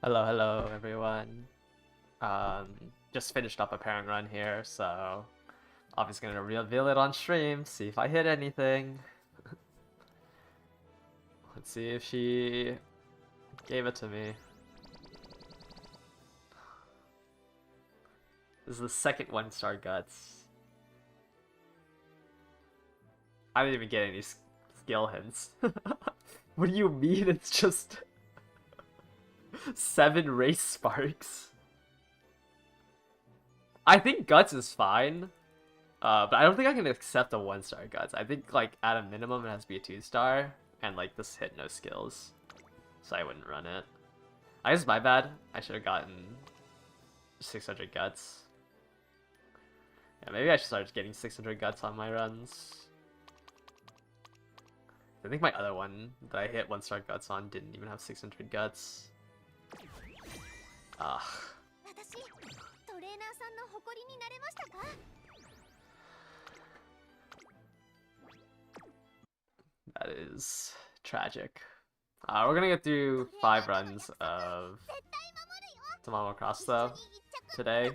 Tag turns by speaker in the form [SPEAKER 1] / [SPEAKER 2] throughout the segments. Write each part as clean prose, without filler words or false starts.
[SPEAKER 1] Hello, everyone. Just finished up a parent run here, so obviously gonna reveal it on stream, see if I hit anything. Let's see if she gave it to me. This is the second 1-star guts. I didn't even get any skill hints. What do you mean it's just 7 race sparks? I think guts is fine. But I don't think I can accept a 1-star guts. I think like at a minimum it has to be a 2-star, and like this hit no skills, so I wouldn't run it. I guess my bad. I should have gotten 600 guts. Yeah, maybe I should start getting 600 guts on my runs. I think my other one that I hit 1-star guts on didn't even have 600 guts. Ugh. That is tragic. We're gonna get through 5 runs of Tamamo Cross though today.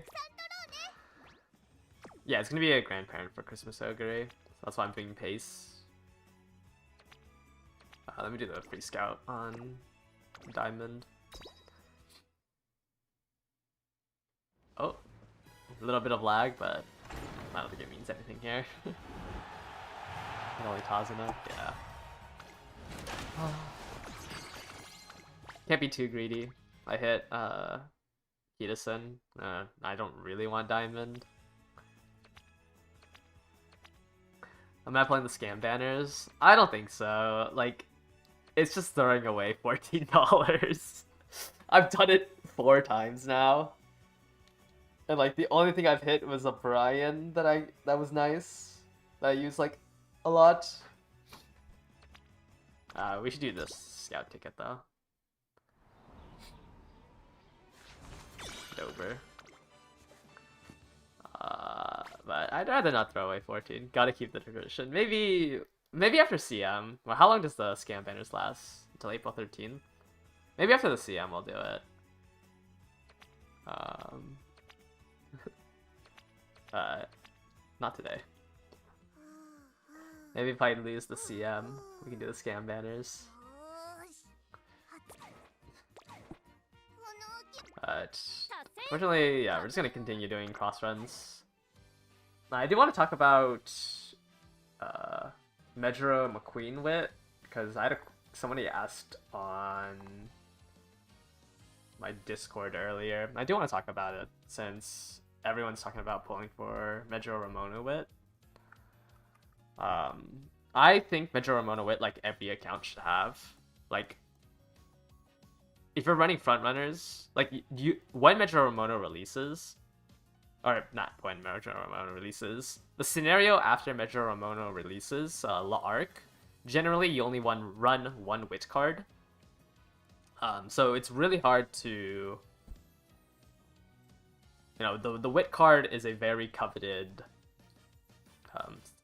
[SPEAKER 1] Yeah, it's gonna be a grandparent for Christmas Ogre, so that's why I'm picking pace. Let me do the free scout on Diamond. Oh, a little bit of lag, but I don't think it means anything here. Only Tazuna, yeah. Can't be too greedy. I hit Kitasen. I don't really want Diamond. I'm not playing the scam banners. I don't think so. Like, it's just throwing away $14. I've done it 4 times now. And like the only thing I've hit was a Brian that was nice. That I used like a lot. We should do this scout ticket though. Over. But I'd rather not throw away 14. Gotta keep the tradition. Maybe after CM. Well, how long does the scam banners last? Until April 13th? Maybe after the CM we'll do it. Not today. Maybe if I lose the CM, we can do the scam banners. But fortunately, yeah, we're just gonna continue doing cross runs. I do want to talk about Medro McQueen wit, because somebody asked on my Discord earlier. I do want to talk about it since everyone's talking about pulling for Medro Ramona wit. I think Medro Ramona wit, like every account should have. Like, if you're running front runners, like when Metro Ramona releases, or not when Metro Ramona releases, the scenario after Metro Ramona releases, La Arc, generally you only run one wit card. So it's really hard to, the wit card is a very coveted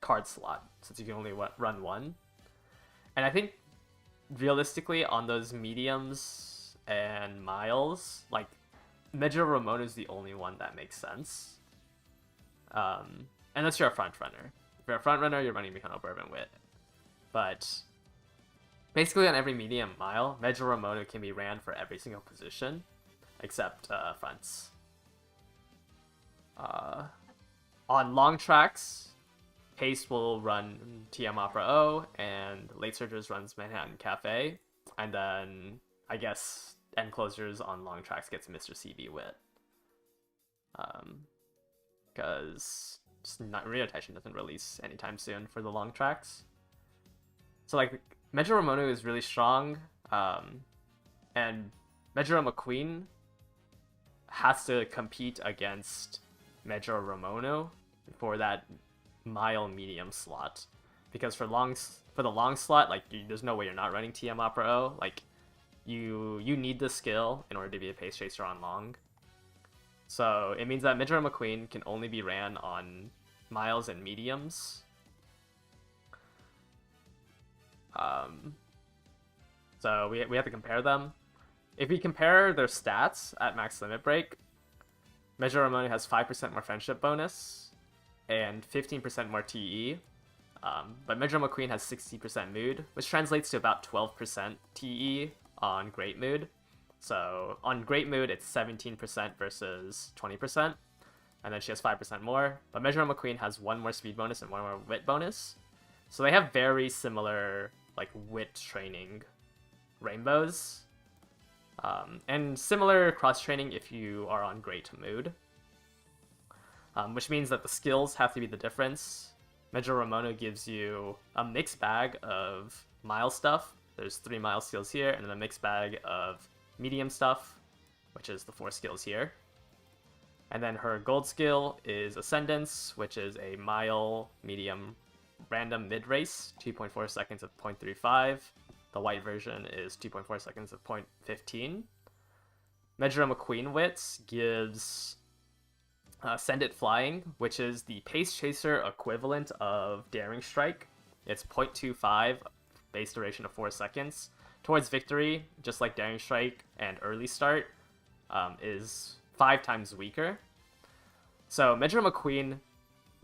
[SPEAKER 1] card slot since you can only run one, and I think realistically on those mediums and miles, like Medro Ramona is the only one that makes sense. Unless you're a front runner. If you're a front runner, you're running Mikano Bourbon Wit. But basically on every medium mile, Medro Ramona can be ran for every single position except fronts. On long tracks, Pace will run TM Opera O, and Late Surgers runs Manhattan Cafe, and then I guess End Closers on long tracks gets Mr. CB Wit. Because Reotation doesn't release anytime soon for the long tracks. So like Medro Ramona is really strong, and Medro McQueen has to compete against Medro Ramona for that mile medium slot, because for the long slot, like there's no way you're not running TM Opera O. Like you need the skill in order to be a pace chaser on long. So it means that Medro McQueen can only be ran on miles and mediums. So we have to compare them. if we compare their stats at max limit break, Measure Ramonu has 5% more friendship bonus and 15% more TE. But Measure McQueen has 60% mood, which translates to about 12% TE on great mood. So on great mood, it's 17% versus 20%, and then she has 5% more. But Measure McQueen has one more speed bonus and one more wit bonus. So they have very similar like wit training rainbows, and similar cross training if you are on great mood, which means that the skills have to be the difference. Measure Ramonu gives you a mixed bag of mile stuff. There's 3 mile skills here, and then a mixed bag of medium stuff, which is the 4 skills here. And then her gold skill is Ascendance, which is a mile, medium, random mid-race, 2.4 seconds of 0.35. The white version is 2.4 seconds of 0.15. Measure McQueen Wits gives Send It Flying, which is the Pace Chaser equivalent of Daring Strike. It's 0.25, base duration of 4 seconds. Towards victory, just like Daring Strike and Early Start, is 5 times weaker. So Measure McQueen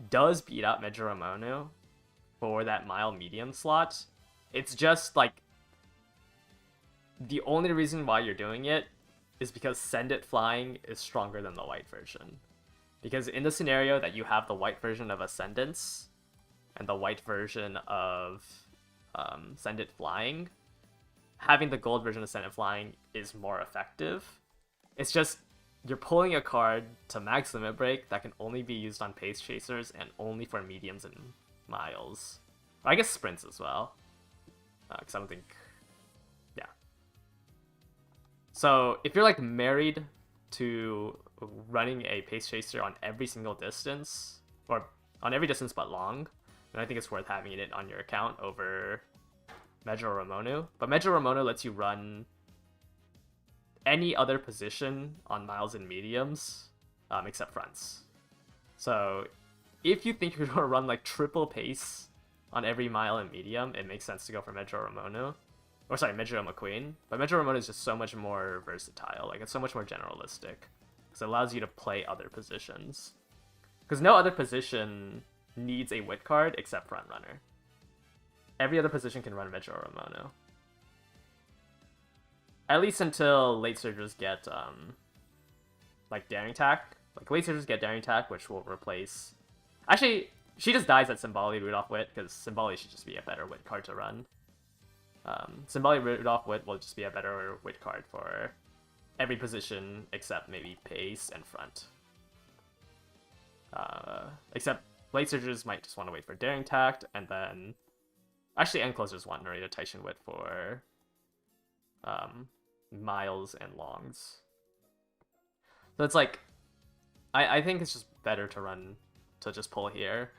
[SPEAKER 1] does beat out Measure Ramonu for that mile medium slot. It's just like the only reason why you're doing it is because Send It Flying is stronger than the white version. Because in the scenario that you have the white version of Ascendance and the white version of Send It Flying, having the gold version of Send It Flying is more effective. It's just you're pulling a card to max limit break that can only be used on pace chasers and only for mediums and miles. Or I guess sprints as well. Because I don't think... Yeah. So if you're like married to running a pace chaser on every single distance, or on every distance but long, then I think it's worth having it on your account over Measure Ramonu. But Measure Ramonu lets you run any other position on miles and mediums, except fronts. So if you think you're going to run like triple pace on every mile and medium, it makes sense to go for Measure Ramonu. Or sorry, Measure McQueen. But Measure Ramonu is just so much more versatile. Like, it's so much more generalistic. Because it allows you to play other positions. Because no other position needs a wit card except front runner. Every other position can run Measure Ramonu. At least until late surgers get, like, Daring Tack. Like, late surgers get Daring Tack, which will replace... Actually, she just dies at Symboli Rudolph Wit, because Symboli should just be a better wit card to run. Symboli Rudolph Wit will just be a better wit card for every position except maybe pace and front. Except late surgers might just want to wait for Daring Tact, and then... Actually, end closers want Narita Taishin Wit for miles and longs. So it's like, I think it's just better to just pull here.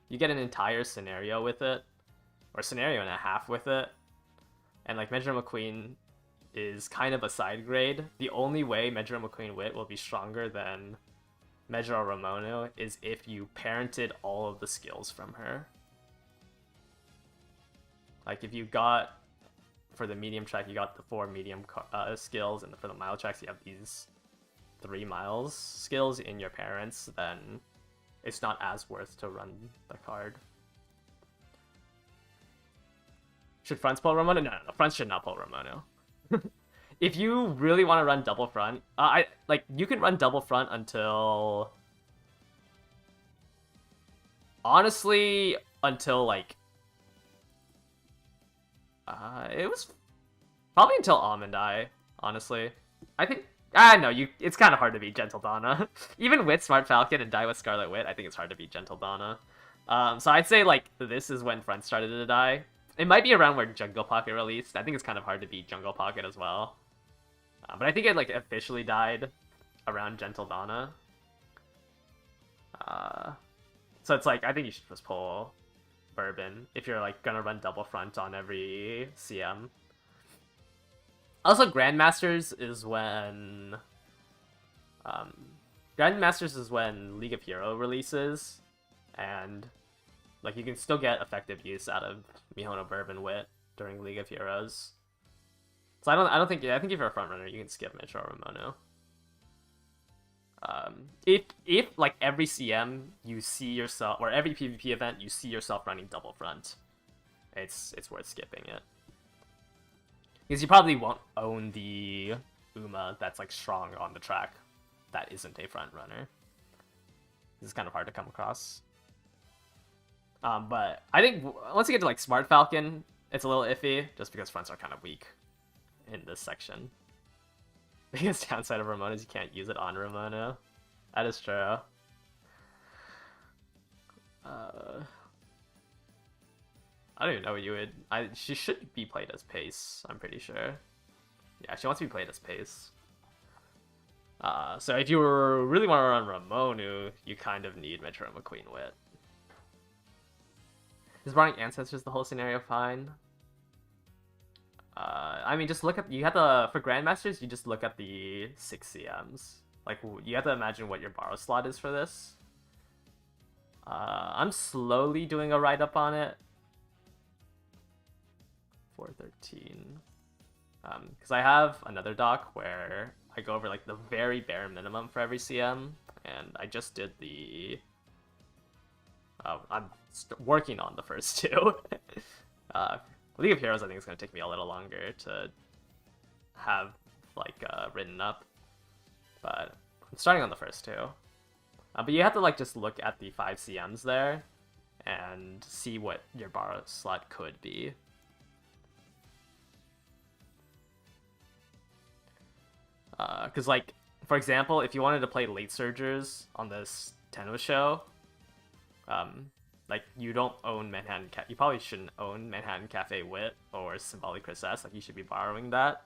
[SPEAKER 1] You get an entire scenario with it, or scenario and a half with it, and like Measure McQueen is kind of a side grade. The only way Measure McQueen Wit will be stronger than Measure Ramonu is if you parented all of the skills from her. Like if you got, for the medium track, you got the 4 medium skills, and for the mile tracks you have these 3 miles skills in your parents, then it's not as worth to run the card. Should fronts pull Ramonu? No, fronts should not pull Ramonu. If you really want to run double front, you can run double front until... Honestly, until like... it was probably until Almond Eye, honestly. I think... no, it's kind of hard to beat Gentle Donna. Even with Smart Falcon and Die with Scarlet Wit, I think it's hard to beat Gentle Donna. So I'd say, like, this is when Front started to die. It might be around where Jungle Pocket released. I think it's kind of hard to beat Jungle Pocket as well. But I think it, like, officially died around Gentle Donna. So it's like, I think you should just pull Bourbon if you're, like, gonna run double front on every CM. Also, Grandmasters is when... Grandmasters is when League of Hero releases, and like you can still get effective use out of Mihono Bourbon Wit during League of Heroes. So I don't think, I think if you're a front runner, you can skip Metro or Ramono. If like every CM you see yourself, or every PvP event you see yourself running double front, it's worth skipping it. Because you probably won't own the Uma that's like strong on the track that isn't a front runner. This is kind of hard to come across. But I think once you get to like Smart Falcon, it's a little iffy, just because fronts are kind of weak in this section. The biggest downside of Ramona is you can't use it on Ramona. That is true. I don't even know what you would... she should be played as Pace, I'm pretty sure. Yeah, she wants to be played as Pace. So if you really want to run Ramonu, you kind of need Metro McQueen Wit. Is running Ancestors the whole scenario fine? I mean, just look at... You have to... For Grandmasters, you just look at the 6 CMs. Like, you have to imagine what your borrow slot is for this. I'm slowly doing a write-up on it. 413. Because I have another doc where I go over, like, the very bare minimum for every CM. And I just did the... I'm working on the first two. League of Heroes, I think, is going to take me a little longer to have, like, written up. But I'm starting on the first two. But you have to, like, just look at the 5 CMs there and see what your borrow slot could be. Because, like, for example, if you wanted to play Late Surgers on this Tenno show, like, you don't own Manhattan you probably shouldn't own Manhattan Cafe Wit or Symbolic Chris S. Like, you should be borrowing that,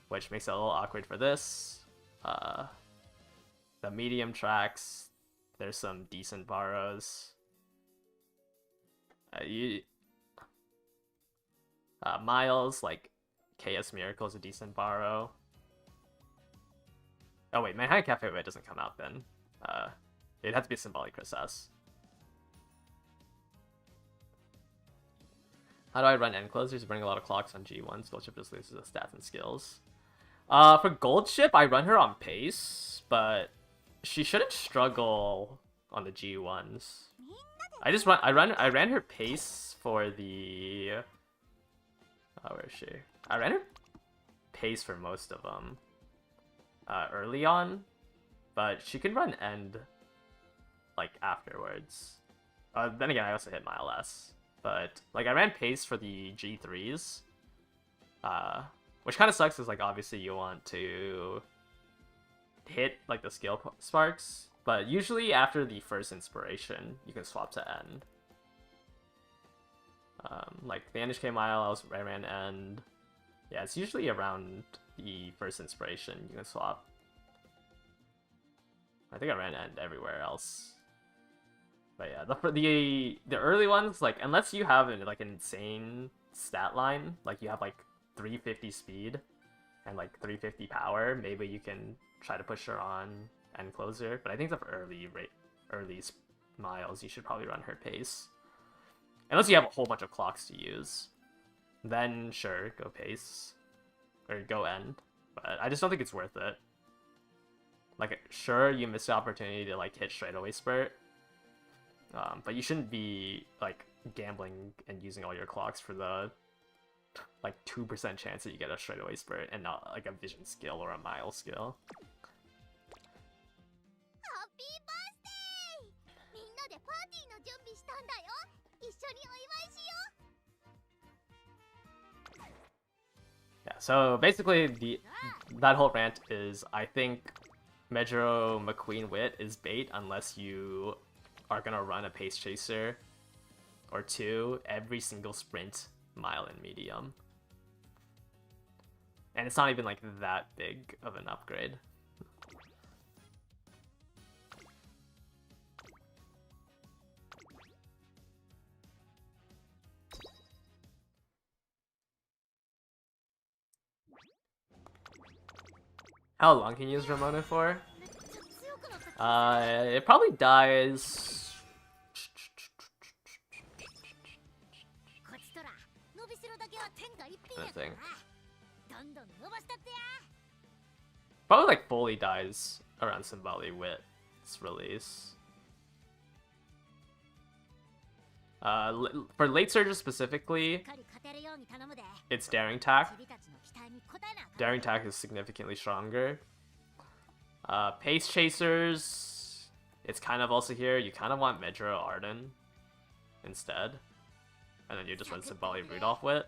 [SPEAKER 1] which makes it a little awkward for this. The medium tracks, there's some decent borrows. Miles, like, KS Miracle is a decent borrow. Oh wait, Manhattan Cafe Wit doesn't come out then. It'd have to be Symbolic Chris S. How do I run end closers? Running a lot of clocks on G1s. Goldship just loses the stats and skills. For Goldship, I run her on pace, but she shouldn't struggle on the G1s. I ran her pace for the... Oh, where is she? I ran her pace for most of them early on, but she can run end like afterwards. Then again, I also hit Mile S. But, like, I ran pace for the G3s, which kind of sucks because, like, obviously you want to hit, like, the skill sparks, but usually after the first inspiration, you can swap to end. Like, the NHK Mile, I ran end. Yeah, it's usually around the first inspiration you can swap. I think I ran end everywhere else. But yeah, the early ones, like, unless you have like an insane stat line, like you have like 350 speed and like 350 power, maybe you can try to push her on end closer. But I think the early miles, you should probably run her pace. Unless you have a whole bunch of clocks to use, then sure, go pace or go end. But I just don't think it's worth it. Like, sure, you missed the opportunity to like hit straightaway spurt. But you shouldn't be, like, gambling and using all your clocks for the, like, 2% chance that you get a straightaway spurt and not, like, a vision skill or a mile skill.
[SPEAKER 2] Happy birthday!
[SPEAKER 1] Yeah, so basically, that whole rant is, I think Medro McQueen Wit is bait unless you are gonna run a pace chaser or two every single sprint, mile and medium. And it's not even like that big of an upgrade. How long can you use Ramona for? It probably dies... I think. Probably like fully dies around Symboli Wit's release. For late surges specifically, it's Daring Tack. Daring Tack is significantly stronger. Pace Chasers, it's kind of also here. You kind of want Medro Arden instead. And then you just run Symboli Rudolph Wit.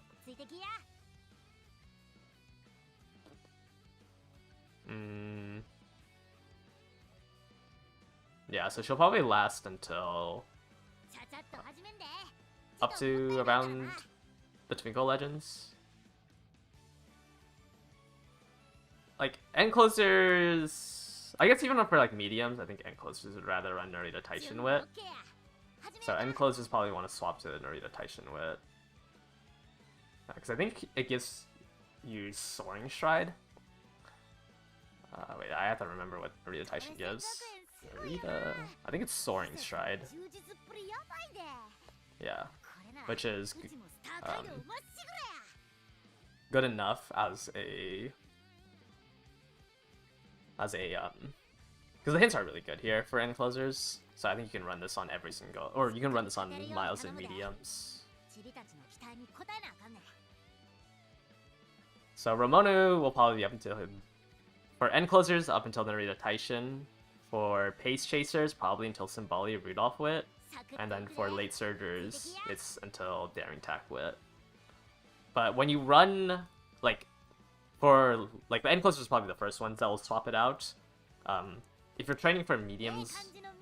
[SPEAKER 1] Yeah, so she'll probably last until up to around the Twinkle Legends. Like, End Closers, I guess even for like mediums, I think End Closers would rather run Narita Taishin Wit. So End Closers probably want to swap to Narita Taishin Wit. Because I think it gives you Soaring Stride. Wait, I have to remember what Narita Taishin gives. Narita... I think it's Soaring Stride. Yeah. Which is good enough as a... because the hints are really good here for End Closers. So I think you can run this on every single... Or you can run this on Miles and Mediums. So Ramono will probably be up until him. For End Closers, up until Narita Taishin. For Pace Chasers, probably until Symboli Rudolph Wit. And then for Late Surgers, it's until Daring Tack Wit. But when you run, like, for, like, the End Closers is probably the first ones that will swap it out. If you're training for Mediums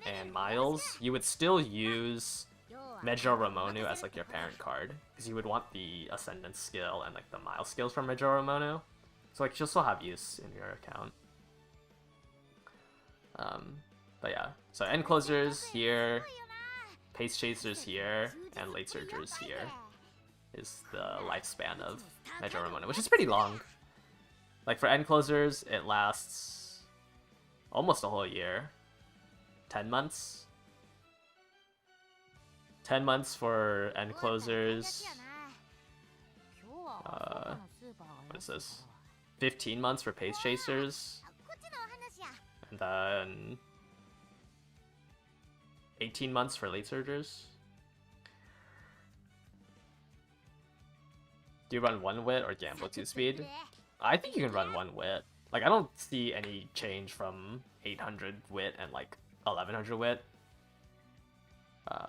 [SPEAKER 1] and Miles, you would still use Mejo Ramono as, like, your parent card. Because you would want the Ascendant skill and, like, the Miles skills from Mejo Ramono. So, like, she'll still have use in your account. But yeah, so End Closers here, Pace Chasers here, and Late Surgers here is the lifespan of Mejo Ramono, which is pretty long. Like, for End Closers, it lasts almost a whole year. 10 months? 10 months for End Closers. What is this? 15 months for Pace Chasers. And then 18 months for Late Surgers. Do you run 1 Wit or Gamble 2 Speed? I think you can run 1 Wit. Like, I don't see any change from 800 Wit and like 1100 Wit.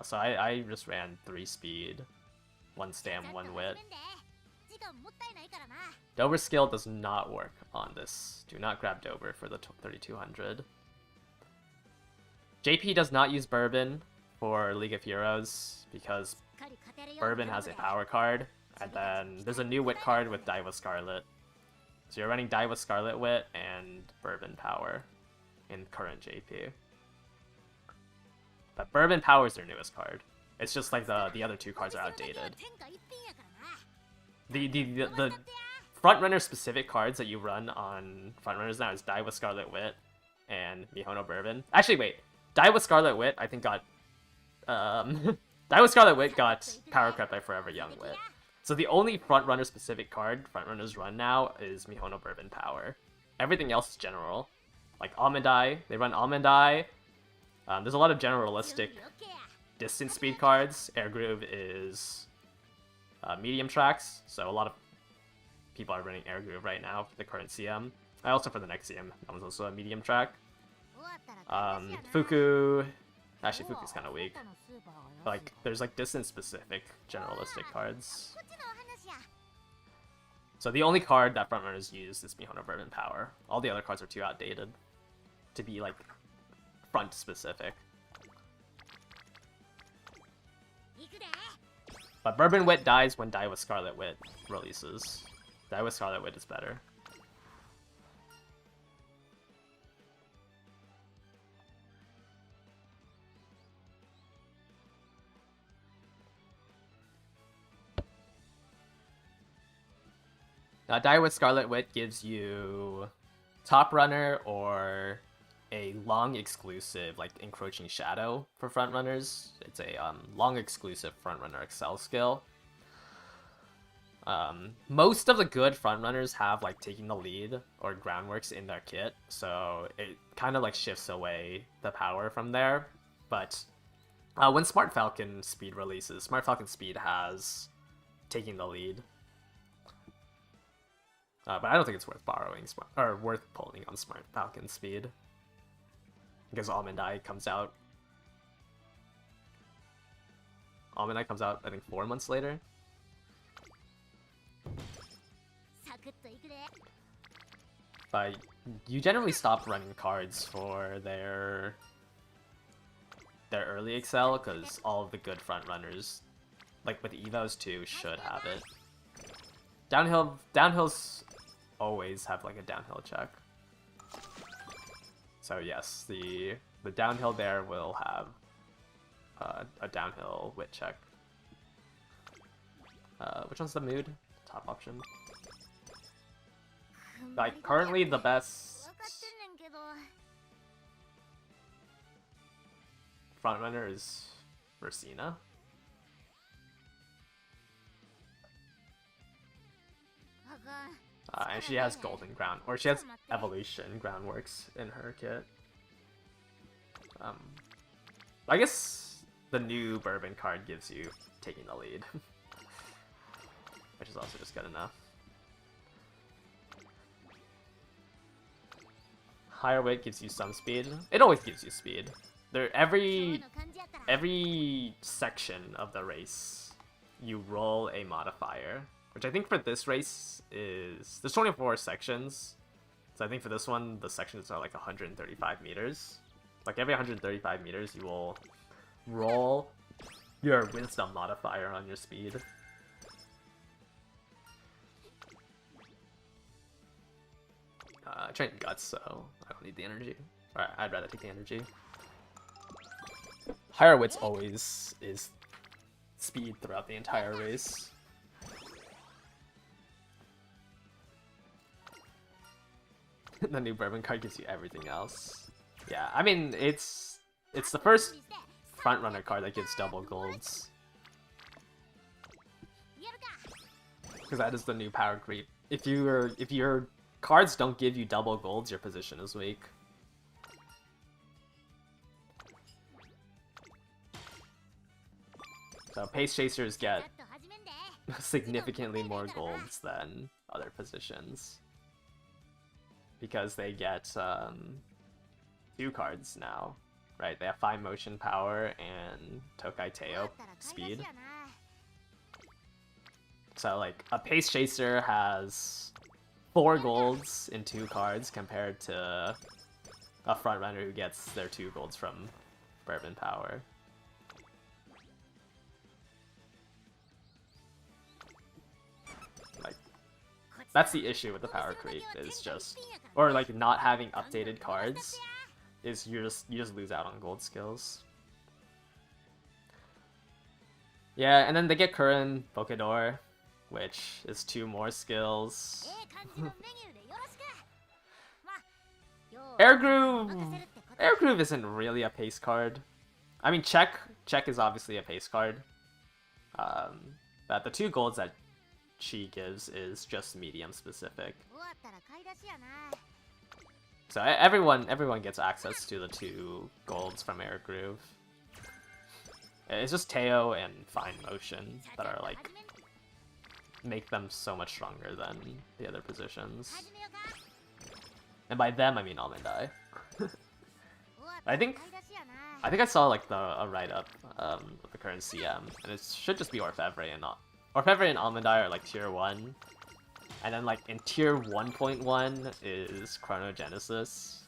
[SPEAKER 1] So I just ran 3 Speed, 1 Stam, 1 Wit. Dober skill does not work on this. Do not grab Dober for the 3200. JP does not use Bourbon for League of Heroes because Bourbon has a power card, and then there's a new Wit card with Daiwa Scarlet. So you're running Daiwa Scarlet Wit and Bourbon Power in current JP. But Bourbon Power is their newest card. It's just like the other 2 cards are outdated. The frontrunner specific cards that you run on frontrunners now is Daiwa Scarlet Wit and Mihono Bourbon. Actually, wait. Daiwa Scarlet Wit, I think, got... Daiwa Scarlet Wit got power crept by Forever Young Wit. So the only frontrunner specific card frontrunners run now is Mihono Bourbon Power. Everything else is general. Like Almond-Eye, they run Almond-Eye. There's a lot of generalistic distance speed cards. Air Groove is medium tracks, so a lot of people are running Air Groove right now for the current CM. Also for the next CM, that was also a medium track. Fuku... Actually, Fuku's kind of weak. Like, there's like distance-specific generalistic cards. So the only card that frontrunners use is Mihono Bourbon Power. All the other cards are too outdated to be, like, front-specific. But Bourbon Wit dies when Daiwa Scarlet Wit releases. Daiwa Scarlet Wit is better. Daiwa Scarlet Wit gives you Top Runner or a long exclusive, like Encroaching Shadow for frontrunners. It's a long exclusive frontrunner Excel skill. Most of the good frontrunners have like taking the lead or groundworks in their kit, so it kind of like shifts away the power from there. But when Smart Falcon Speed releases, Smart Falcon Speed has taking the lead. But I don't think it's worth borrowing or worth pulling on Smart Falcon Speed because Almond Eye comes out. Almond Eye comes out, I think, 4 months later. But you generally stop running cards for their early excel because all of the good front runners, like with Evos too, should have it. Downhills always have like a downhill check. So yes, the downhill there will have a downhill wit check. Which one's the mood? Top option. Like currently the best frontrunner is Rosina. And she has golden ground, or she has evolution groundworks in her kit. I guess the new bourbon card gives you taking the lead, which is also just good enough. Higher weight gives you some speed. It always gives you speed. Every section of the race, you roll a modifier, which I think for this race is... There's 24 sections, so I think for this one, the sections are like 135 meters. Like every 135 meters, you will roll your wisdom modifier on your speed. I train guts, so I don't need the energy. Or I'd rather take the energy. Higher wits always is speed throughout the entire race. The new bourbon card gives you everything else. Yeah, I mean it's the first frontrunner card that gives double golds. Because that is the new power creep. If your cards don't give you double golds, your position is weak. So pace chasers get significantly more golds than other positions because they get 2 cards now, right? They have 5 motion power and Tokai Teo speed. So like a pace chaser has 4 golds in 2 cards compared to a frontrunner who gets their 2 golds from bourbon power. Like, that's the issue with the power creep, is just, or like not having updated cards, is you just lose out on gold skills. Yeah, and then they get Curran Bokador, which is 2 more skills. Air Groove isn't really a pace card. I mean, Check is obviously a pace card. But the 2 golds that she gives is just medium specific. So everyone gets access to the 2 golds from Air Groove. It's just Teo and Fine Motion that are like make them so much stronger than the other positions. And by them I mean Almond Eye. I think I saw like a write-up with the current CM, and it should just be Orfevre and Almond Eye are like tier 1. And then like in tier 1.1 is Chronogenesis.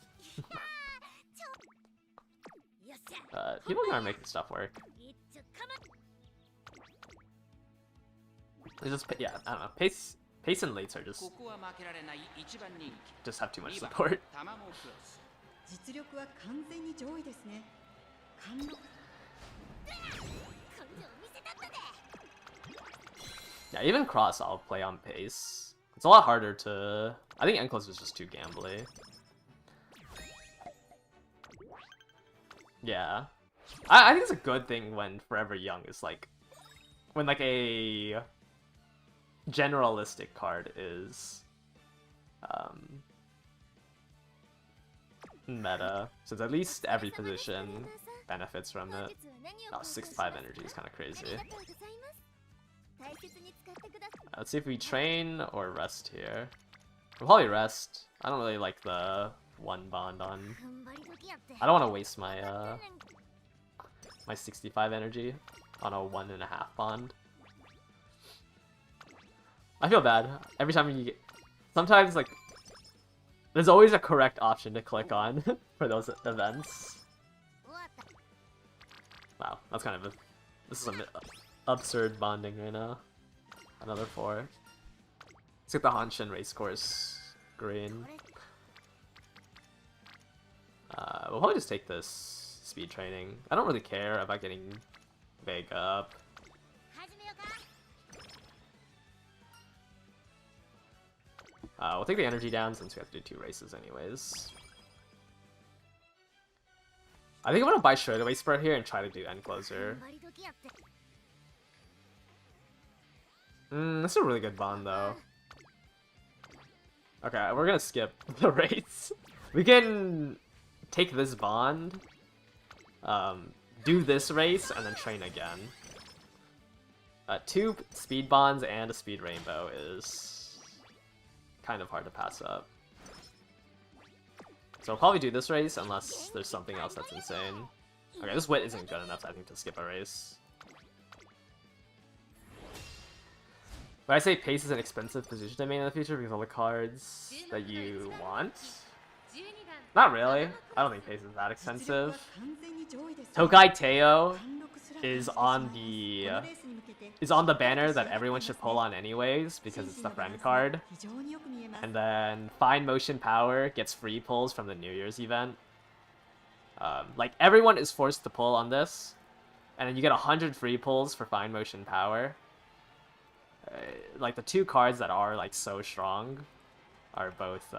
[SPEAKER 1] People are making stuff work. It's just, yeah, I don't know. Pace and lates are just have too much support. Yeah, even Cross I'll play on pace. It's a lot harder to... I think Enclose is just too gambly. Yeah. I think it's a good thing when Forever Young is like... When like a generalistic card is meta, since at least every position benefits from it. Oh, 65 energy is kind of crazy. Let's see if we train or rest here. We'll probably rest. I don't really like the one bond on. I don't want to waste my my 65 energy on a 1.5 bond. I feel bad every time you get. Sometimes like there's always a correct option to click on for those events. Wow, that's kind of a. This is an absurd bonding right now. Another 4. Let's get the Hanshin Racecourse green. We'll probably just take this speed training. I don't really care about getting Vega up. We'll take the energy down since we have to do 2 races anyways. I think I'm gonna buy Straightaway Spur here and try to do End Closer. This is a really good bond though. Okay, we're gonna skip the race. We can take this bond, do this race, and then train again. 2 speed bonds and a speed rainbow is kind of hard to pass up. So I'll probably do this race unless there's something else that's insane. Okay, this wit isn't good enough, I think, to skip a race. But I say pace is an expensive position to main in the future because all the cards that you want. Not really. I don't think pace is that expensive. Tokai Teo is on the banner that everyone should pull on anyways because it's the friend card. And then Fine Motion Power gets free pulls from the New Year's event. Like everyone is forced to pull on this, and then you get 100 free pulls for Fine Motion Power. Like the 2 cards that are like so strong are both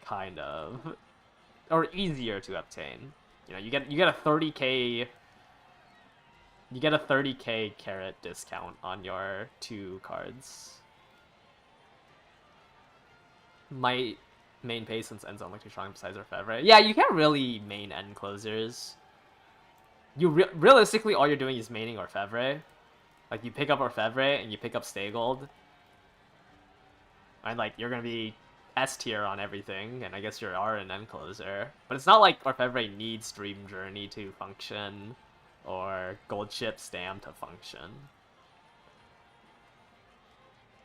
[SPEAKER 1] kind of or easier to obtain. You know, you get a 30k carrot discount on your 2 cards. Might main pace since ends don't look too strong besides Orfevre. Yeah, you can't really main end closers. You realistically all you're doing is maining Orfevre. Like you pick up Orfevre and you pick up Stay Gold. And like you're gonna be S tier on everything, and I guess you are an end closer. But it's not like Orfevre needs Dream Journey to function or Goldship Stam to function.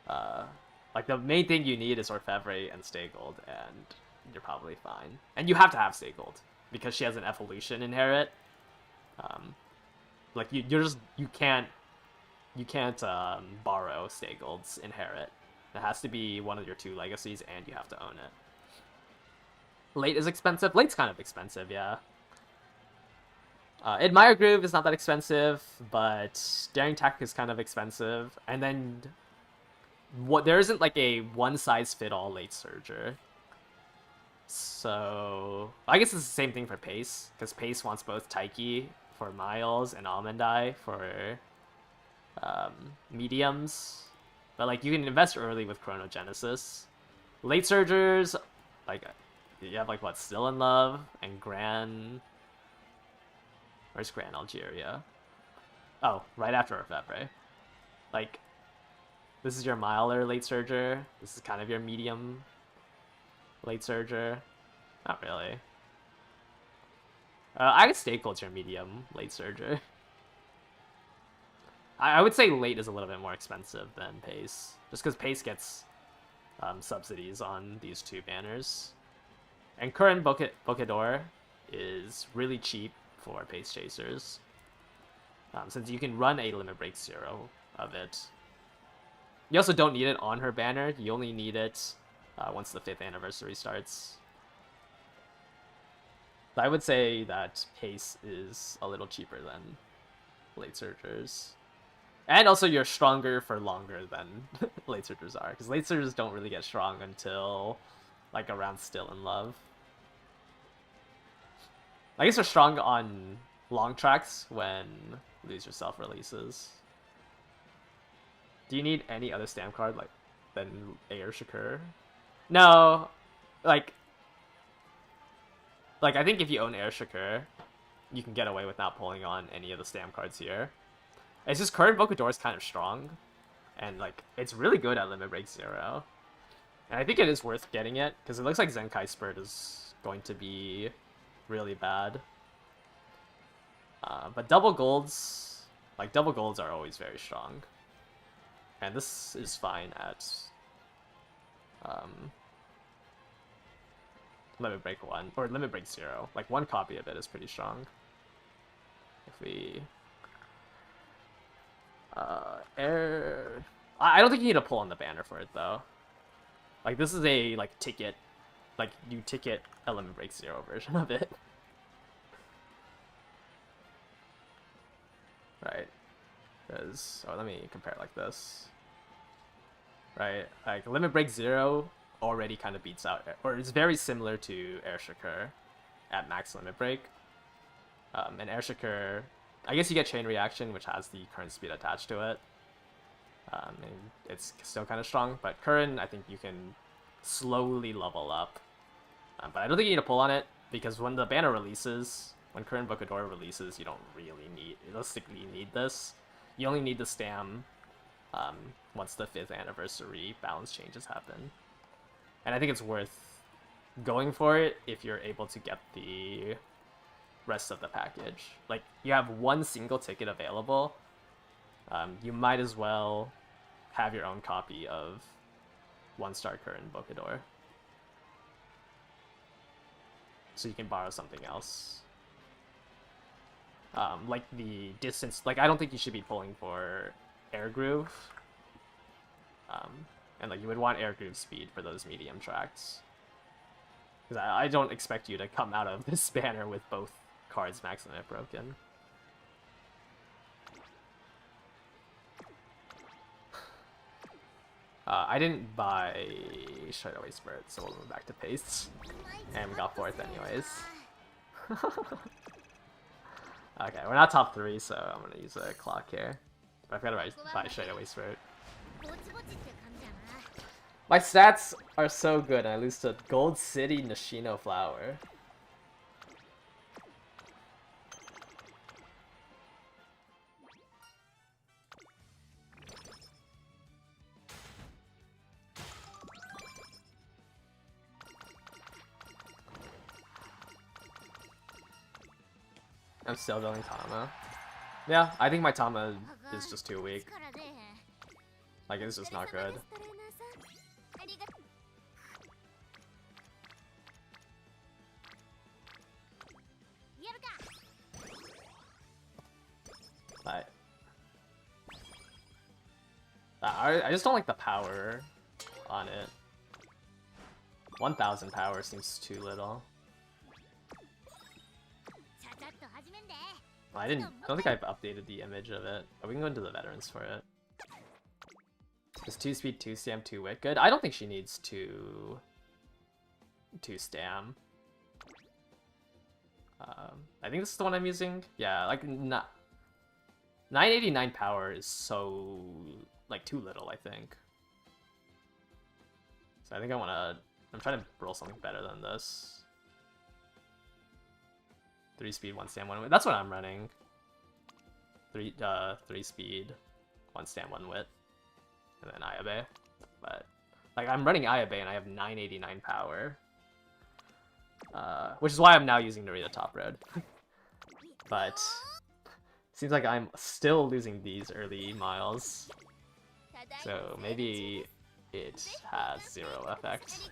[SPEAKER 1] Like the main thing you need is Orfevre and Stay Gold, and you're probably fine. And you have to have Stay Gold because she has an evolution inherit. Like you can't borrow Stay Gold's inherit. It has to be one of your 2 legacies, and you have to own it. Late is expensive. Late's kind of expensive, yeah. Admire Groove is not that expensive, but Daring Tactic is kind of expensive. And then there isn't like a one-size-fit-all late surger. So I guess it's the same thing for Pace, because Pace wants both Taiki for Miles and Almondai for mediums. But like you can invest early with Chronogenesis. Late surgers, like you have like what, Still in Love and Gran. Where's Gran Algeria? Oh, right after Orfevre. Like this is your milder late surger. This is kind of your medium late surger. Not really. I would stay close to your medium late surger. I would say late is a little bit more expensive than Pace, just because Pace gets subsidies on these 2 banners. And current Bocador is really cheap for Pace Chasers, since you can run a Limit Break 0 of it. You also don't need it on her banner, you only need it once the 5th anniversary starts. I would say that Pace is a little cheaper than Late Surgers. And also you're stronger for longer than Late Surgers are, because Late Surgers don't really get strong until like around Still in Love. I guess they're strong on long tracks when Lose Yourself releases. Do you need any other stamp card like than Air Shakur? No, like I think if you own Air Shakur, you can get away with not pulling on any of the stamp cards here. It's just current Bokador is kind of strong, and like it's really good at Limit Break 0. And I think it is worth getting it because it looks like Zenkai Spurt is going to be really bad. But double golds are always very strong. And this is fine at Limit Break 1, or Limit Break 0. Like, one copy of it is pretty strong. If we... air... I don't think you need to pull on the banner for it, though. Like, this is a, like, ticket... Like, you ticket a Limit Break 0 version of it. Right. Because... Oh, let me compare it like this. Right? Like, Limit Break 0 already kind of beats out... Or it's very similar to Air Shakur at max Limit Break. And Air Shakur... I guess you get Chain Reaction, which has the current speed attached to it. And it's still kind of strong, but Current, I think you can slowly level up. But I don't think you need to pull on it, because when the banner releases, when Current Bokador releases, you don't really realistically need this. You only need the stam once the 5th anniversary balance changes happen. And I think it's worth going for it if you're able to get the rest of the package. Like, you have one single ticket available. You might as well have your own copy of 1-star Current Bokador, so you can borrow something else. Like the distance, like I don't think you should be pulling for Air Groove. And like you would want Air Groove speed for those medium tracks. Because I don't expect you to come out of this banner with both cards max limit broken. I didn't buy Shadow Spurt, so we'll move back to Pastes. And we got 4th anyways. Okay, we're not top 3, so I'm gonna use a clock here. But I've got to buy Shadow Spurt. My stats are so good, I lose to Gold City Nishino Flower. I'm still building Tama. Yeah, I think my Tama is just too weak. Like, it's just not good. But I just don't like the power on it. 1000 power seems too little. I don't think I've updated the image of it. But we can go into the veterans for it. Is 2 speed, 2 stam, 2 wit good? I don't think she needs 2 stam. I think this is the one I'm using. Yeah, like 989 power is so like too little, I think. So I think I'm trying to roll something better than this. 3 speed, 1 stam, 1 wit. That's what I'm running. 3 speed, 1 stam, 1 wit. And then Ayabe. But like I'm running Ayabe and I have 989 power. Which is why I'm now using Narita Top Road. But seems like I'm still losing these early miles. So maybe it has 0 effect.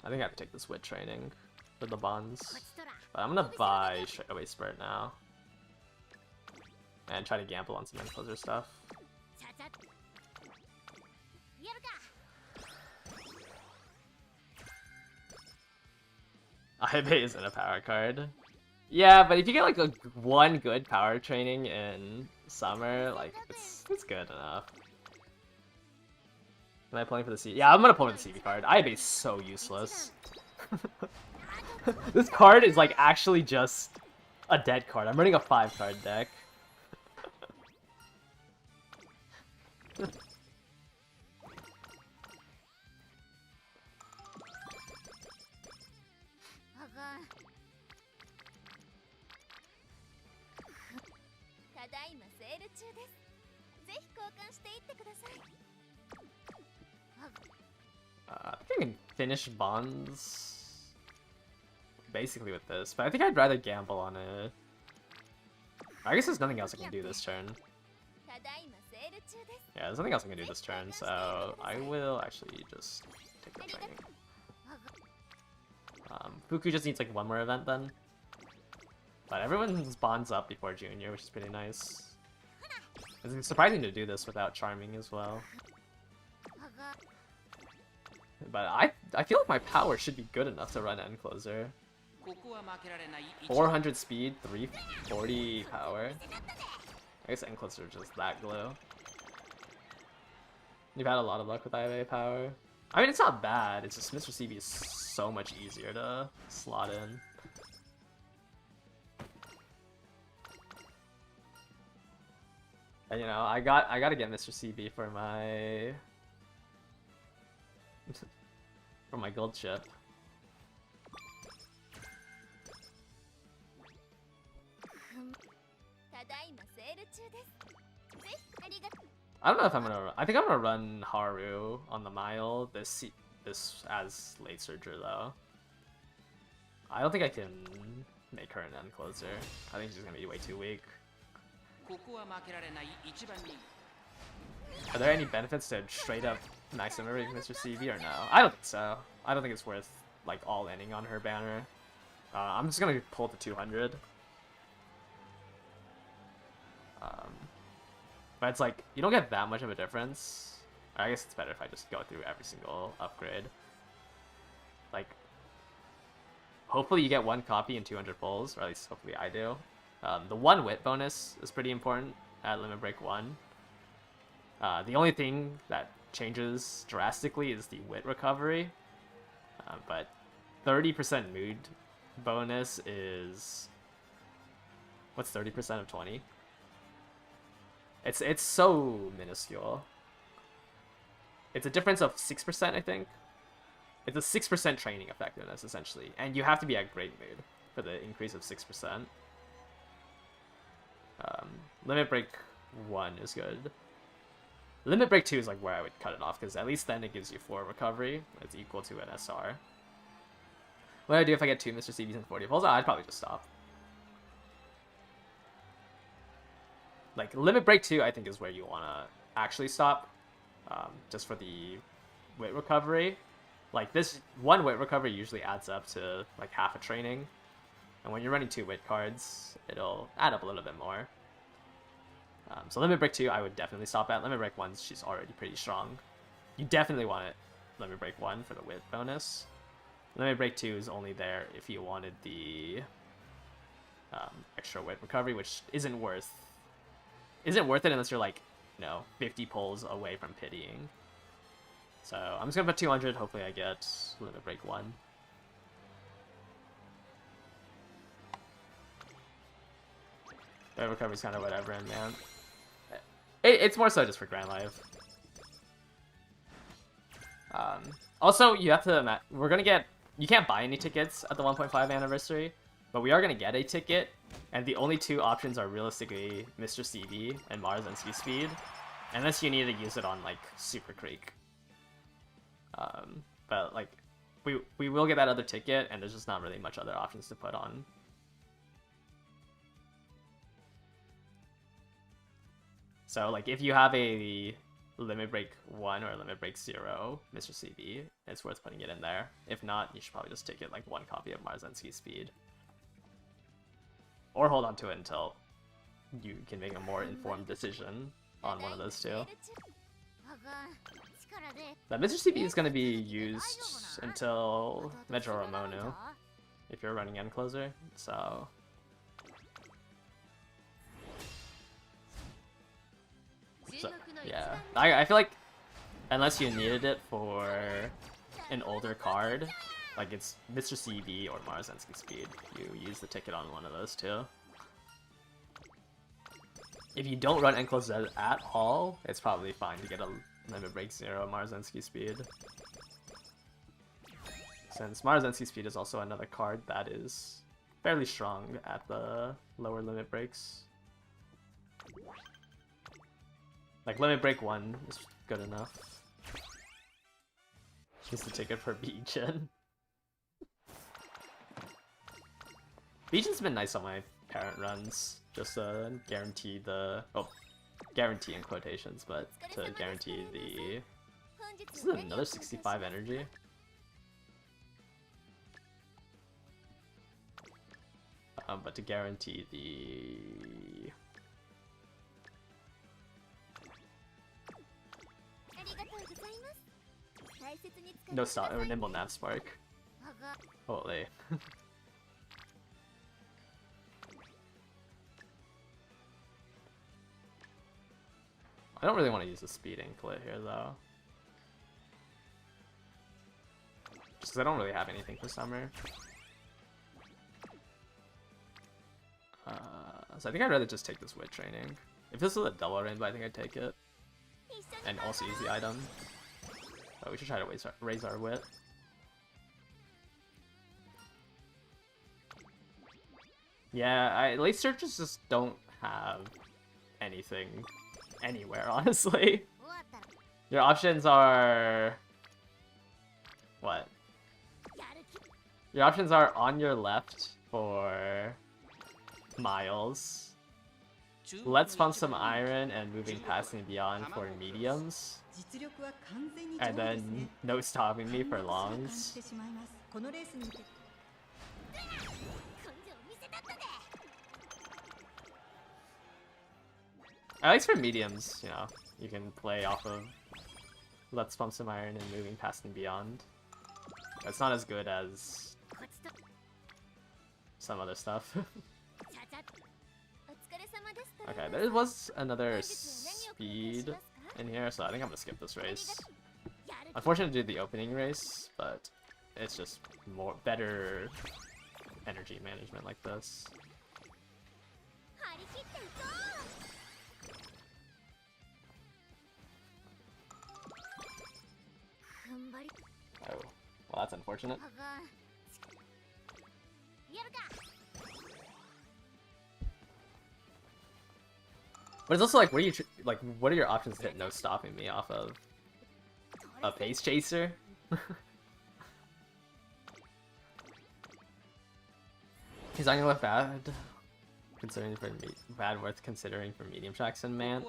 [SPEAKER 1] I think I have to take this wit training for the bonds. But I'm gonna buy Shadow Spurt now. And try to gamble on some Enclosure stuff. Ayabe isn't a power card. Yeah, but if you get like one good power training in summer, like it's good enough. Am I playing for the C? Yeah, I'm gonna play for the CB card. Ayabe is so useless. This card is like actually just A dead card. I'm running a 5-card deck.
[SPEAKER 2] あがんただいまセール中です。ぜひ交換していってください。
[SPEAKER 1] I think I can finish bonds basically with this, but I think I'd rather gamble on it. I guess there's nothing else I can do this turn.
[SPEAKER 2] ただいまセール中です。
[SPEAKER 1] Yeah, there's nothing else I can do this turn, so I will actually just take the training. Fuku just needs like one more event then. But everyone's bonds up before Junior, which is pretty nice. It's surprising to do this without Charming as well. But I feel like my power should be good enough to run End Closer. 400 speed, 340 power. I guess End Closer is just that glow. You've had a lot of luck with IVA power. I mean, it's not bad, it's just Mr. CB is so much easier to slot in. And you know, I gotta get Mr. CB for my for my Goldship. I don't know if I'm gonna. I think I'm gonna run Haru on the mile this as late surger though. I don't think I can make her an End Closer. I think she's gonna be way too weak. Are there any benefits to straight up maximizing Mr. CV or no? I don't think so. I don't think it's worth like all inning on her banner. I'm just gonna pull the 200. But it's like, you don't get that much of a difference. I guess it's better if I just go through every single upgrade. Like, hopefully you get one copy and 200 pulls, or at least hopefully I do. The 1 wit bonus is pretty important at Limit Break 1. The only thing that changes drastically is the wit recovery. But 30% mood bonus is... What's 30% of 20? It's so minuscule. It's a difference of 6%, I think. It's a 6% training effectiveness, essentially. And you have to be at great mood for the increase of 6%. Limit Break 1 is good. Limit Break 2 is like where I would cut it off, because at least then it gives you 4 recovery. It's equal to an SR. What do I do if I get 2 Mr. CBs and 40 pulls? Oh, I'd probably just stop. Like, Limit Break 2, I think, is where you want to actually stop. Just for the wit recovery. Like, this 1 wit recovery usually adds up to, like, half a training. And when you're running 2 wit cards, it'll add up a little bit more. So Limit Break 2, I would definitely stop at. Limit Break 1, she's already pretty strong. You definitely want it Limit Break 1 for the wit bonus. Limit Break 2 is only there if you wanted the extra wit recovery, which isn't worth it unless you're like, you know, 50 pulls away from pitying. So I'm just gonna put 200. Hopefully I get Limit Break 1. The recovery's kind of whatever, and man, it's more so just for Grand Life. Also, you have to. We're gonna get. You can't buy any tickets at the 1.5 anniversary, but we are gonna get a ticket, and the only 2 options are realistically Mr. CB and Mars NC Speed, unless you need to use it on like Super Creek. But like, we will get that other ticket, and there's just not really much other options to put on. So like, if you have a Limit Break 1 or Limit Break 0 Mr. CB, it's worth putting it in there. If not, you should probably just take it like 1 copy of Mars NC Speed. Or hold on to it until you can make a more informed decision on one of those 2. That Mr. CB is going to be used until Metro Ramonu, if you're running End Closer, so... yeah, I feel like unless you needed it for an older card, Like it's Mr. CB or Marzensky Speed. You use the ticket on one of those two. If you don't run Enclosed at all, it's probably fine to get a Limit Break 0 Marzensky Speed. Since Marzensky Speed is also another card that is fairly strong at the lower limit breaks. Like Limit Break 1 is good enough. Use the ticket for Beachin. Beachin's been nice on my parent runs. Just to guarantee the... oh, guarantee in quotations, but to guarantee the... This is another 65 energy. But to guarantee the... no stop or Nimble Nav Spark. Holy. I don't really want to use the speed anklet here though. Just because I don't really have anything for summer. So I think I'd rather just take this wit training. If this was a double rainbow, I think I'd take it. And also use the item. But we should try to raise our wit. Yeah, late searches just don't have anything anywhere, honestly. Your options are... what? Your options are on your left for Miles. Let's pump some iron and moving past and beyond for mediums. And then no stopping me for longs. At least for mediums, you know, you can play off of Let's Pump Some Iron and Moving Past and Beyond. It's not as good as some other stuff. Okay, there was another speed in here, so I think I'm gonna skip this race. Unfortunate to do the opening race, but it's just better energy management like this. Oh, well, that's unfortunate. But it's also like, what are your options to hit no stopping me off of a pace chaser? He's on your left bad, worth considering for medium tracks and man.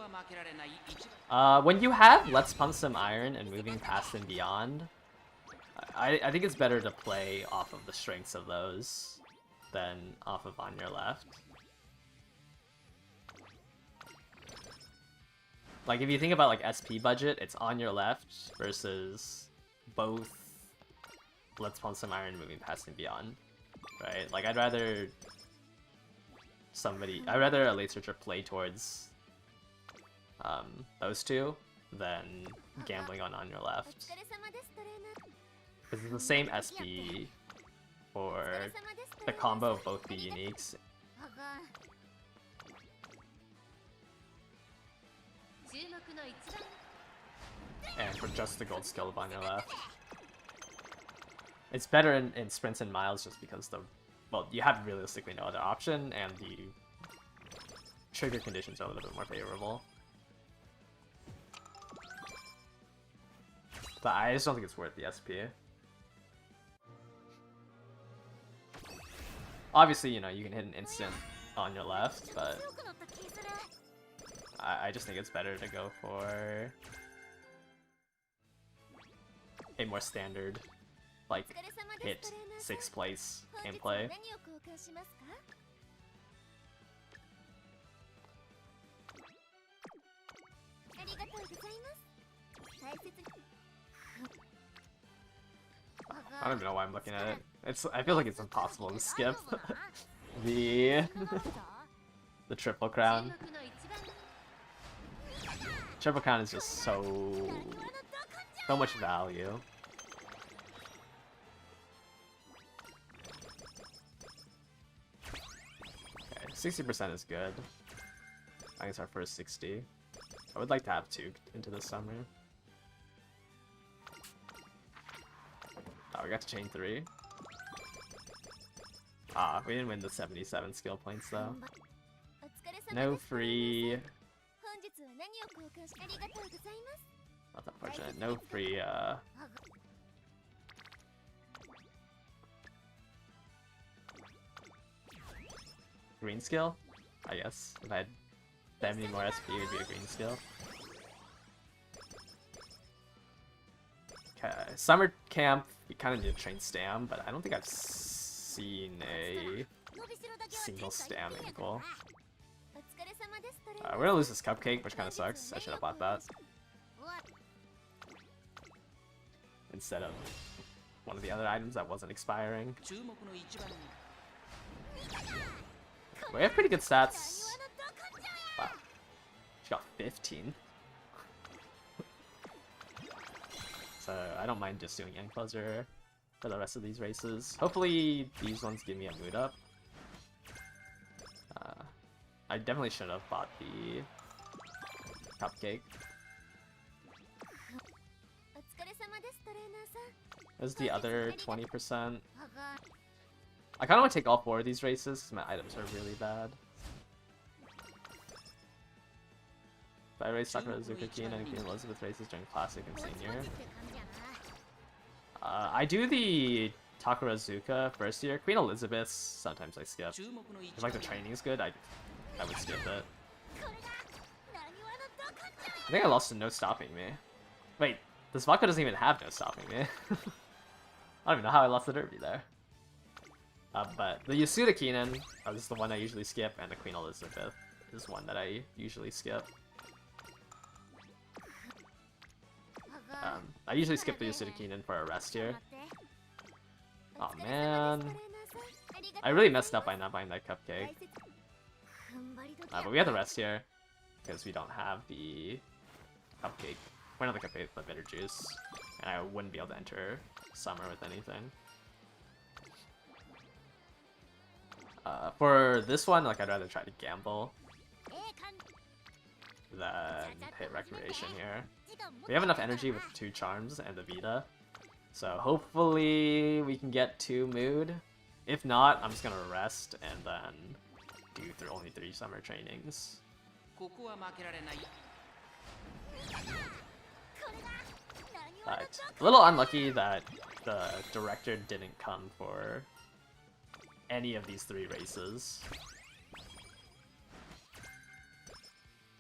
[SPEAKER 1] When you have Let's Pump Some Iron and Moving Past and Beyond, I think it's better to play off of the strengths of those than off of on your left. Like, if you think about, like, SP budget, it's on your left versus both Let's Pump Some Iron, Moving Past and Beyond, right? Like, I'd rather a late searcher play towards those two than gambling on your left. Because it's the same SP for the combo of both the uniques. And for just the gold skill on your left. It's better in sprints and miles just because you have realistically no other option, and the trigger conditions are a little bit more favorable. But I just don't think it's worth the SP. Obviously, you know, you can hit an instant on your left, but I just think it's better to go for a more standard, like, hit 6th place gameplay. I don't even know why I'm looking at it. I feel like it's impossible to skip the Triple Crown. Triple Crown is just so much value. 60% is good. I think it's our first 60. I would like to have 2 into the summer. Oh, we got to chain 3. Ah, we didn't win the 77 skill points though. No free. That's unfortunate. No free, green skill? I guess. If I had that many more SP, it would be a green skill. Okay, summer camp, we kind of need to train Stam, but I don't think I've seen a single Stam ankle. We're gonna lose this cupcake, which kind of sucks. I should have bought that instead of one of the other items that wasn't expiring. We have pretty good stats. Wow. She got 15. So I don't mind just doing Young Closer for the rest of these races. Hopefully these ones give me a mood up. I definitely should have bought the cupcake. There's the other 20%. I kind of want to take all 4 of these races because my items are really bad. I raced Sakura Zuzuki and Queen Elizabeth races during Classic and Senior. I do the Takarazuka first year. Queen Elizabeth, sometimes I skip. If like the training is good, I would skip it. I think I lost to No Stopping Me. Wait, this vodka doesn't even have No Stopping Me. I don't even know how I lost the derby there. But the Yasuda Keenan is the one I usually skip, and the Queen Elizabeth is one that I usually skip. I usually skip the Yasuda Keenan for a rest here. Oh man. I really messed up by not buying that cupcake. But we have the rest here, because we don't have the cupcake. We're not the cupcake, but bitter juice. And I wouldn't be able to enter summer with anything. For this one, like I'd rather try to gamble than hit recreation here. We have enough energy with 2 charms and the Vita, so hopefully we can get 2 mood. If not, I'm just gonna rest and then do only 3 summer trainings. But a little unlucky that the director didn't come for any of these 3 races.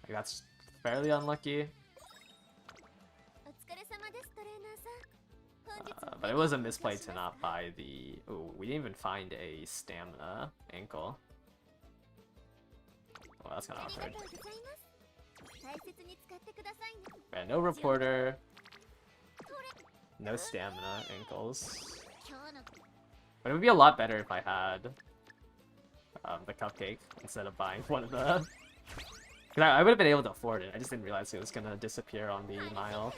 [SPEAKER 1] Like, that's fairly unlucky. But it was a misplay to not buy the... Oh, we didn't even find a stamina ankle. Well, that's kind of awkward. Yeah, no reporter. No stamina ankles. But it would be a lot better if I had the cupcake instead of buying one of the... Cause I would have been able to afford it, I just didn't realize it was gonna disappear on the mile.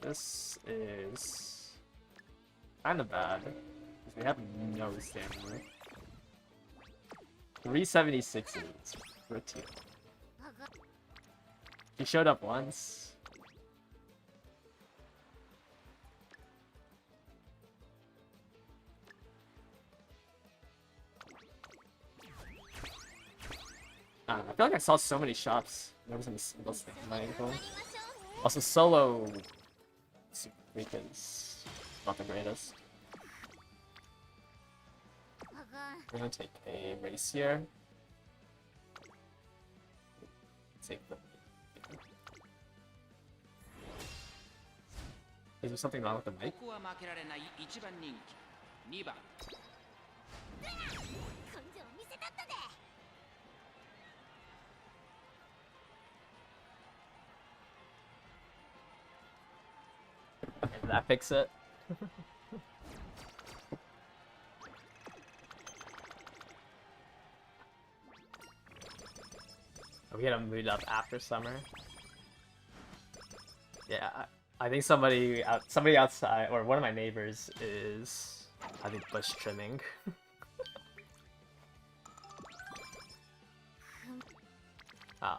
[SPEAKER 1] This is kind of bad, because we have no stamina. 376 is pretty. He showed up once. I feel like I saw so many shops. There wasn't a single thing in my ankle. Also, solo Super Freak is not the greatest. We're gonna take a race here. Take the... Is there something wrong with the mic? Did that fix it? We gotta mood up after summer. Yeah, I think somebody outside, or one of my neighbors is, I think, bush trimming.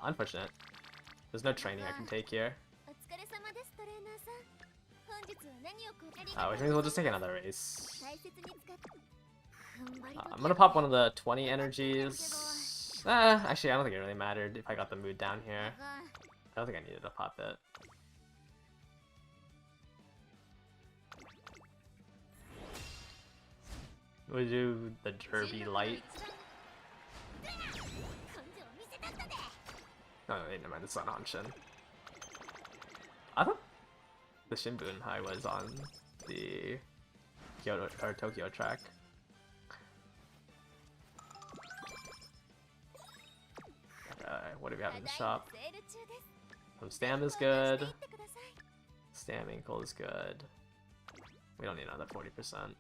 [SPEAKER 1] Unfortunate. There's no training I can take here.
[SPEAKER 2] お疲れ様ですトレーナーさん。本日は何を
[SPEAKER 1] Which means we'll just take another race.
[SPEAKER 2] 大切に使って
[SPEAKER 1] I'm gonna pop one of the 20 energies. Actually, I don't think it really mattered if I got the mood down here. I don't think I needed to pop it. We'll do the Derby Light. Oh wait, never mind, it's not Hanshin. I thought the Shinbun High was on the Kyoto or Tokyo track. Okay, what do we have in the shop? Some stam is good. Stam ankle is good. We don't need another 40%.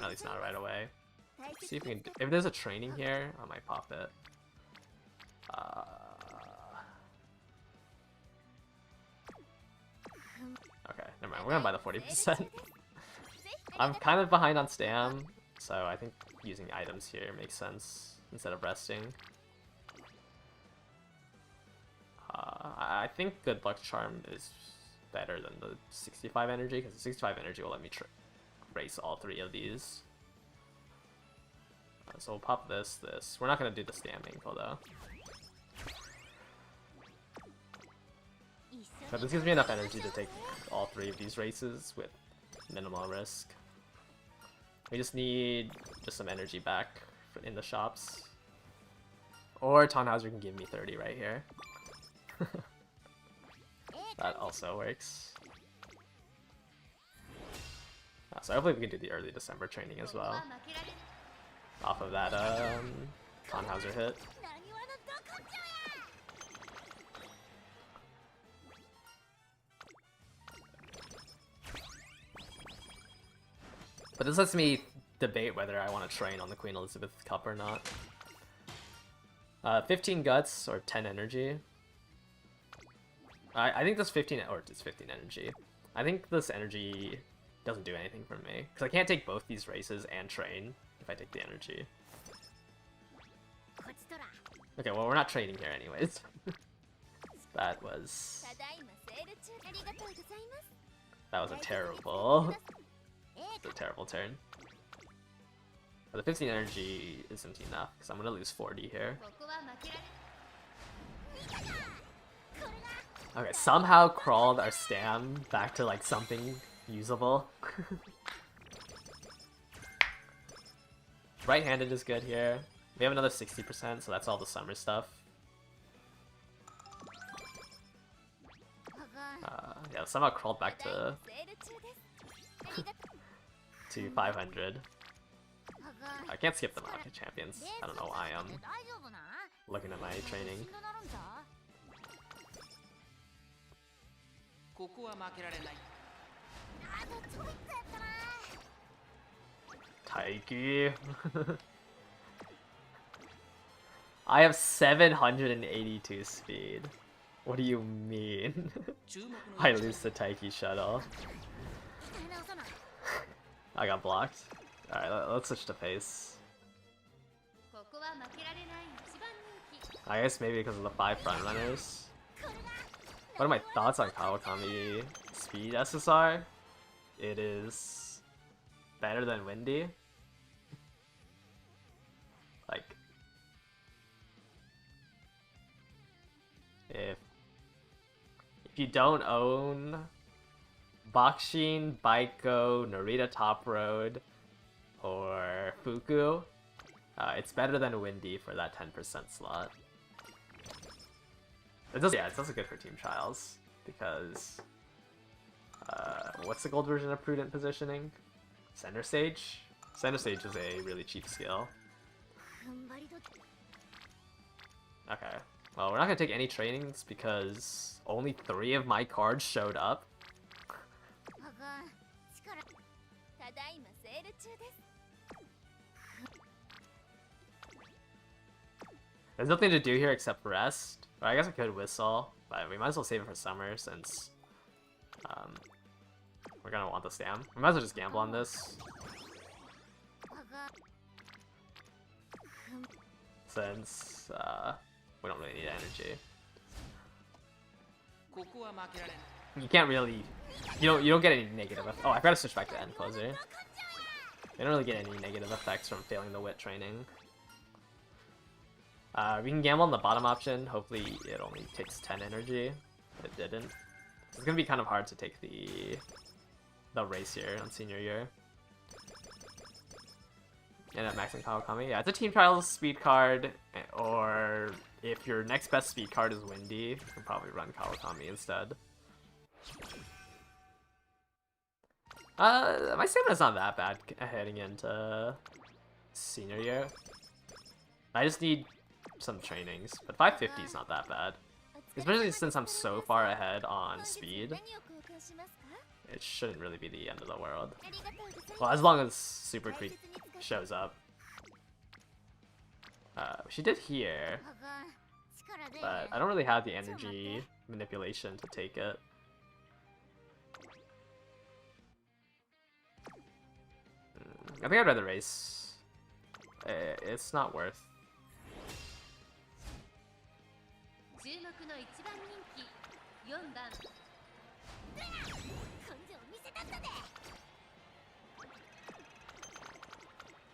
[SPEAKER 1] At least not right away. See if we can. If there's a training here, I might pop it. Okay, never mind. We're gonna buy the 40%. I'm kind of behind on stam, so I think using items here makes sense instead of resting. I think Good Luck Charm is better than the 65 energy, because the 65 energy will let me race all three of these. So we'll pop this. We're not gonna do the stam ankle though. But this gives me enough energy to take all three of these races with minimal risk. We just need some energy back in the shops. Or Tannhauser can give me 30 right here. That also works. So hopefully we can do the early December training as well. Off of that Tannhauser hit. But this lets me debate whether I want to train on the Queen Elizabeth Cup or not. 15 guts or 10 energy. I think this 15, or it's 15 energy. I think this energy doesn't do anything for me, because I can't take both these races and train if I take the energy. Okay, well we're not training here anyways. That was a terrible turn. But the 15 energy isn't enough, because I'm gonna lose 40 here. Okay, somehow crawled our stam back to like something usable. Right-handed is good here. We have another 60%, so that's all the summer stuff. Yeah, somehow crawled back to 500. I can't skip the market champions. I don't know why I'm looking at my training. Taiki. I have 782 speed. What do you mean? I lose the Taiki shuttle. I got blocked. Alright, let's switch to face. I guess maybe because of the 5 front runners. What are my thoughts on Kawakami speed SSR? It is better than Windy. Like, if you don't own Bakushin, Baiko, Narita Top Road, or Fuku, it's better than Windy for that 10% slot. It's also good for team trials, because what's the gold version of Prudent Positioning? Center Stage? Center Stage is a really cheap skill. Okay, well we're not gonna take any trainings because only 3 of my cards showed up. There's nothing to do here except rest. But I guess I could whistle, but we might as well save it for summer since we're gonna want the stam. We might as well just gamble on this. Since we don't really need energy. You can't really you don't get any negative oh, I forgot to switch back to end closer. You don't really get any negative effects from failing the wit training. We can gamble on the bottom option. Hopefully it only takes 10 energy, but it didn't. It's gonna be kind of hard to take the race here on senior year. End up maxing Kawakami. Yeah, it's a Team Trials speed card, or if your next best speed card is Windy, you can probably run Kawakami instead. My stamina's not that bad heading into senior year. I just need some trainings, but 550 is not that bad. Especially since I'm so far ahead on speed. It shouldn't really be the end of the world. Well, as long as Super Creep shows up. She did here, but I don't really have the energy manipulation to take it. I think I'd rather race. It's not worth.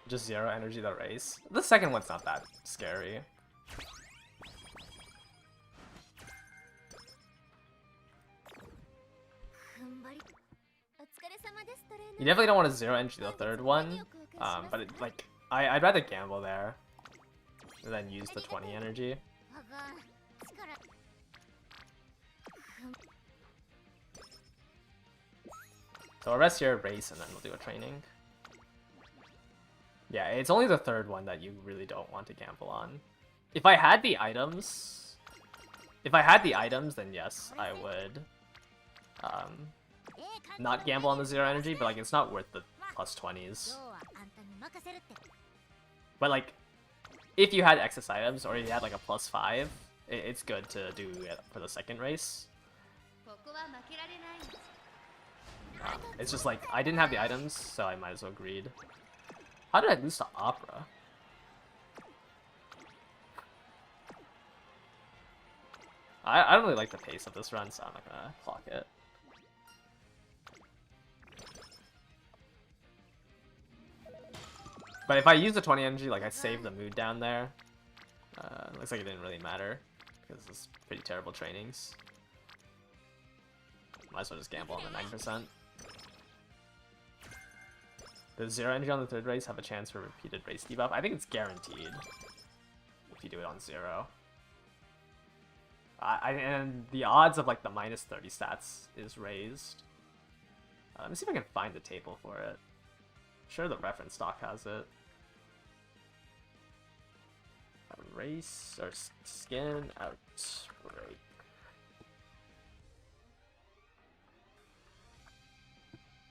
[SPEAKER 1] Just 0 energy the race. The second one's not that scary. You definitely don't want to 0 energy the third one, but I'd rather gamble there than use the 20 energy. So I'll rest here, race, and then we'll do a training. Yeah, it's only the third one that you really don't want to gamble on. If I had the items, then yes, I would not gamble on the 0 energy, but like it's not worth the plus 20s. But like, if you had excess items or you had like a plus 5, it's good to do it for the second race. It's just like, I didn't have the items, so I might as well greed. How did I lose to Opera? I don't really like the pace of this run, so I'm not gonna clock it. But if I use the 20 energy, like I saved the mood down there, looks like it didn't really matter, because it's pretty terrible trainings. Might as well just gamble on the 9%. Does 0 energy on the third race have a chance for repeated race debuff? I think it's guaranteed if you do it on 0. And the odds of like the minus 30 stats is raised. Let me see if I can find the table for it. I'm sure the reference stock has it. Race or skin outbreak.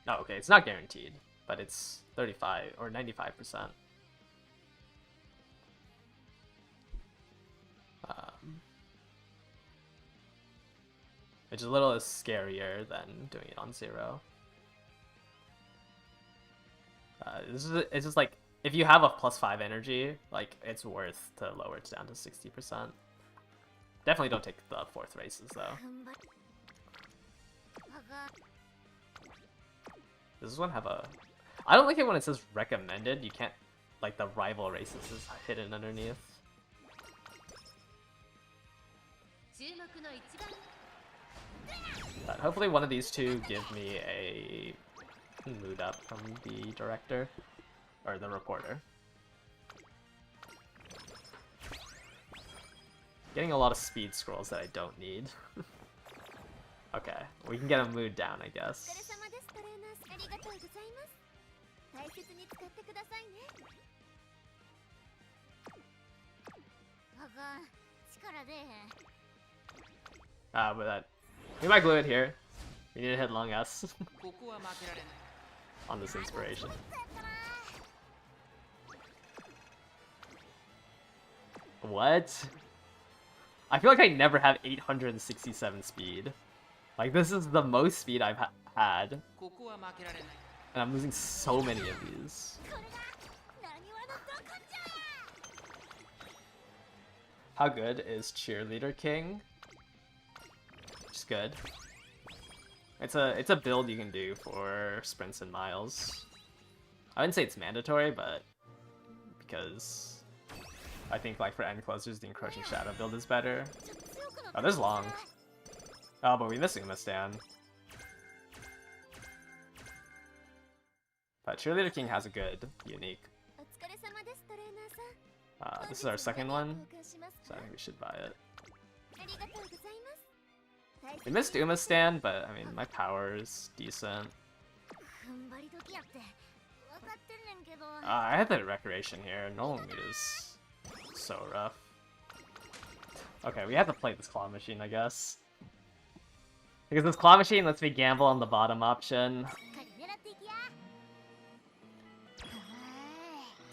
[SPEAKER 1] Oh, okay, it's not guaranteed, but it's 35 or 95%. Which is a little scarier than doing it on 0. It's just like, if you have a plus 5 energy, like, it's worth to lower it down to 60%. Definitely don't take the 4th races, though. Does this one have a... I don't like it when it says recommended. You can't... Like, the rival races is hidden underneath. But hopefully one of these two give me a mood up from the director. Or the reporter. Getting a lot of speed scrolls that I don't need. Okay, we can get a mood down, I guess. But that... We might glue it here. We need to hit long S. On this inspiration. What? I feel like I never have 867 speed. Like, this is the most speed I've had. And I'm losing so many of these. How good is Cheerleader King? Just good. It's a build you can do for sprints and miles. I wouldn't say it's mandatory, but because I think like for end closers the Encroaching Shadow build is better. Oh, there's long. Oh, but we missed Uma Stan. But Cheerleader King has a good unique. This is our second one, so I think we should buy it. We missed Uma Stan, but I mean my power is decent. I had the Recreation here. Normal Meat is so rough. Okay, we have to play this Claw Machine, I guess. Because this Claw Machine lets me gamble on the bottom option.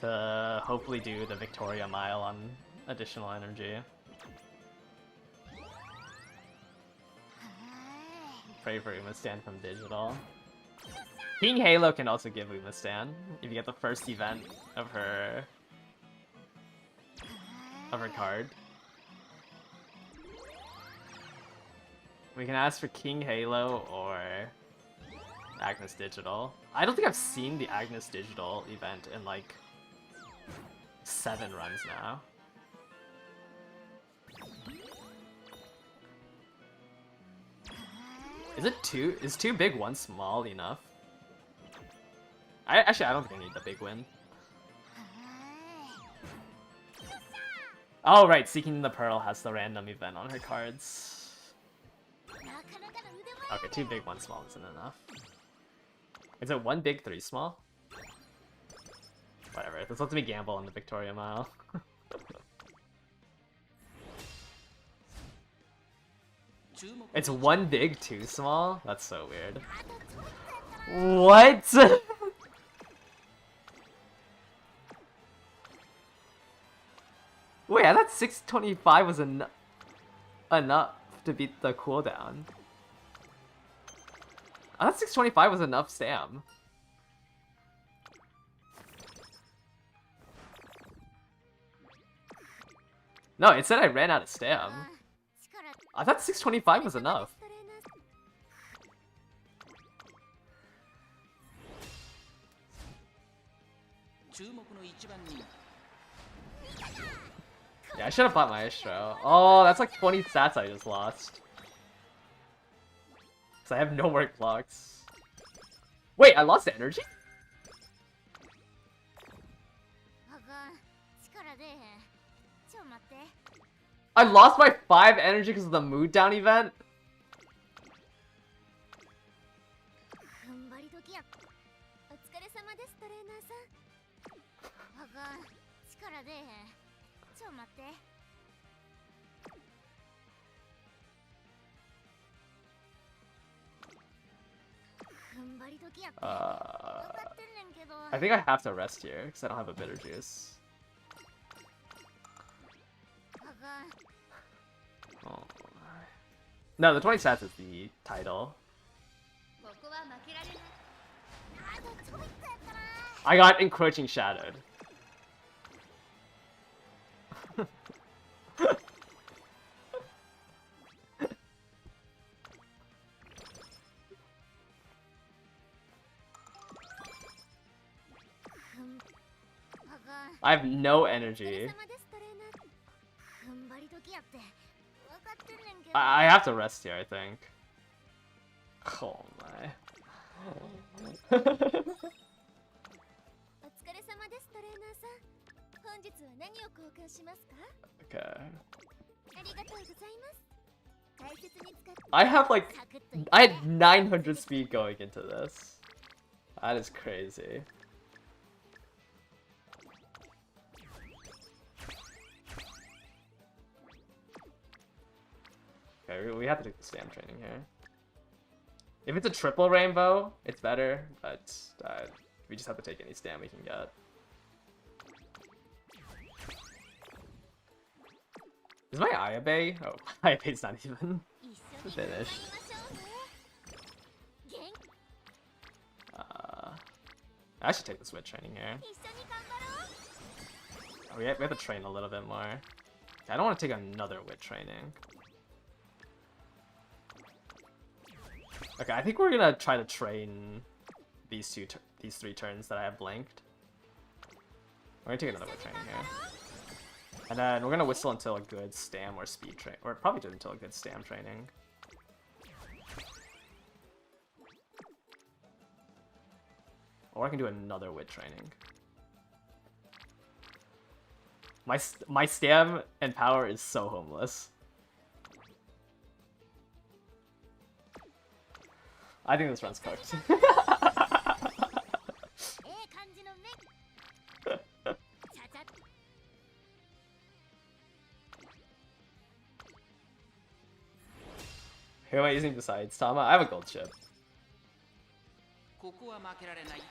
[SPEAKER 1] To hopefully do the Victoria Mile on additional energy. Pray for Uma Stan from digital. King Halo can also give Uma Stan if you get the first event of her card. We can ask for King Halo or Agnes Digital. I don't think I've seen the Agnes Digital event in like 7 runs now. Is two big, one small enough? I don't think I need the big win. Oh right, Seeking the Pearl has the random event on her cards. Okay, 2 big, 1 small isn't enough. Is it 1 big, 3 small? Whatever, this lets me gamble on the Victoria Mile. It's 1 big, 2 small? That's so weird. What? Wait, I thought 625 was enough to beat the cooldown. I thought 625 was enough stam. No, it said I ran out of stam. I thought 625 was enough. Yeah, I should have bought Maestro. Oh, that's like 20 stats I just lost. Because I have no more clocks. Wait, I lost energy? I lost my 5 energy because of the mood down event? I think I have to rest here because I don't have a bitter juice. Oh. No, the 20 stats is the title. I got Encroaching Shadowed. I have no energy. I have to rest here, I think. Oh my. Okay. I have like... I had 900 speed going into this. That is crazy. Okay, we have to take the stam training here. If it's a triple rainbow, it's better, but we just have to take any stam we can get. Is my Ayabe? Oh, Ayabe's not even
[SPEAKER 2] 一緒に頑張りま
[SPEAKER 1] finished.
[SPEAKER 2] しょうね元気
[SPEAKER 1] I should take this wit training here.
[SPEAKER 2] 一緒に頑張ろう
[SPEAKER 1] Oh, we have to train a little bit more. I don't want to take another wit training. Okay, I think we're gonna try to train these three turns that I have blanked. We're gonna take another wit training here. And then we're gonna whistle until a good stam or speed train, or probably just until a good stam training. Or I can do another wit training. My stam and power is so homeless. I think this run's cooked.
[SPEAKER 2] ええ感じの目ちゃちゃ
[SPEAKER 1] Who am I using besides Tama? I have a Goldship.
[SPEAKER 3] ここは負けられない。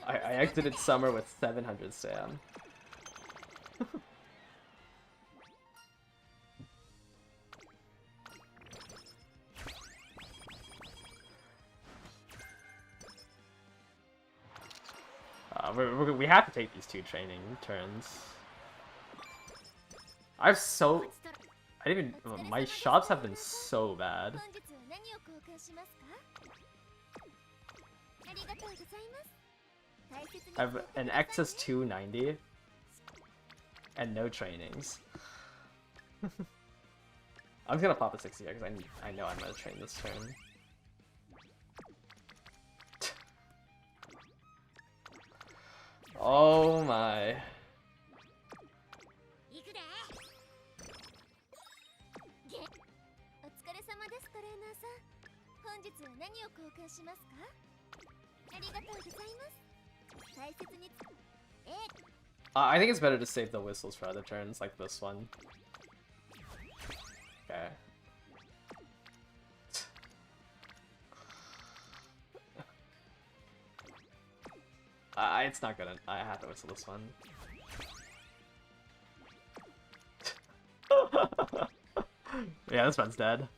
[SPEAKER 1] I exited summer with 700 stam. We have to take these two training turns. I didn't even. My shops have been so bad.
[SPEAKER 2] 本日は何を交換しますかありがとうございます大切に
[SPEAKER 1] I have an excess 290 and no trainings. I'm just gonna pop a 60 here because I know I'm gonna train this turn. Oh my.
[SPEAKER 2] 行くでげお疲れ様ですトレーナーさん本日は何を交換しますかありがとうございます大切に
[SPEAKER 1] I think it's better to save the whistles for other turns, like this one. Okay. It's not gonna. I have to whistle this one. Yeah, this one's dead.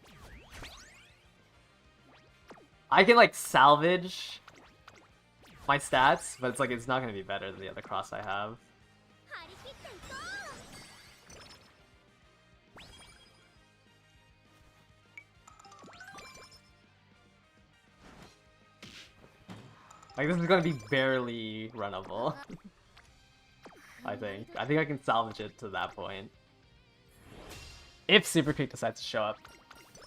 [SPEAKER 1] I can like salvage my stats, but it's like it's not gonna be better than the other cross I have.
[SPEAKER 2] 張り切っていこう
[SPEAKER 1] Like this is gonna be barely runnable. I think I can salvage it to that point. If Super Creek decides to show up.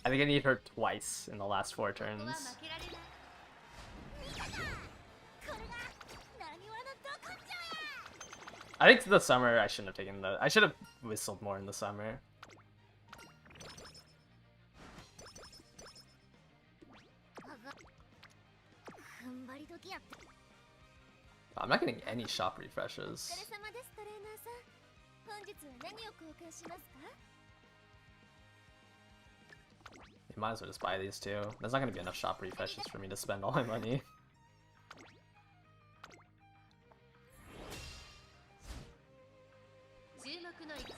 [SPEAKER 1] I think I need her twice in the last 4 turns.
[SPEAKER 2] ここは負けられない見たかこれがなにわのど根性や
[SPEAKER 1] I think the summer I shouldn't have taken the. I should have whistled more in the summer. I'm not getting any shop
[SPEAKER 2] お疲
[SPEAKER 1] refreshes.
[SPEAKER 2] れ様ですトレーナーさん本日は何を交換しますか
[SPEAKER 1] You might as well just buy these two. There's not gonna be enough shop refreshes for me to spend all my money.
[SPEAKER 2] 注目の位置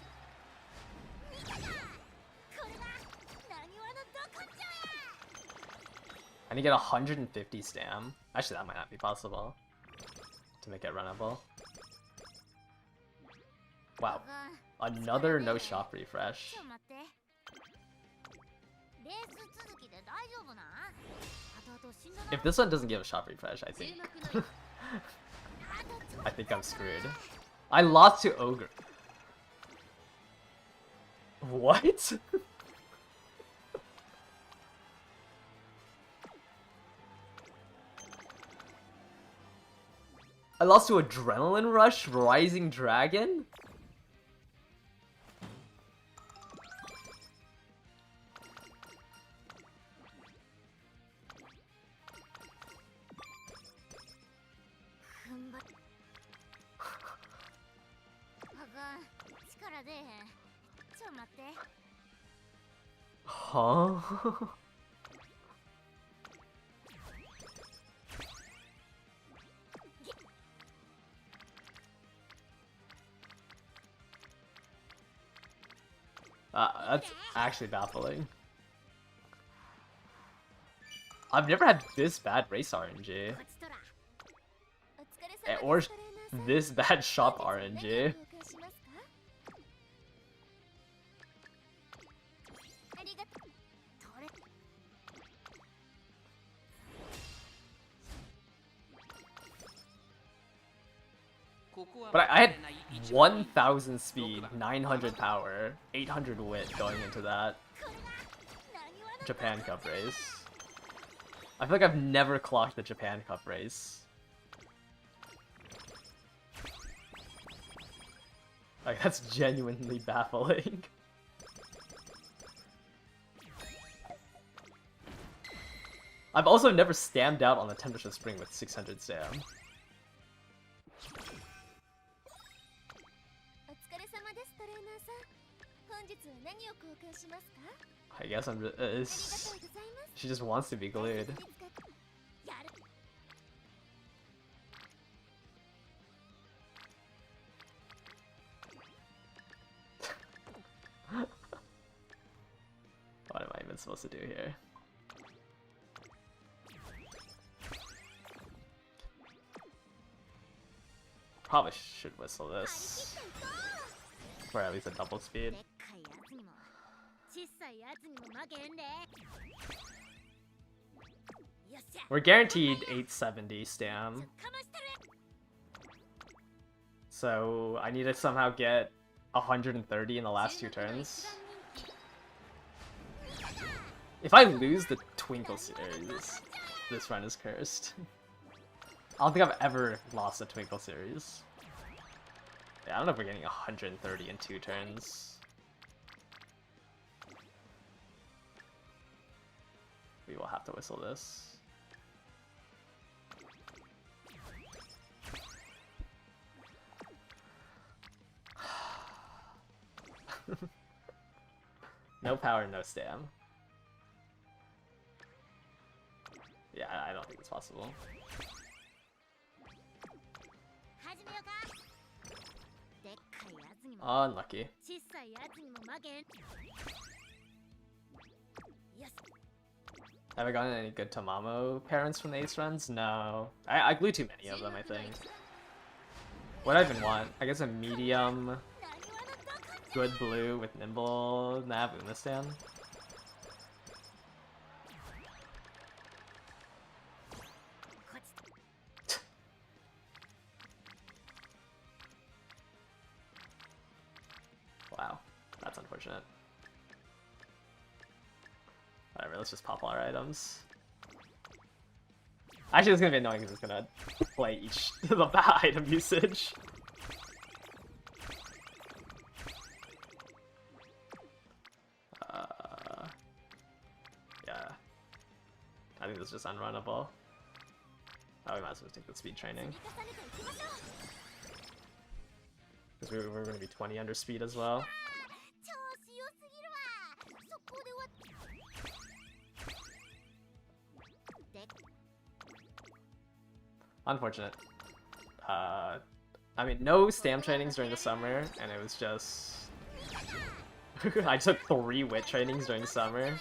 [SPEAKER 2] 見たかこれがなにわのど根性や
[SPEAKER 1] I need to get 150 stam. Actually, that might not be possible to make it runnable. Wow, another no shop refresh.
[SPEAKER 2] ちょ待ってレース続きで大丈夫なあとあと死んだな
[SPEAKER 1] If this one doesn't give a shop refresh, I
[SPEAKER 2] 注
[SPEAKER 1] think
[SPEAKER 2] 目の位置あとちょっと
[SPEAKER 1] I think I'm screwed. I lost to Ogre. What? I lost to Adrenaline Rush, Rising Dragon? Huh? That's actually baffling. I've never had this bad race RNG. Or this bad shop RNG. But I had 1000 speed, 900 power, 800 wit going into that Japan Cup race. I feel like I've never clocked the Japan Cup race. Like, that's genuinely baffling. I've also never stammed out on the Temperature Spring with 600 stam. I guess I'm just... she just wants to be glued. What am I even supposed to do here? Probably should whistle this. For at least a double speed. We're guaranteed 870 stam. So I need to somehow get 130 in the last 2 turns. If I lose the Twinkle series, this run is cursed. I don't think I've ever lost a Twinkle series. Yeah, I don't know if we're getting 130 in 2 turns. We will have to whistle this. No power, no stam. Yeah, I don't think it's possible. Unlucky. Have I gotten any good Tamamo parents from the Ace runs? No. I glue too many of them, I think. What do I even want? I guess a medium, good blue with nimble, nav, Unistan. Wow, that's unfortunate. Whatever, let's just pop all our items. Actually, it's gonna be annoying because it's gonna play each the item usage. Yeah. I think this is just unrunnable. Oh, we might as well take the speed training. Because we're going to be 20 under speed as well. Unfortunate. I mean, no stam trainings during the summer, and it was just... I took 3 wit trainings during summer.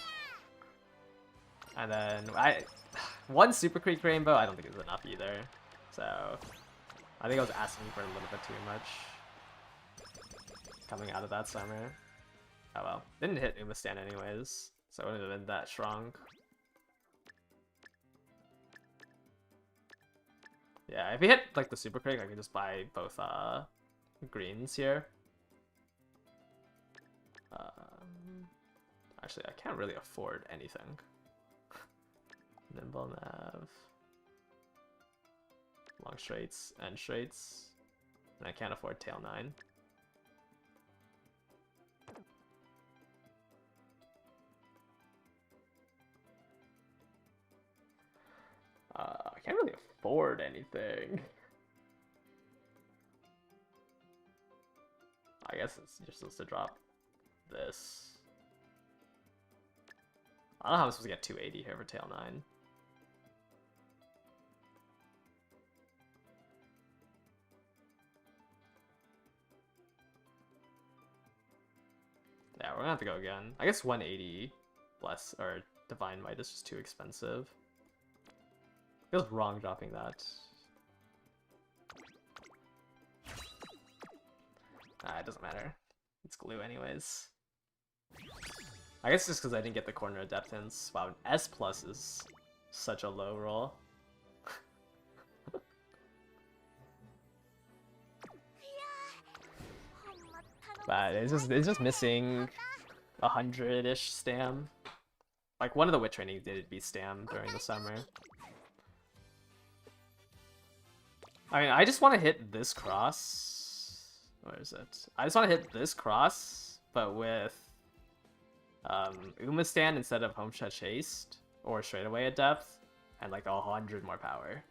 [SPEAKER 1] And then, one Super Creek Rainbow, I don't think it was enough either. So, I think I was asking for a little bit too much. Coming out of that summer. Oh well. Didn't hit Umastan anyways, so it wouldn't have been that strong. Yeah, if we hit like the Super Crate, I can just buy both greens here. Actually, I can't really afford anything. Nimble nav, long straights, and straights, and I can't afford tail 9. I can't really afford anything. I guess you're supposed to drop this. I don't know how I'm supposed to get 280 here for tail 9. Yeah, we're gonna have to go again. I guess 180 Bless or Divine Might is just too expensive. Feels wrong dropping that. It doesn't matter. It's glue anyways. I guess just because I didn't get the Corner Adeptance. Wow, an S plus is such a low roll. But it's just missing 100-ish stam. Like one of the wit trainings did be stam during the summer. I mean, I just want to hit this cross. Where is it? I just want to hit this cross, but with Uma stand instead of home stretch haste or straightaway at depth, and like 100 more power.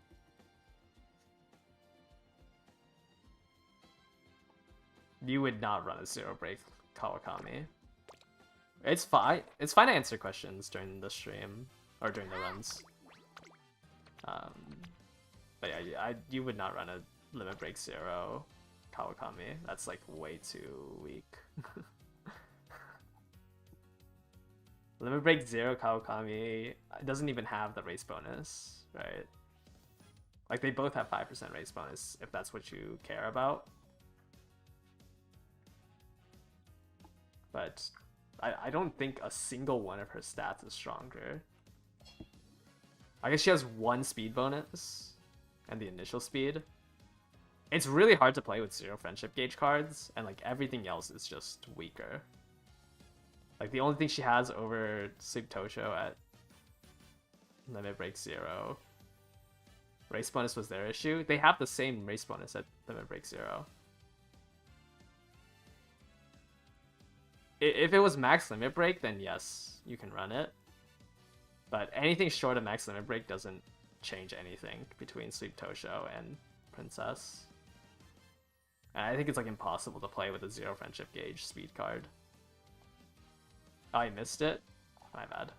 [SPEAKER 1] You would not run a zero break Kawakami. It's fine. It's fine to answer questions during the stream or during the runs. But yeah, you would not run a limit break zero Kawakami. That's like way too weak. Limit break zero Kawakami doesn't even have the race bonus, right? Like they both have 5% race bonus if that's what you care about. But I don't think a single one of her stats is stronger. I guess she has one speed bonus and the initial speed. It's really hard to play with zero friendship gauge cards, and like everything else is just weaker. Like the only thing she has over Sleep Tosho at limit break zero. Race bonus was their issue. They have the same race bonus at limit break zero. If it was max limit break, then yes, you can run it. But anything short of max limit break doesn't change anything between Sleep Tosho and Princess. And I think it's like impossible to play with a zero friendship gauge speed card. Oh, I missed it? My bad.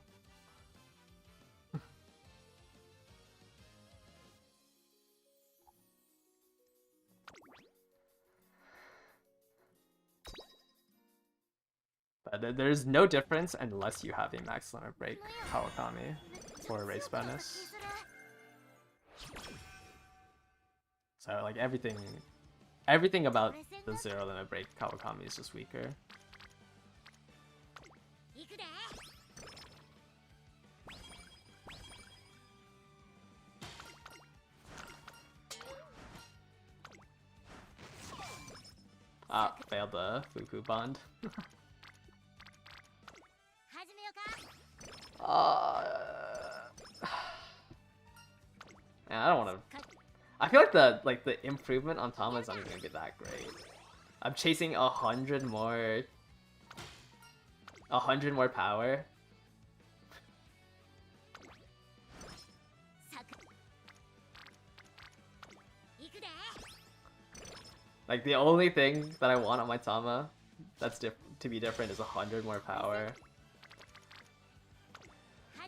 [SPEAKER 1] But there's no difference unless you have a max limit break Kawakami for a race bonus. So like everything about the zero limit break Kawakami is just weaker. Ah, failed the Fuku bond. Man, I don't want to. I feel like the improvement on Tama is not even gonna be that great. I'm chasing 100 more power. Like the only thing that I want on my Tama that's to be different is 100 more power.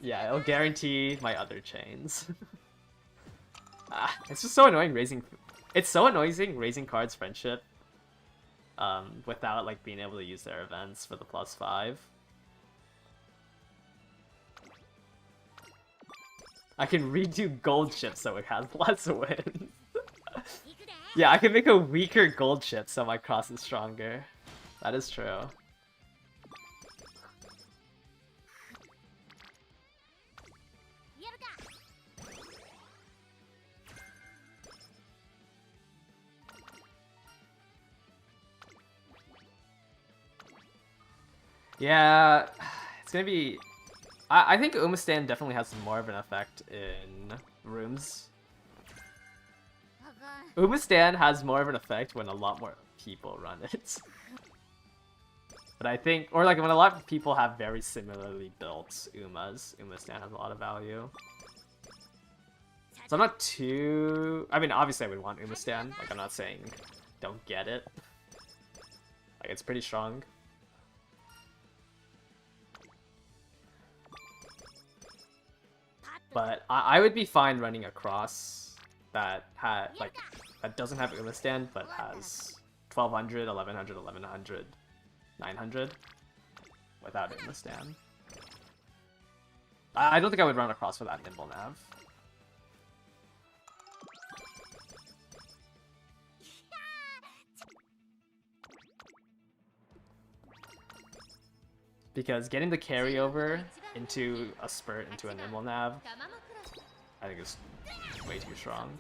[SPEAKER 1] Yeah, it'll guarantee my other chains. It's just so annoying raising. It's so annoying raising cards friendship without like being able to use their events for the +5. I can redo Goldship so it has less wins. Yeah, I can make a weaker Goldship so my cross is stronger. That is true. Yeah, it's gonna be... I think Umastan definitely has more of an effect in rooms. Umastan has more of an effect when a lot more people run it. But I think, or like when a lot of people have very similarly built Umas, Umastan has a lot of value. So I'm not too... I mean, obviously I would want Umastan. Like, I'm not saying don't get it. Like, it's pretty strong. But I would be fine running a cross that that doesn't have Umastan but has 1200, 1100, 1100, 900. without doing the stand. I don't think I would run across without Nimble Nav. Because getting the carryover into a spurt into a Nimble Nav, I think is way too strong.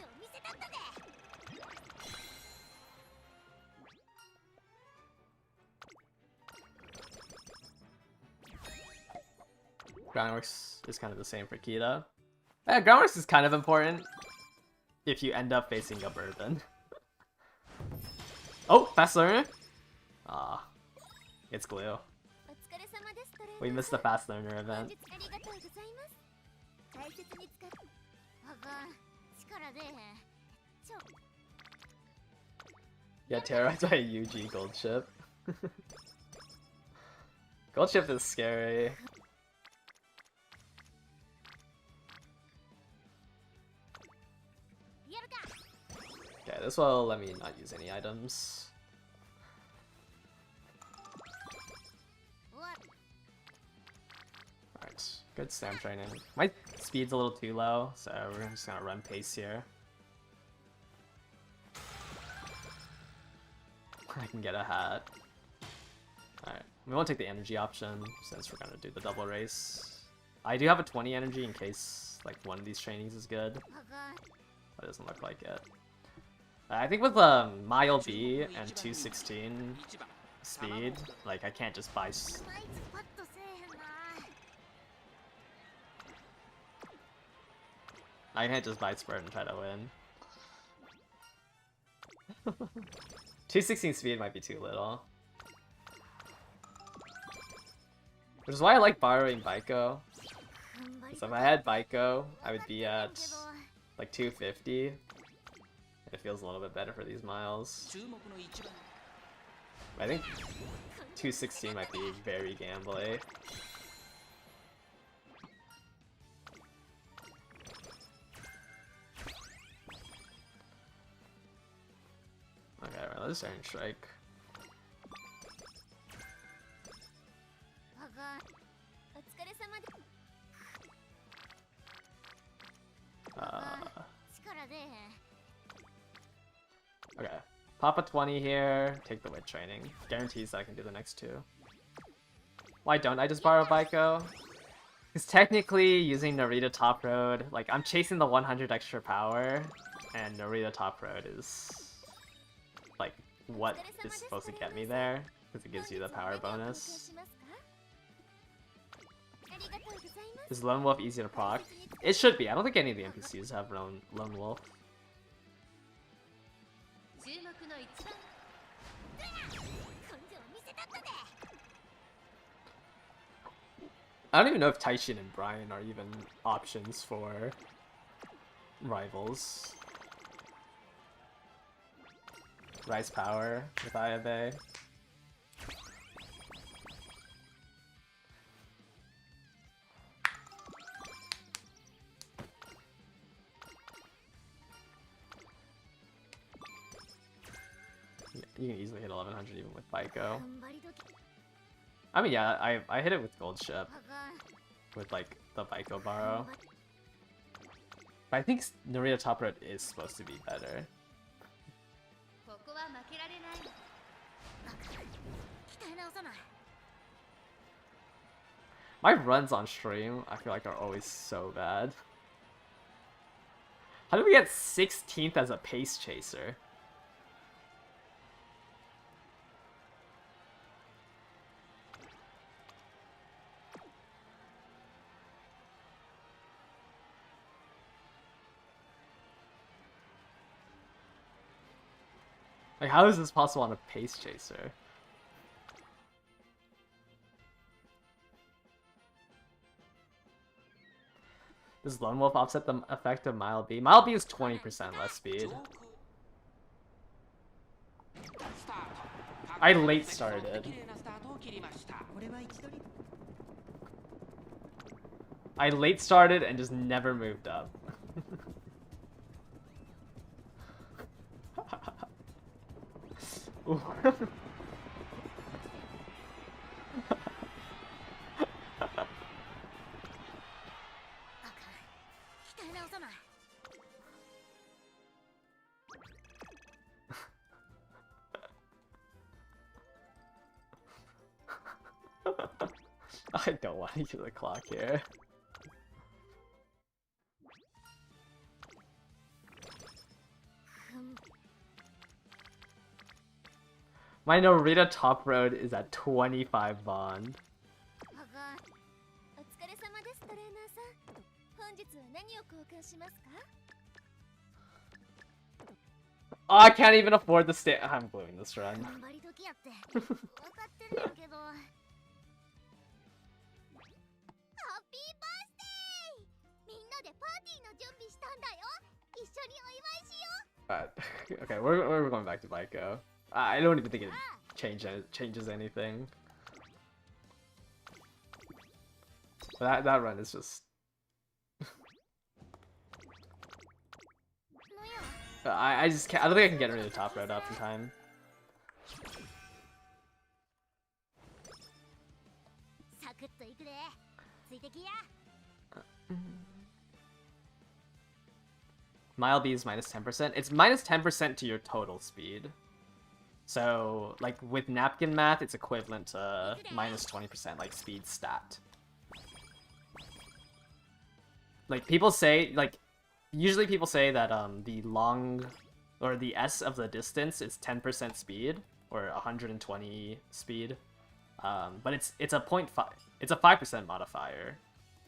[SPEAKER 1] Groundworks is kind of the same for Kita. Yeah, Groundworks is kind of important if you end up facing a Bourbon. Oh, fast learner? Ah, it's glue. We missed the fast learner event. Yeah, terrorized by UG Goldship. Goldship is scary. Okay, this will let me not use any items. Alright, good stamp training. My speed's a little too low, so we're just gonna run pace here. I can get a hat. Alright, we won't take the energy option since we're gonna do the double race. I do have a 20 energy in case like one of these trainings is good. But it doesn't look like it. I think with Mile B and 216 speed, like I can't just buy. I can't just buy Spurt and try to win. 216 speed might be too little. Which is why I like borrowing Baiko. So if I had Baiko, I would be at like 250. It feels a little bit better for these miles. I think 216 might be very gambly. Okay, right, let's Iron Strike. Okay, pop a 20 here, take the wit training. Guarantees that I can do the next two. Why don't I just borrow Baiko? Because technically, using Narita Top Road, like, I'm chasing the 100 extra power, and Narita Top Road is, like, what is supposed to get me there, because it gives you the power bonus. Is Lone Wolf easy to proc? It should be. I don't think any of the NPCs have Lone Wolf. I don't even know if Taishin and Brian are even options for rivals. Rise Power with Ayabe. You can easily hit 1100 even with Baiko. I mean, yeah, I hit it with Goldship. With, like, the Baiko borrow. But I think Narita Top Road is supposed to be better. My runs on stream, I feel like, are always so bad. How did we get 16th as a pace chaser? Like, how is this possible on a pace chaser? Does Lone Wolf offset the effect of Mile B? Mile B is 20% less speed. I late started. I late started and just never moved up. I don't want to use the clock here. My Norita top road is at 25 bond.
[SPEAKER 2] お疲れ様ですトレーナーさん。本日は何を交換しますか？
[SPEAKER 1] Oh, I can't even afford the stay. I'm gluing this run.
[SPEAKER 2] 頑張り時やって分かってるんやけど。ハッピーバースデー！みんなでパーティーの準備したんだよ。一緒にお祝いしよう。
[SPEAKER 1] Okay, we're going back to Baiko. I don't even think it changes anything. That run is just. I just can't. I don't think I can get rid of the top road up in time. Mile B is minus 10%. It's minus 10% to your total speed. So, like, with napkin math, it's equivalent to minus 20%, like, speed stat. Like, people say, like, usually people say that, the long, or the S of the distance is 10% speed, or 120 speed. But it's a 0.5, it's a 5% modifier.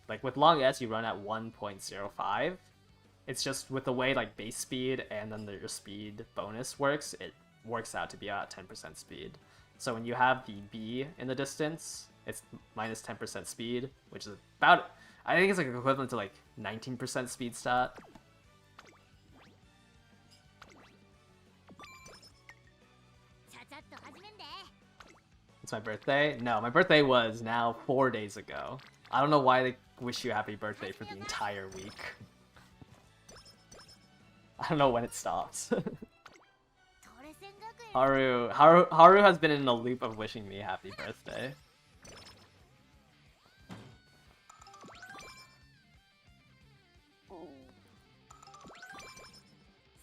[SPEAKER 1] Like, with long S, you run at 1.05. It's just with the way, like, base speed and then your speed bonus works, it works out to be at 10% speed. So when you have the B in the distance, it's minus 10% speed, which is about, I think it's like equivalent to like 19% speed stat. It's my birthday? No, my birthday was now 4 days ago. I don't know why they wish you happy birthday for the entire week. I don't know when it stops. Haru has been in a loop of wishing me happy birthday.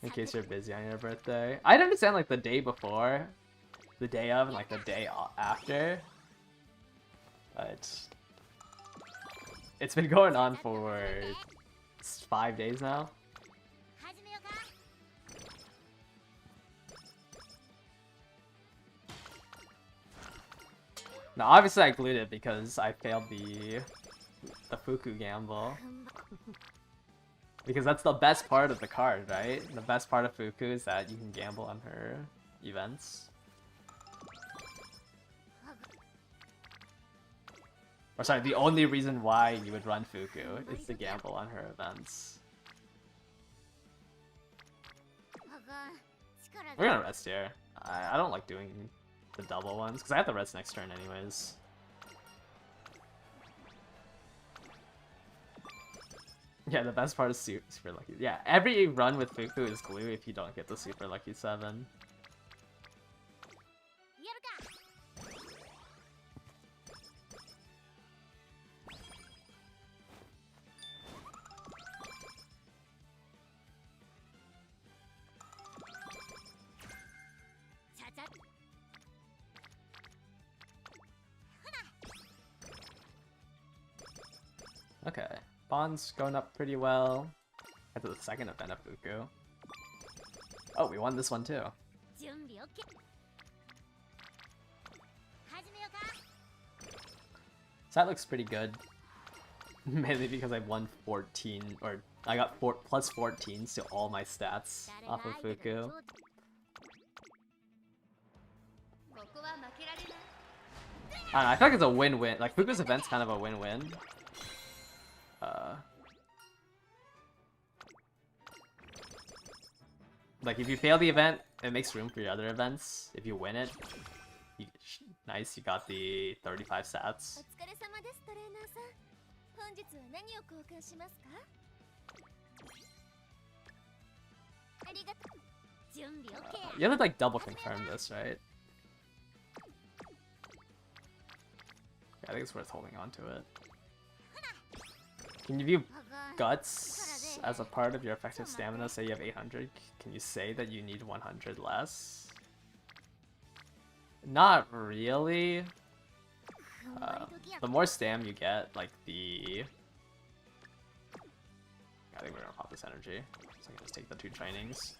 [SPEAKER 1] In case you're busy on your birthday. I'd understand like the day before, the day of, and like the day after. But it's been going on for 5 days now. Now, obviously I glued it because I failed the Fuku gamble. Because that's the best part of the card, right? The best part of Fuku is that you can gamble on her events. Or sorry, the only reason why you would run Fuku is to gamble on her events. We're gonna rest here. I don't like doing the double ones, because I have the rest next turn anyways. Yeah, the best part is super lucky. Yeah, every run with Fuku is glue if you don't get the super lucky 7. Okay, Bond's going up pretty well. After the second event of Fuku. Oh, we won this one too. So that looks pretty good. Mainly because I won 14, or I got plus 14s to all my stats off of Fuku. I don't know, I feel like it's a win-win. Like, Fuku's event's kind of a win-win. Like, if you fail the event, it makes room for your other events. If you win it, nice, you got the 35 stats. You have to, like, double confirm this, right? Yeah, I think it's worth holding on to it. Can you view Guts as a part of your effective stamina? Say you have 800. Can you say that you need 100 less? Not really. The more stam you get, like the... I think we're gonna pop this energy, so I can just take the 2 trainings.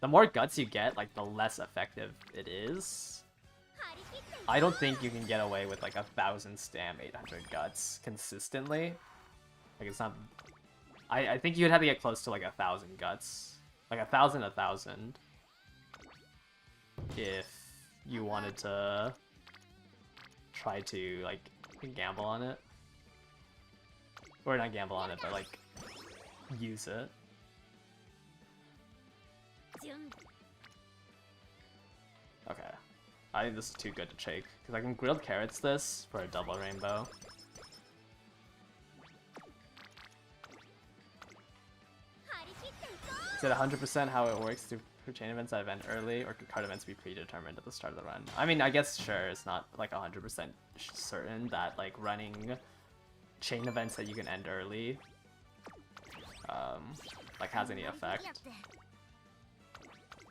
[SPEAKER 1] The more guts you get, like the less effective it is. I don't think you can get away with like 1,000 stam, 800 guts consistently. Like it's not... I think you'd have to get close to like 1,000 guts. Like 1,000. If you wanted to try to like gamble on it. Or not gamble on it, but like use it. Okay. I think this is too good to take, because I can grilled carrots this for a double rainbow. Is it 100% how it works for chain events that event early, or could card events be predetermined at the start of the run? I mean, I guess sure, it's not like 100% certain that like running chain events that you can end early like has any effect.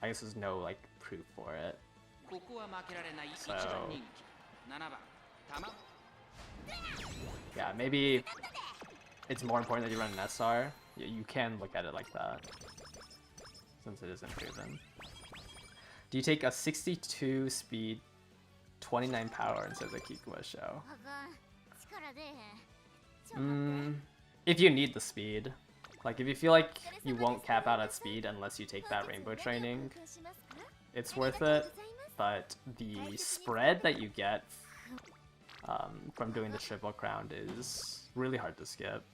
[SPEAKER 1] I guess there's no like proof for it. So yeah, maybe it's more important that you run an SR. You can look at it like that, since it isn't proven. Do you take a 62 speed, 29 power instead of the Kikuwa show? If you need the speed. Like, if you feel like you won't cap out at speed unless you take that rainbow training, it's worth it. But the spread that you get from doing the triple crown is really hard to skip.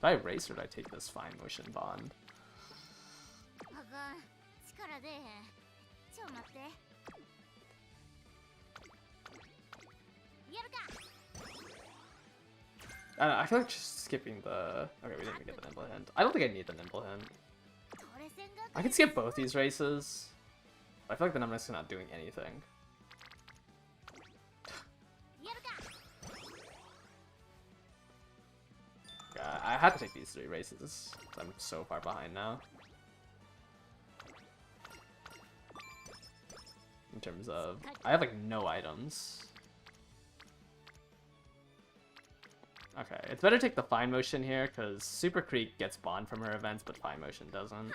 [SPEAKER 1] Do I race or do I take this fine motion bond? I don't know, I feel like just skipping the... Okay, we didn't even get the nimble hint. I don't think I need the nimble hint. I could skip both these races. But I feel like the number is not doing anything. Yeah, I had to take these 3 races. I'm so far behind now. In terms of... I have like no items. Okay, it's better to take the fine motion here, because Super Creek gets bond from her events, but fine motion doesn't.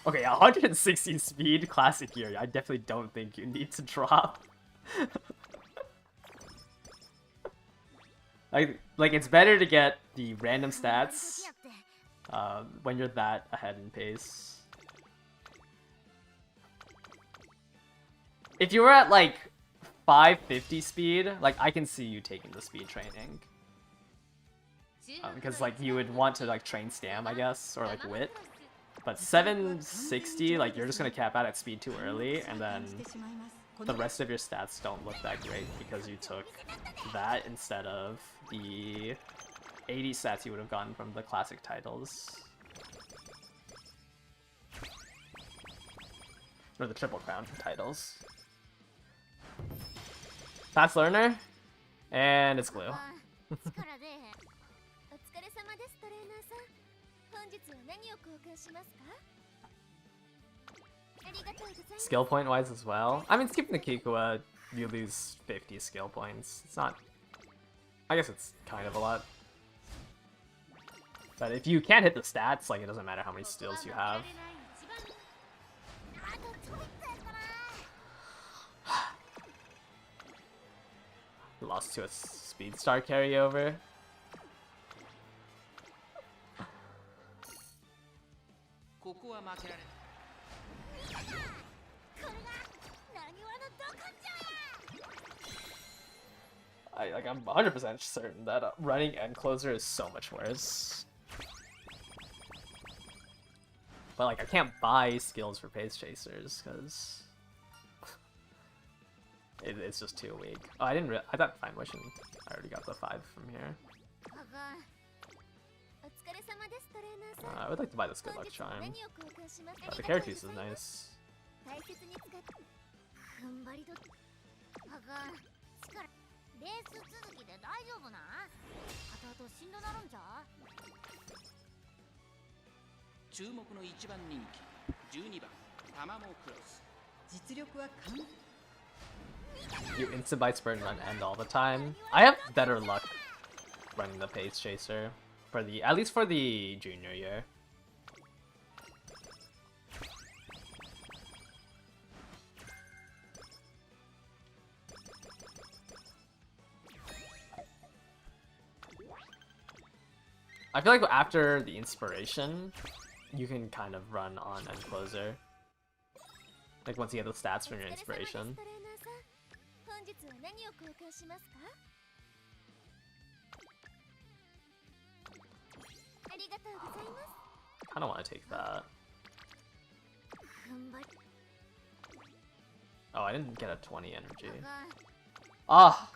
[SPEAKER 1] Okay, 160 speed, classic year. I definitely don't think you need to drop. like it's better to get the random stats when you're that ahead in pace. If you were at like 550 speed, like I can see you taking the speed training. Because like you would want to like train stam, I guess, or like wit. But 760, like you're just gonna cap out at speed too early, and then the rest of your stats don't look that great because you took that instead of the 80 stats you would have gotten from the classic titles. Or the triple crown titles. Fast learner, and it's glue. Skill point wise as well. I mean, skipping the Kikuwa, you lose 50 skill points. It's not... I guess it's kind of a lot. But if you can't hit the stats, like it doesn't matter how many steals you have. Lost to a speed star carryover. I'm 100% certain that running end closer is so much worse. But like I can't buy skills for pace chasers because it's just too weak. Oh, I thought fine motion. I already got the 5 from here. I would like to buy this good luck charm. The character piece is nice.
[SPEAKER 3] 注目の一番人気12番タマモクロス。実力は完
[SPEAKER 1] You instant bite spurt and run end all the time. I have better luck running the pace chaser for the at least for the junior year. I feel like after the inspiration, you can kind of run on end closer. Like once you get the stats from your inspiration.
[SPEAKER 2] 本日は何を交換しますか？ありがとうございます。
[SPEAKER 1] Kinda wanna take that. Oh, I didn't get a 20 energy. Ah!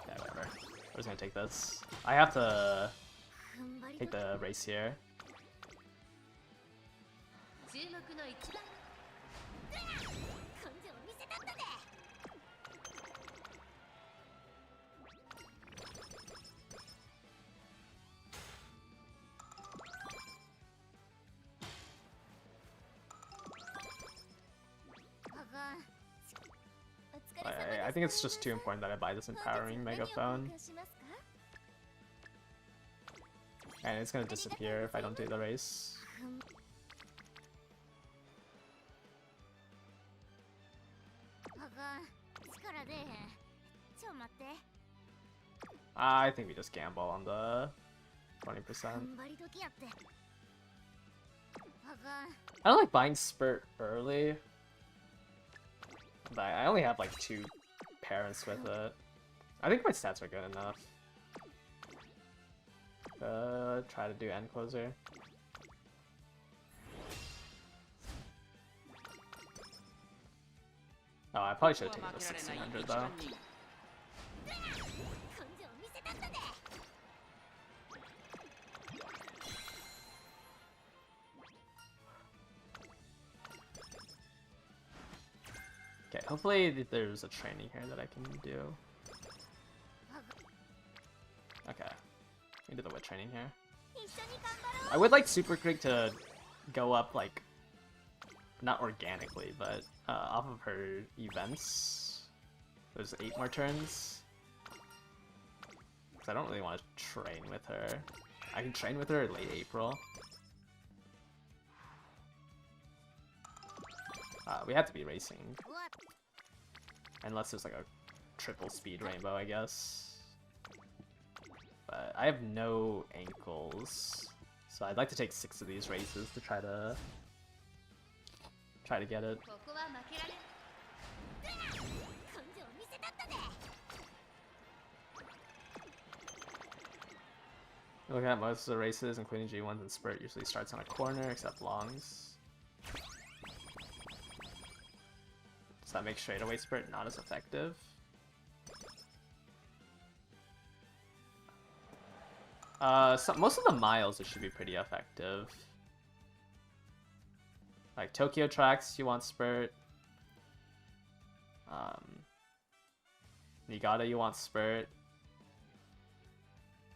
[SPEAKER 1] Yeah, whatever. We're just gonna take this. I have to take the race here.
[SPEAKER 2] 注目の一番根性見せたったで。
[SPEAKER 1] I think it's just too important that I buy this empowering megaphone. And it's gonna disappear if I don't do the race. I think we just gamble on the 20%. I don't like buying Spurt early. But I only have like 2 parents with it. I think my stats are good enough. Try to do end closer. Oh, I probably should have taken the 1600 though. Okay, hopefully there's a training here that I can do. Okay, we did the wit training here. I would like Super Creek to go up, like, not organically, but off of her events. There's 8 more turns. Because I don't really want to train with her. I can train with her in late April. We have to be racing. Unless there's like a triple speed rainbow, I guess. But I have no ankles. So I'd like to take 6 of these races to try to get it. Looking at most of the races, including G1s and Spurt, usually starts on a corner, except longs. Does that make straightaway Spurt not as effective? Most of the miles it should be pretty effective. Like Tokyo tracks, you want Spurt. Niigata, you want Spurt.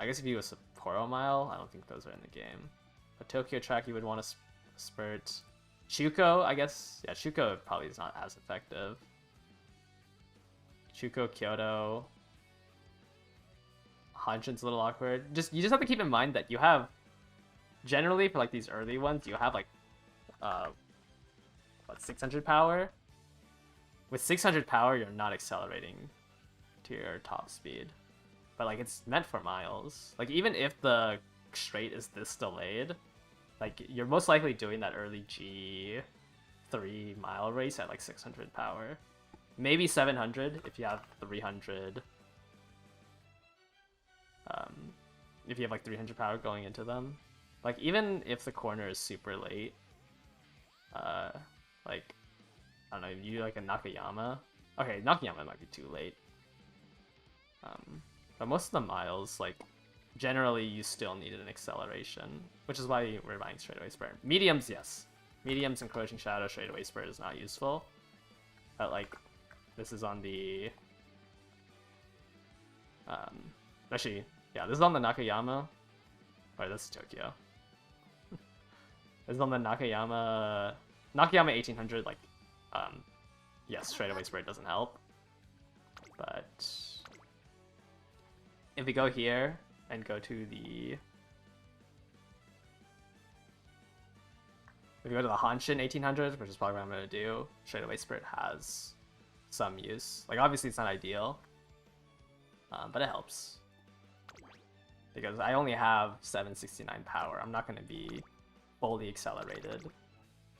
[SPEAKER 1] I guess if you go Sapporo Mile, I don't think those are in the game. But Tokyo track, you would want to Spurt. Chuko, I guess. Yeah, Chuko probably is not as effective. Chuko, Kyoto. Hanshin's a little awkward. You just have to keep in mind that you have, generally for like these early ones, you have like, what, 600 power? With 600 power, you're not accelerating to your top speed. But like it's meant for miles. Like even if the straight is this delayed, like you're most likely doing that early G3 mile race at like 600 power. Maybe 700 if you have 300. If you have like 300 power going into them. Like even if the corner is super late, like, I don't know, you do like a Nakayama. Okay, Nakayama might be too late. But most of the miles, like, generally you still need an acceleration, which is why we're buying straightaway spurt. Mediums, yes. Mediums and Crushing Shadow, straightaway spurt is not useful. But like, this is on the... actually, yeah, this is on the Nakayama. Or this is Tokyo. Is on the Nakayama 1800, like, yes, straightaway spirit doesn't help. But if we go here and go to the... If we go to the Hanshin 1800, which is probably what I'm going to do, straightaway spirit has some use. Like, obviously it's not ideal, but it helps. Because I only have 769 power. I'm not going to be fully accelerated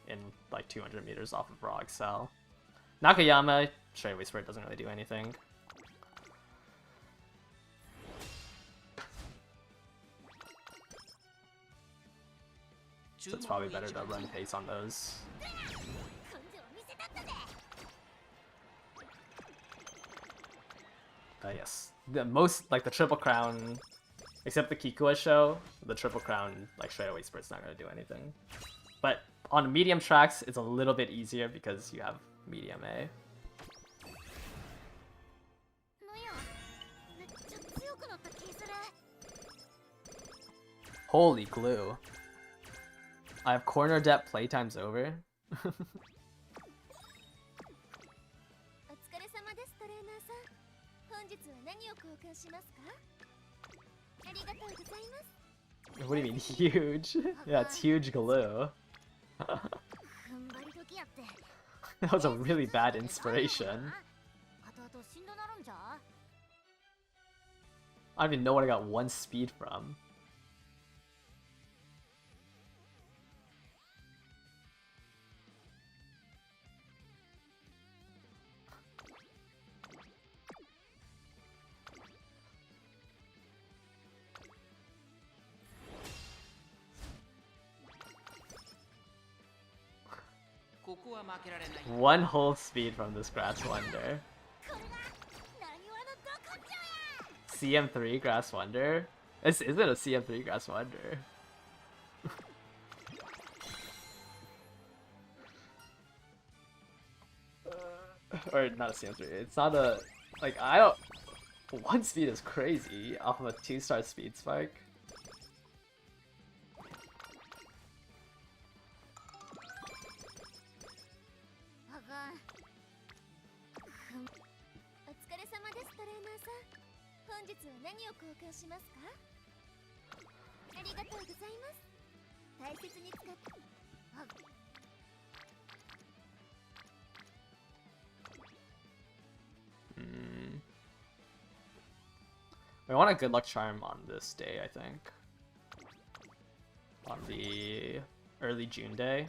[SPEAKER 1] in like 200 meters off of raw excel. Nakayama, straightaway spirit doesn't really do anything. So it's probably better to run pace on those. Yes, the most, like the triple crown, except the Kikua show, the triple crown, like straightaway spirit's not gonna do anything. But on medium tracks, it's a little bit easier because you have medium A. Holy glue. I have corner depth playtime's over. What do you mean huge? Yeah, it's huge glue. That was a really bad inspiration. I don't even know what I got 1 speed from. One whole speed from this Grass Wonder. CM3 Grass Wonder? Is it a CM3 Grass Wonder? Or not a CM3. It's not a... Like, I don't... 1 speed is crazy off of a 2-star speed spike. I want a good luck charm on this day, I think. On the early June day.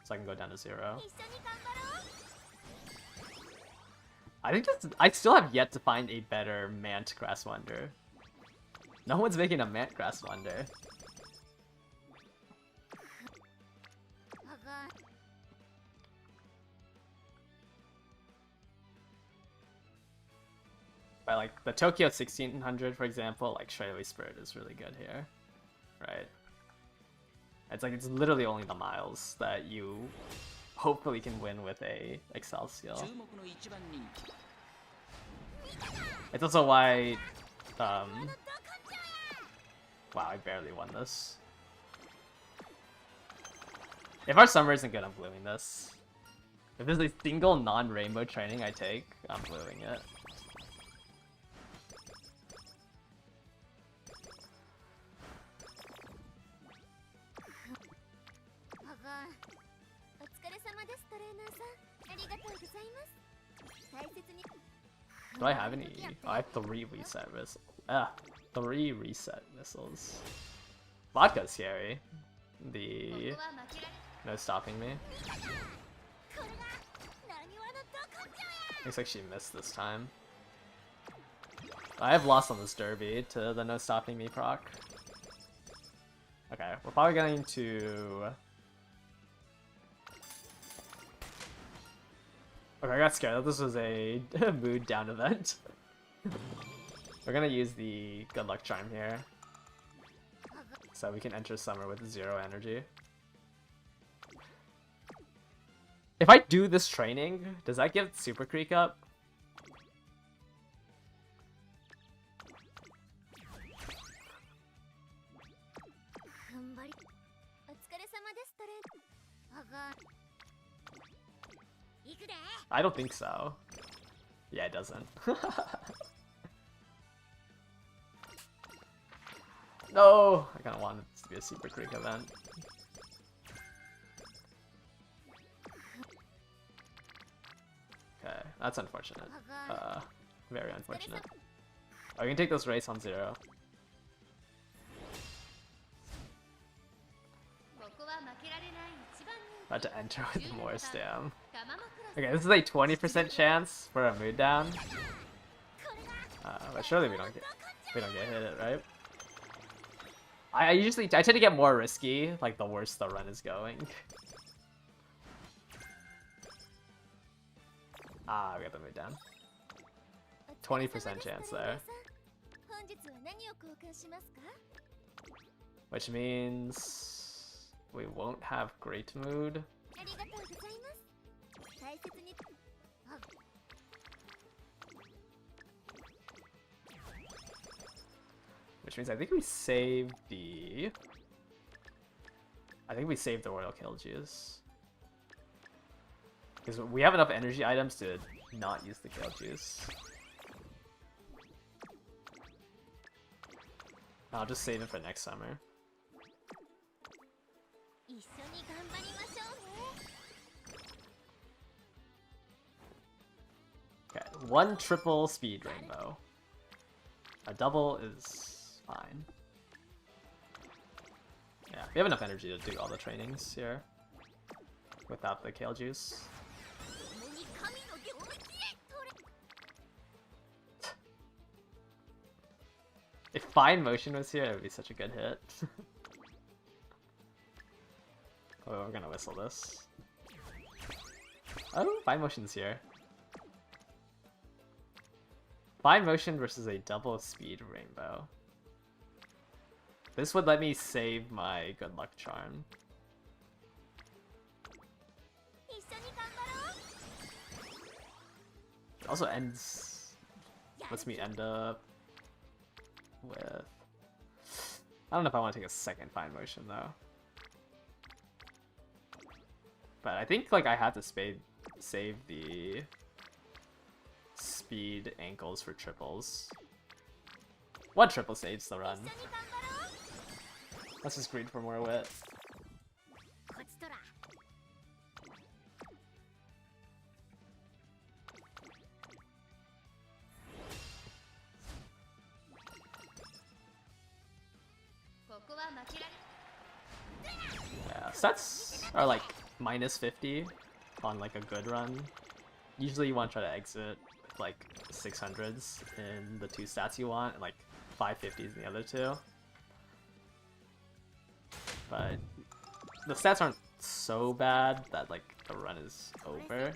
[SPEAKER 1] So I can go down to 0. I think I still have yet to find a better Mant Grass Wonder. No one's making a Mant Grass Wonder. But like the Tokyo 1600, for example, like straightaway spirit is really good here, right? It's like it's literally only the miles that you hopefully can win with a Excel skill. It's also why, wow, I barely won this. If our summer isn't good, I'm gluing this. If there's a single non-rainbow training I take, I'm gluing it. Do I have any? Oh, I have 3 reset missiles. 3 reset missiles. Vodka's scary. The... No stopping me. Looks like she missed this time. I have lost on this derby to the no stopping me proc. Okay, we're probably going to... Okay, I got scared that this was a mood down event. We're gonna use the good luck charm here. So we can enter summer with 0 energy. If I do this training, does that give Super Creek up?
[SPEAKER 2] ですトレーナー。行くで。
[SPEAKER 1] I don't think so. Yeah, it doesn't. No! I kind of wanted this to be a Super Creek event. Okay, that's unfortunate. Very unfortunate. Oh, you can take those race on 0. About to enter with more stam. Okay, this is a 20% chance for a mood down. But surely we don't get hit it, right? I tend to get more risky, like the worse the run is going. Ah, we got the mood down. 20% chance there. Which means we won't have great mood. Which means I think we saved the... Royal Kill Juice. Because we have enough energy items to not use the Kill Juice. I'll just save it for next summer. Okay, 1 triple speed rainbow. A double is fine. Yeah, we have enough energy to do all the trainings here without the Kale Juice. If Fine Motion was here, it would be such a good hit. Oh, we're gonna whistle this. Oh, Fine Motion's here. Fine Motion versus a double speed rainbow. This would let me save my good luck charm. It also lets me end up with... I don't know if I want to take a second Fine Motion though. But I think like I have to save the speed ankles for triples. 1 triple saves the run. Let's just greed for more wit. Yeah, stats are like minus 50 on like a good run. Usually you want to try to exit with like 600s in the 2 stats you want and like 550s in the other 2. But the stats aren't so bad that like the run is over.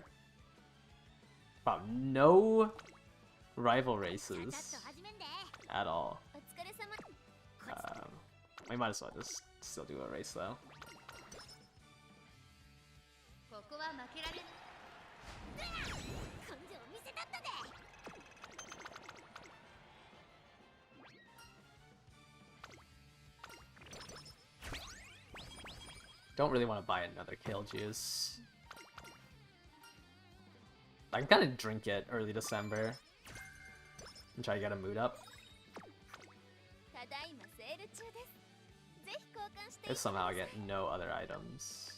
[SPEAKER 1] Wow, no rival races at all. We might as well just still do a race though. Don't really want to buy another Kale Juice. I can kind of drink it early December and try to get a mood up. If somehow I get no other items.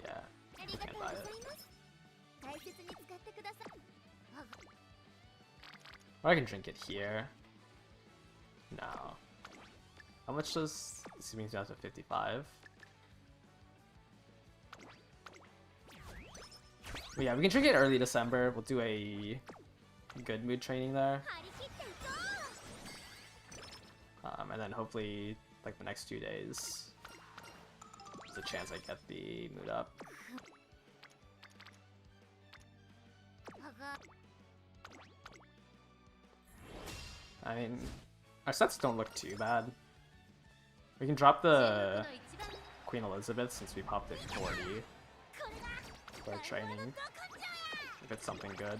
[SPEAKER 1] Yeah, I can't buy it. Or I can drink it here. No. How much does this brings me out to 55? But yeah, we can drink it early December. We'll do a good mood training there. And then hopefully, like the next 2 days, there's a chance I get the mood up. I mean, our sets don't look too bad. We can drop the Queen Elizabeth since we popped it 40 for training, if it's something good.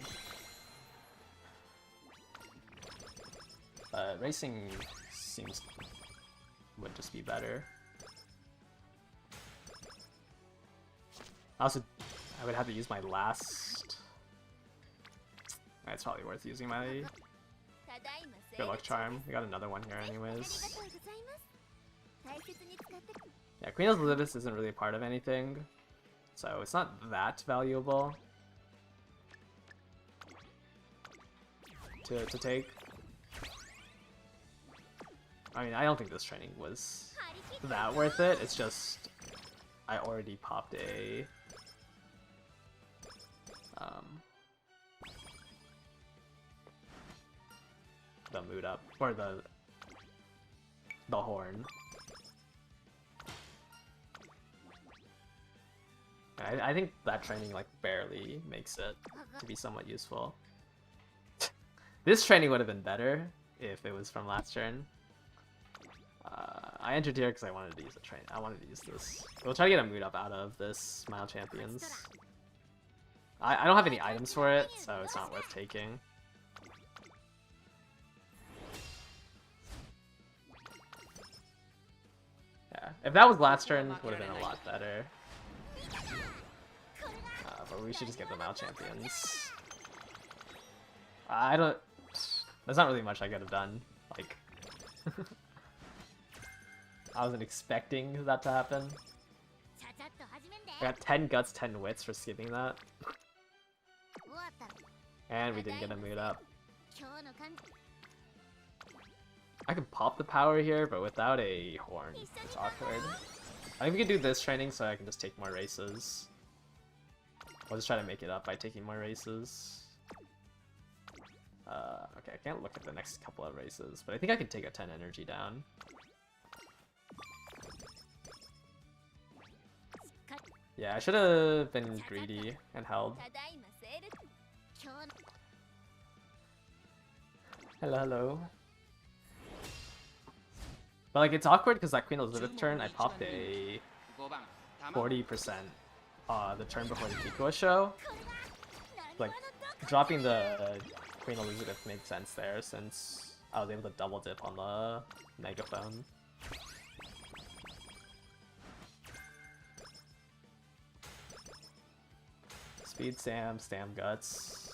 [SPEAKER 1] But racing seems would just be better. Also, I would have to use my last. It's probably worth using my good luck charm. We got another one here, anyways. Yeah, Queen Elizabeth isn't really a part of anything, so it's not that valuable to take. I mean, I don't think this training was that worth it. It's just I already popped a the mood up or the horn. I think that training like barely makes it to be somewhat useful. This training would have been better if it was from last turn. I entered here because I wanted to use a train. I wanted to use this. We'll try to get a mood up out of this Smile Champions. I don't have any items for it, so it's not worth taking. Yeah, if that was last turn, it would have been a lot better. But we should just get the Mal Champions. I don't... There's not really much I could have done. Like... I wasn't expecting that to happen. I got 10 guts, 10 wits for skipping that. And we didn't get a mood up. I could pop the power here, but without a horn, it's awkward. I think we can do this training so I can just take more races. I'll just try to make it up by taking more races. Okay, I can't look at the next couple of races, but I think I can take a 10 energy down. Yeah, I should have been greedy and held. Hello, hello. But like, it's awkward because that Queen Elizabeth turn, I popped a 40% the turn before the Kikuo show. Like, dropping the Queen Elizabeth made sense there since I was able to double dip on the megaphone. Speed Sam, Stam Guts.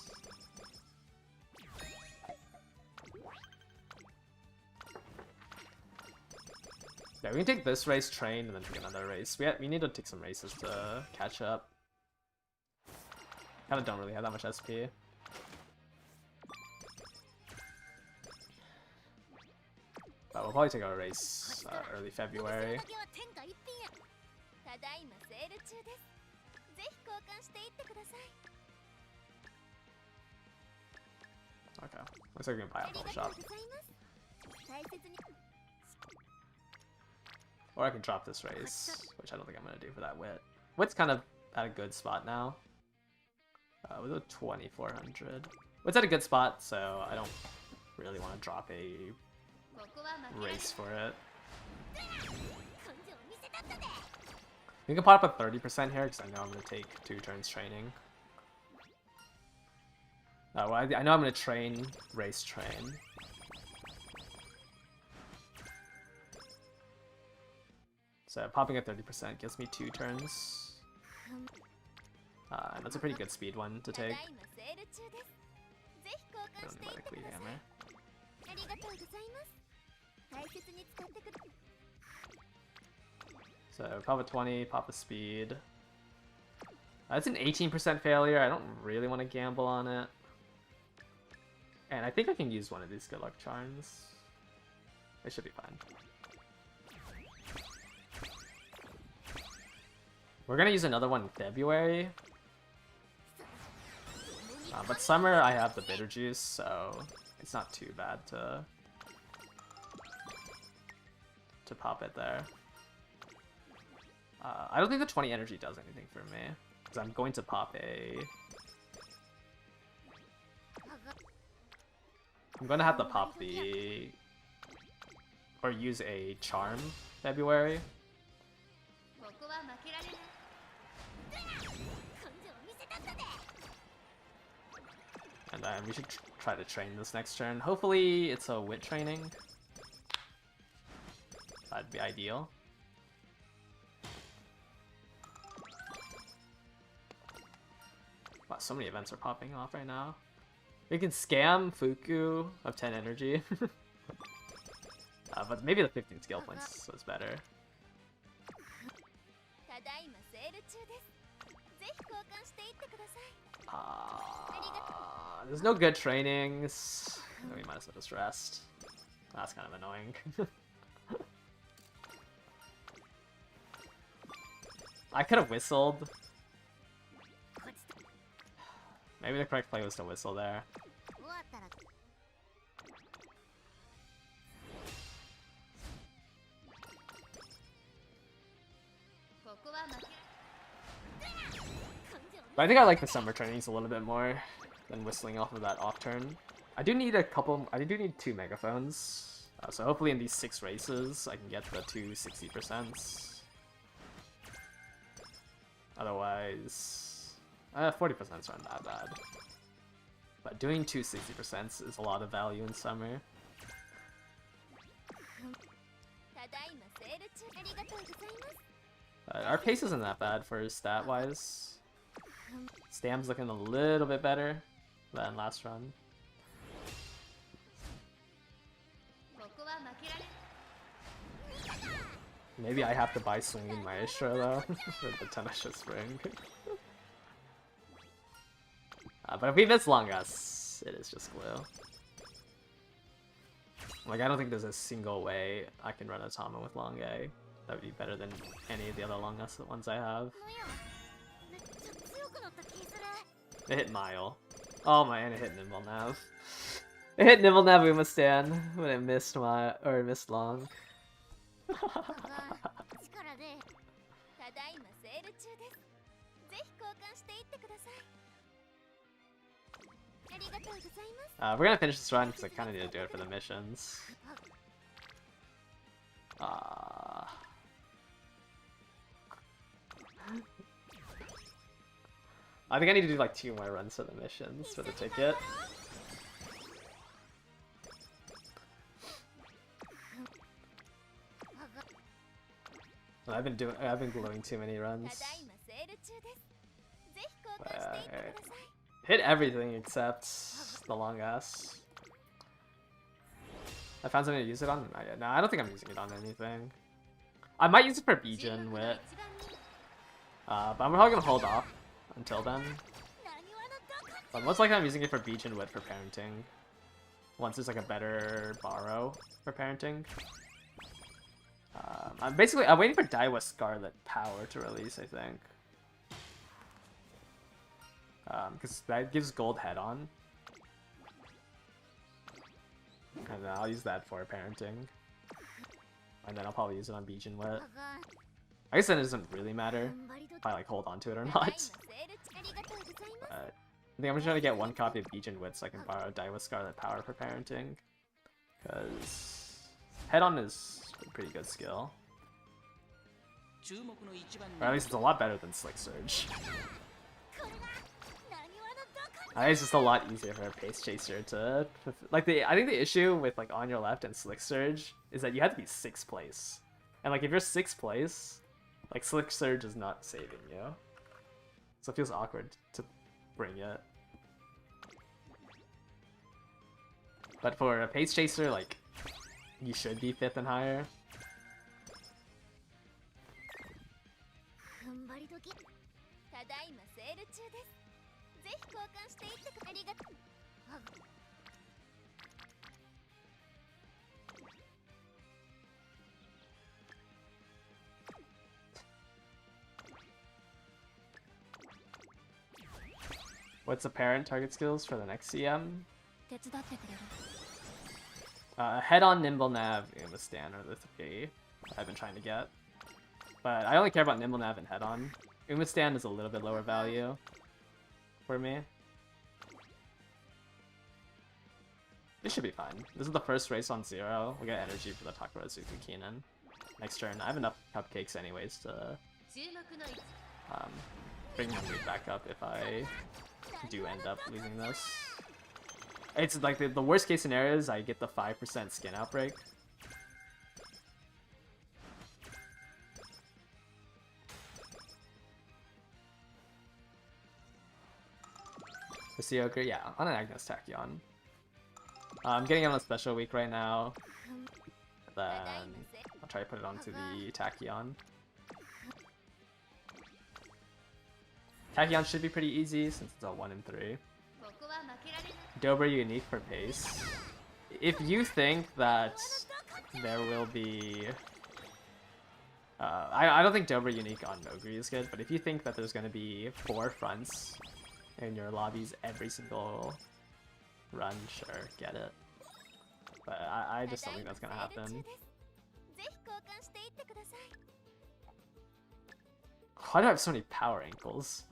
[SPEAKER 1] Yeah, we can take this race, train, and then take another race. We need to take some races to catch up. Kinda don't really have that much SP. But we'll probably take our race early February. Okay, looks like we can buy a full shop. Or I can drop this race, which I don't think I'm gonna do for that wit. Wit's kind of at a good spot now. With a 2400. Wit's at a good spot, so I don't really want to drop a race for it. You can pop up a 30% here because I know I'm gonna take 2 turns training. Well, I know I'm gonna train, race train. So popping at 30% gives me 2 turns. And that's a pretty good speed one to take. I don't need my Cleave Hammer. So pop a 20, pop a speed. That's an 18% failure. I don't really want to gamble on it. And I think I can use one of these good luck charms. It should be fine. We're gonna use another one in February. But summer I have the bitter juice, so it's not too bad to pop it there. I don't think the 20 energy does anything for me, because I'm going to pop a... I'm gonna have to pop the... or use a charm February. And then we should try to train this next turn. Hopefully it's a wit training. That'd be ideal. Wow, so many events are popping off right now. We can scam Fuku of 10 energy. But maybe the 15 skill points was better. There's no good trainings. We might as well just rest. That's kind of annoying. I could have whistled. Maybe the correct play was to whistle there. But I think I like the summer trainings a little bit more than whistling off of that off turn. I do need 2 megaphones. So hopefully in these 6 races I can get the 2 60%. Otherwise, 40% aren't that bad. But doing 2 60% is a lot of value in summer. Our pace isn't that bad for stat-wise. Stam's looking a little bit better than last run. Maybe I have to buy Swinging Maestro though, for the Tenacious Spring. But if we miss Longus, it is just glue. Like, I don't think there's a single way I can run a Tama with Longue. That would be better than any of the other Longus ones I have. It hit Mile. Oh my, and it hit Nimble Nav. It hit Nimble Nav Umastan when it missed missed Long. We're gonna finish this run because I kind of need to do it for the missions. I think I need to do like 2 more runs for the missions for the ticket. I've been gluing too many runs. Hit everything except the long ass. I found something to use it on? Not yet. No, I don't think I'm using it on anything. I might use it for Bijin Wit. But I'm probably gonna hold off until then. But most likely I'm using it for Bijin Wit for parenting. Once there's like a better borrow for parenting. I'm waiting for Daiwa Scarlet Power to release, I think. Because that gives gold head on. And then I'll use that for parenting. And then I'll probably use it on Bijin Wit. I guess that doesn't really matter if I like hold on to it or not. But I think I'm just trying to get 1 copy of Bijin Wit so I can borrow Daiwa Scarlet Power for parenting. Because head on is a pretty good skill. Or at least it's a lot better than Slick Surge. I think it's just a lot easier for a Pace Chaser to... Like, I think the issue with, like, On Your Left and Slick Surge is that you have to be 6th place. And, like, if you're 6th place, like, Slick Surge is not saving you. So it feels awkward to bring it. But for a Pace Chaser, like, you should be 5th and higher. What's the parent target skills for the next CM? Head on, Nimble Nav, Umastan are the 3 I've been trying to get. But I only care about Nimble Nav and Head on. Umastan is a little bit lower value for me. This should be fine. This is the first race on 0. We'll get energy for the Takarazuka Keenan. Next turn, I have enough cupcakes anyways to bring my mood back up if I do end up losing this. It's like the worst case scenario is I get the 5% skin outbreak. Ogre, yeah, on an Agnes Tachyon. I'm getting it on a special week right now. Then I'll try to put it onto the Tachyon. Tachyon should be pretty easy since it's a 1 in 3. Dobra unique for pace. If you think that there will be... I don't think Dobra unique on Mogri is good, but if you think that there's going to be 4 fronts in your lobbies every single run, sure, get it. But I just don't think that's going to happen. Why do I have so many power ankles?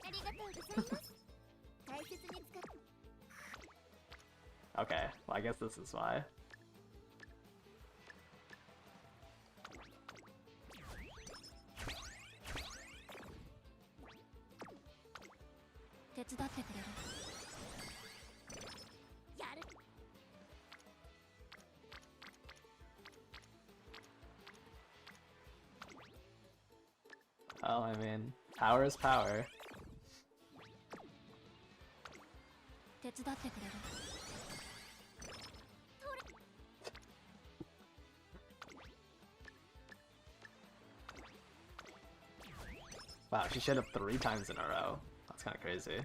[SPEAKER 1] Okay, well I guess this is why. Well, I mean, power is power. Wow, she showed up 3 times in a row. That's kind of crazy.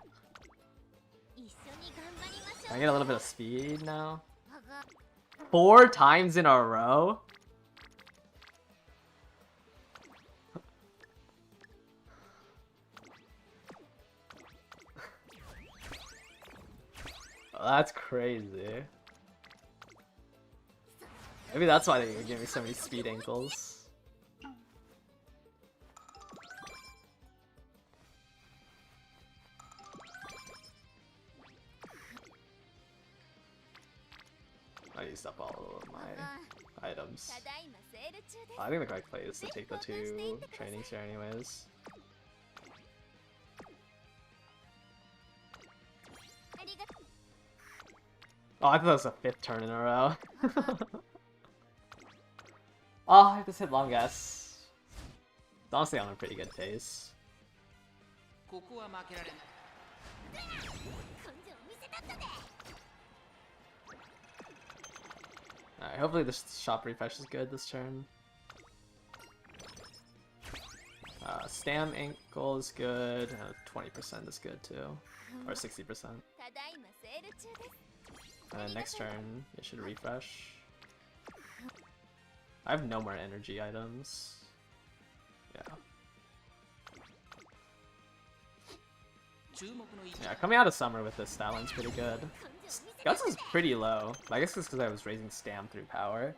[SPEAKER 1] Can I get a little bit of speed now? 4 times in a row? Oh, that's crazy. Maybe that's why they give me so many speed ankles. I used up all of my items. I think the correct play is to take the 2 trainings here anyways. Oh, I thought that was a 5th turn in a row. Oh, I just hit long S. It's honestly on a pretty good pace. Alright, hopefully this shop refresh is good this turn. Stam ankle is good, 20% is good too. Or 60%. And then next turn, it should refresh. I have no more energy items. Yeah. Yeah, coming out of summer with this stat line's pretty good. Guts is pretty low. I guess it's because I was raising Stam through power.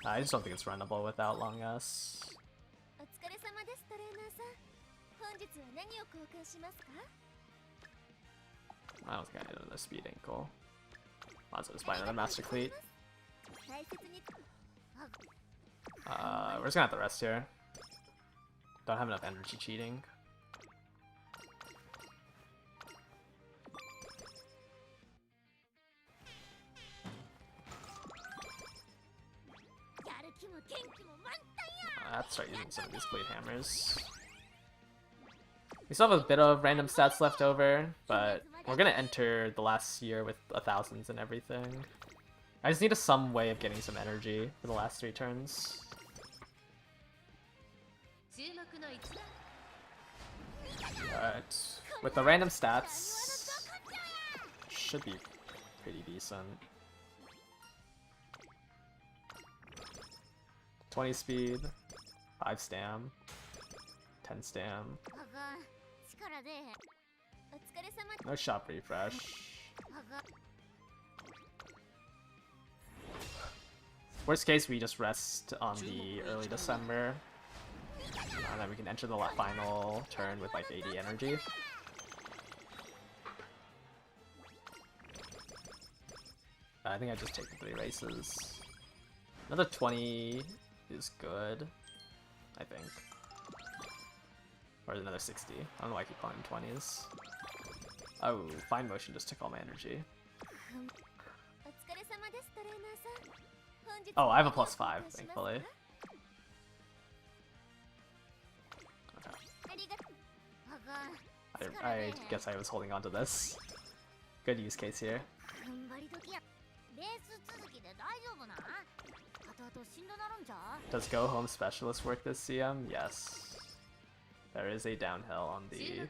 [SPEAKER 1] I just don't think it's runnable without long S. I don't think I need another speed ankle. Might as well just buy another Master Cleat. We're just gonna have to rest here. Don't have enough energy cheating. I have to start using some of these Blade Hammers. We still have a bit of random stats left over, but we're gonna enter the last year with 1000s and everything. I just need some way of getting some energy for the last 3 turns. But with the random stats, should be pretty decent. 20 speed, 5 stam, 10 stam. No shop refresh. Worst case, we just rest on the early December. And then we can enter the final turn with like 80 energy. I think I just take the 3 races. Another 20 is good, I think. Or another 60. I don't know why I keep calling them 20s. Oh, fine motion just took all my energy. Oh, I have a +5, thankfully. Okay. I guess I was holding on to this. Good use case here. Does Go Home Specialist work this CM? Yes. There is a downhill on the...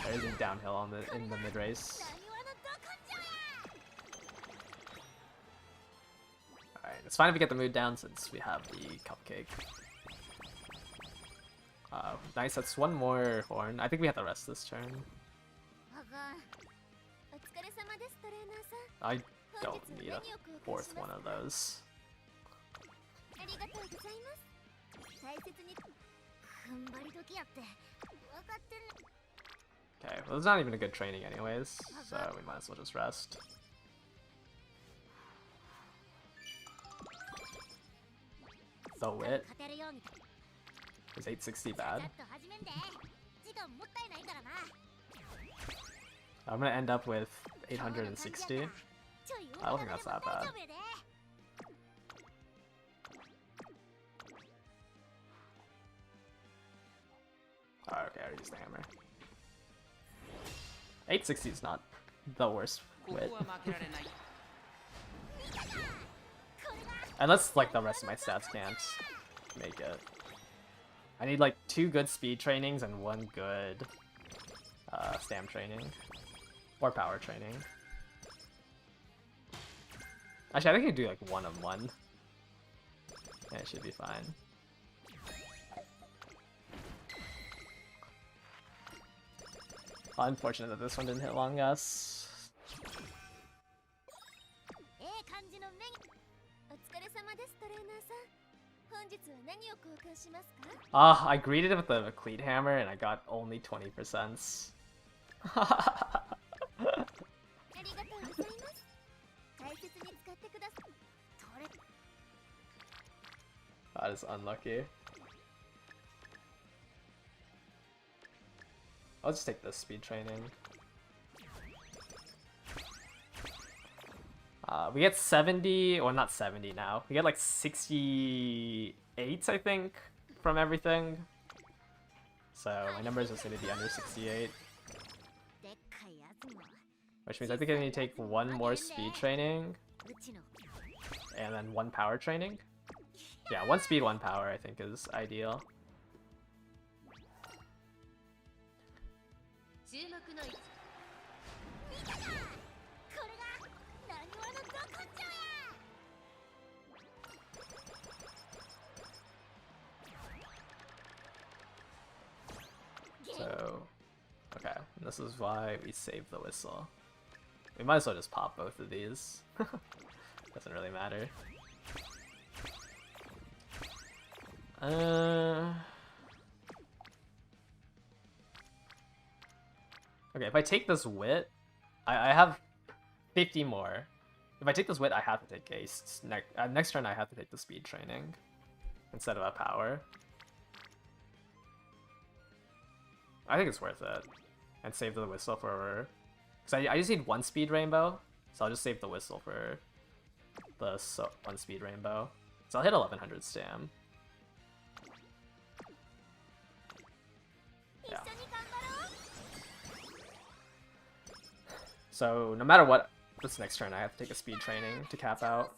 [SPEAKER 1] There is a downhill on in the mid race. Alright, it's fine if we get the mood down since we have the cupcake. Nice, that's one more horn. I think we have the rest this turn. I don't need a fourth one of those. Okay, well it's not even a good training anyways, so we might as well just rest. The wit. Is 860 bad? I'm gonna end up with 860. I don't think that's that bad. Oh, okay, I used the hammer. 860 is not the worst wit. Unless, like, the rest of my stats can't make it. I need, like, 2 good speed trainings and 1 good stam training. Or power training. Actually, I think I can do, like, 1 of 1. Yeah, it should be fine. Unfortunate that this one didn't hit long us. Ah, I greeted it with the cleat hammer and I got only 20%. That is unlucky. I'll just take this speed training. We get 70, or not 70 now. We get like 68, I think, from everything. So my number is just going to be under 68. Which means I think I need to take 1 more speed training. And then 1 power training. Yeah, 1 speed, 1 power I think is ideal. So, okay, and this is why we save the whistle. We might as well just pop both of these. Doesn't really matter. Okay, if I take this wit, I have 50 more. If I take this wit, I have to take Ace. Next turn, I have to take the speed training instead of a power. I think it's worth it. And save the whistle for... Because I just need 1 speed rainbow, so I'll just save the whistle for the 1 speed rainbow. So I'll hit 1100 stam. Yeah. So no matter what, this next turn I have to take a speed training to cap out.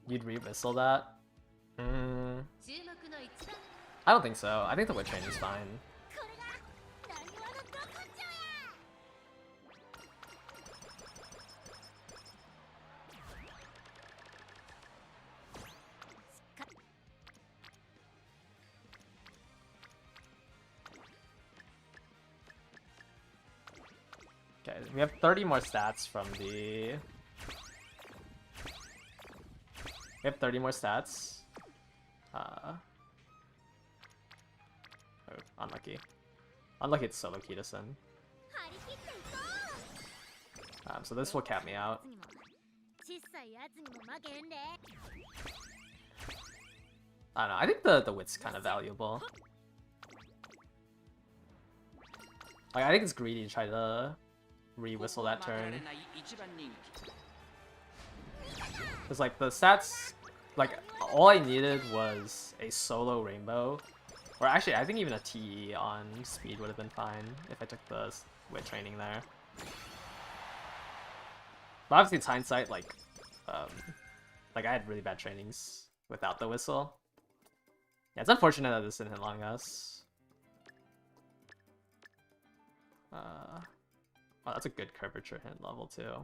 [SPEAKER 1] You'd re-whistle that? I don't think so. I think the wit train is fine. Okay, we have 30 more stats from the... We have 30 more stats. Oh, unlucky. Unlucky it's solo Kita-san. So this will cap me out. I don't know. I think the wit's kind of valuable. Like, I think it's greedy to try to re-whistle that turn. Cause like the stats, like all I needed was a solo rainbow, or actually I think even a TE on speed would have been fine if I took the wit training there. But obviously it's hindsight, like I had really bad trainings without the whistle. Yeah, it's unfortunate that this didn't hit long us. Oh, that's a good curvature hit level too.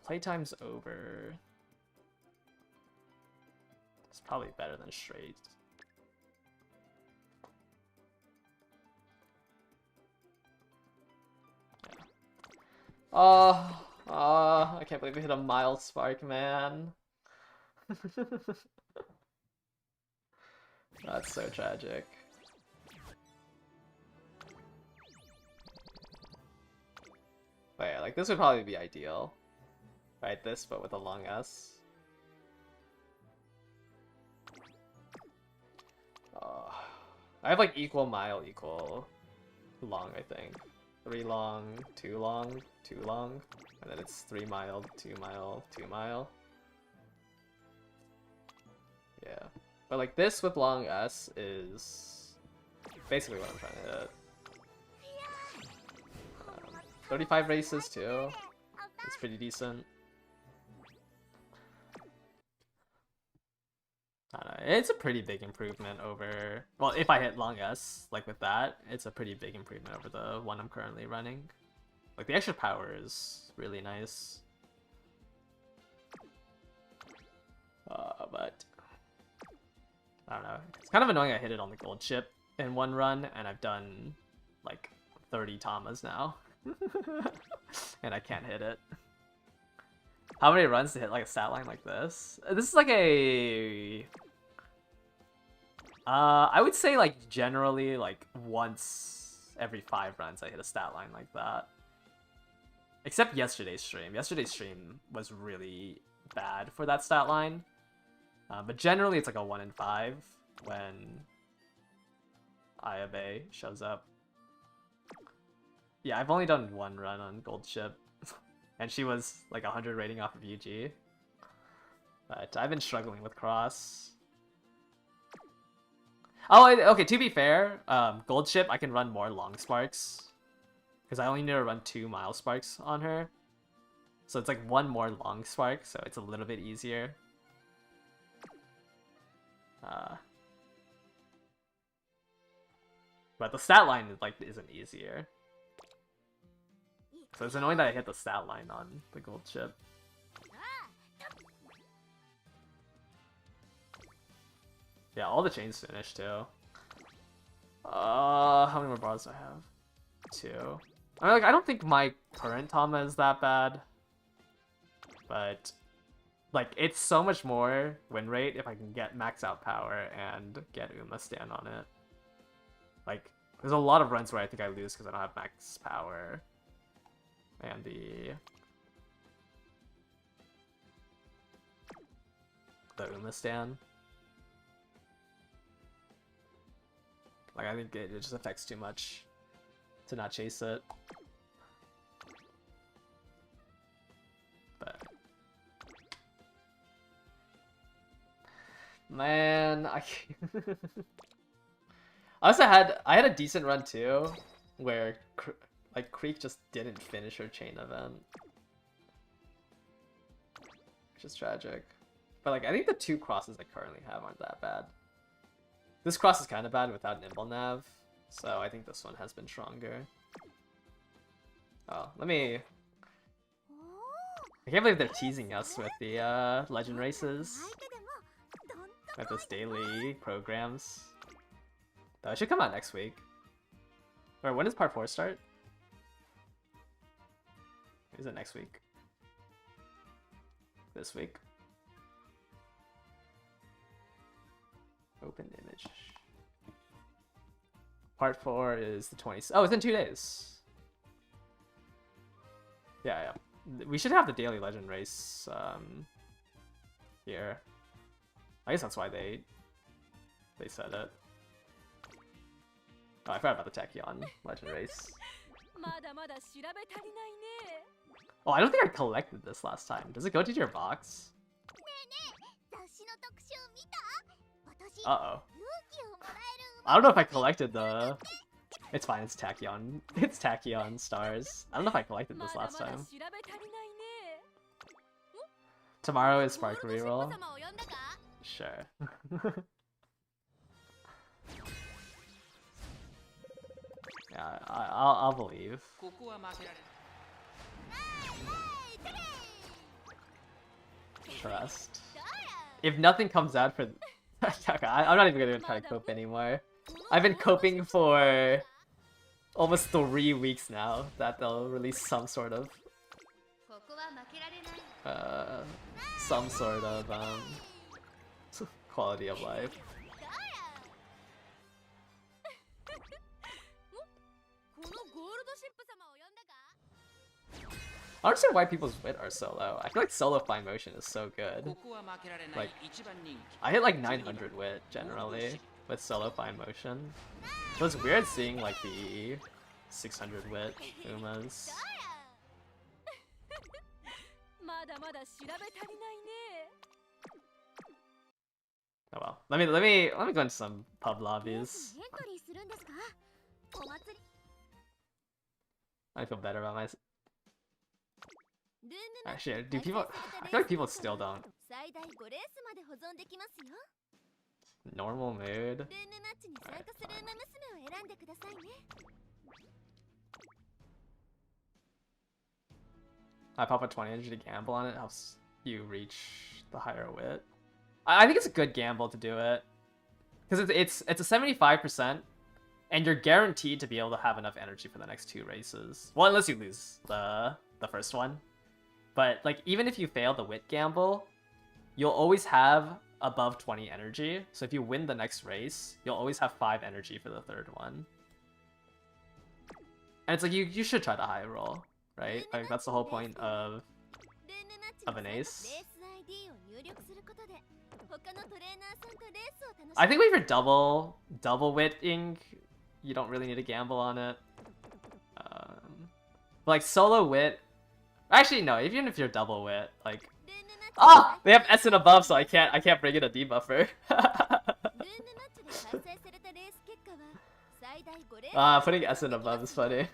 [SPEAKER 1] Playtime's over. It's probably better than straight. Yeah. I can't believe we hit a mild spark, man. That's so tragic. But yeah, like this would probably be ideal. Right, this, but with a long S. I have like equal mile, equal long, I think. 3 long, 2 long, 2 long, and then it's 3 mile, 2 mile, 2 mile. Yeah. But like this with long S is basically what I'm trying to hit. 35 races too. It's pretty decent. I don't know, it's a pretty big improvement over... Well, if I hit long S, like with that, it's a pretty big improvement over the one I'm currently running. Like, the extra power is really nice. But... I don't know. It's kind of annoying I hit it on the Goldship in one run, and I've done, like, 30 Tamas now. And I can't hit it. How many runs to hit like a stat line like this? This is like a... I would say like generally like once every 5 runs I hit a stat line like that. Except yesterday's stream. Yesterday's stream was really bad for that stat line. But generally it's like a 1 in 5 when Ayabe shows up. Yeah, I've only done 1 run on Goldship. And she was like 100 rating off of UG. But I've been struggling with Cross. Oh, okay, to be fair, Goldship, I can run more long sparks. Because I only need to run 2 mile sparks on her. So it's like 1 more long spark, so it's a little bit easier. But the stat line is like isn't easier. So it's annoying that I hit the stat line on the Goldship. Yeah, all the chains finished too. How many more bars do I have? 2. I mean, like, I don't think my current Tama is that bad. But, like, it's so much more win rate if I can get max out power and get Uma stand on it. Like, there's a lot of runs where I think I lose because I don't have max power. And the Uma stand. Like, I think it just affects too much to not chase it. But man, I also I had a decent run too, where like Creek just didn't finish her chain event, which is tragic. But like I think the 2 crosses I currently have aren't that bad. This cross is kind of bad without Nimble Nav, so I think this one has been stronger. Oh, let me... I can't believe they're teasing us with the Legend races. With this daily programs. Though it should come out next week. Or when does part 4 start? Is it next week? this week. Open image. Part 4 is the 20th. Oh, it's in 2 days. Yeah. We should have the daily legend race here. I guess that's why they said it. Oh, I forgot about the Tachyon legend race. Oh, I don't think I collected this last time. Does it go to your box? Uh-oh. I don't know if I collected the... It's fine, it's Tachyon. It's Tachyon stars. I don't know if I collected this last time. Tomorrow is Spark reroll. Sure. Yeah, I'll believe. Trust. If nothing comes out for... I'm not even gonna try to cope anymore. I've been coping for almost 3 weeks now that they'll release some sort of quality of life. I don't understand why people's wit are so low. I feel like solo fine motion is so good. Like, I hit like 900 wit generally with solo fine motion. So it's weird seeing like the 600 wit Umas. Oh well. Let me go into some pub lobbies. I feel better about myself. Actually, do people... I feel like people still don't. Normal mood? Right, I pop a 20 energy to gamble on it, helps you reach the higher wit. I think it's a good gamble to do it. Because it's a 75%, and you're guaranteed to be able to have enough energy for the next 2 races. Well, unless you lose the first one. But like, even if you fail the wit gamble, you'll always have above 20 energy. So if you win the next race, you'll always have 5 energy for the 3rd one. And it's like, you should try to high roll, right? Like, that's the whole point of an ace. I think if you're double witting, you don't really need to gamble on it. But like solo wit, actually no, even if you're double wit, like, they have S and above, so I can't bring in a debuffer. Putting S and above is funny.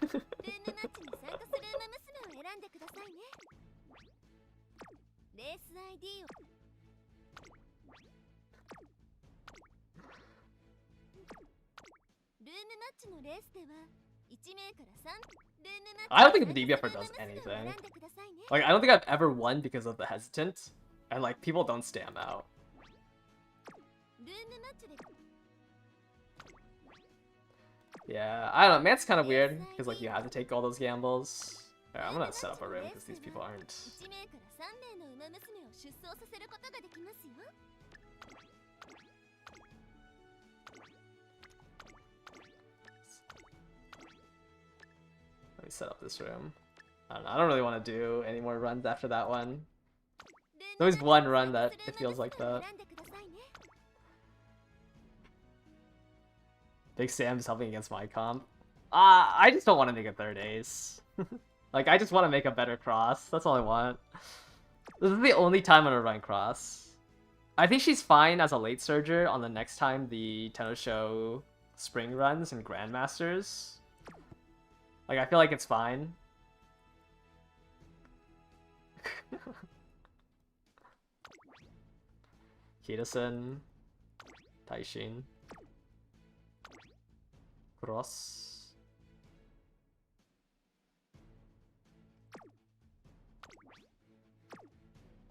[SPEAKER 1] I don't think the debuffer does anything. Like, I don't think I've ever won because of the hesitant, and like, people don't stam out. Yeah, I don't know, man's kind of weird, because like, you have to take all those gambles. Alright, I'm gonna set up a room, because these people aren't... Let me set up this room. I don't know, I don't really want to do any more runs after that one. There's always one run that it feels like that. Big Sam's helping against my comp. I just don't want to make a 3rd ace. Like, I just want to make a better cross. That's all I want. This is the only time I'm gonna run cross. I think she's fine as a late surger on the next time the Tenno Show spring runs and Grandmasters. Like, I feel like it's fine. Kitasen. Taishin. Cross.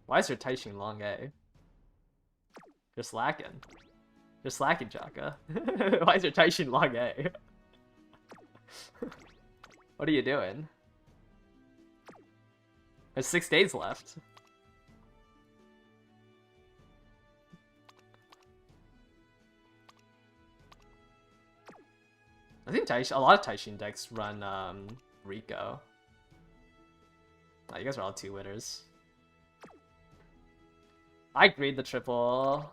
[SPEAKER 1] Why is your Taishin long A? You're slacking. You're slacking, Jaka. Why is your Taishin long A? What are you doing? There's 6 days left. I think a lot of Taishin decks run Rico. Oh, you guys are all 2-winners. I agreed the triples.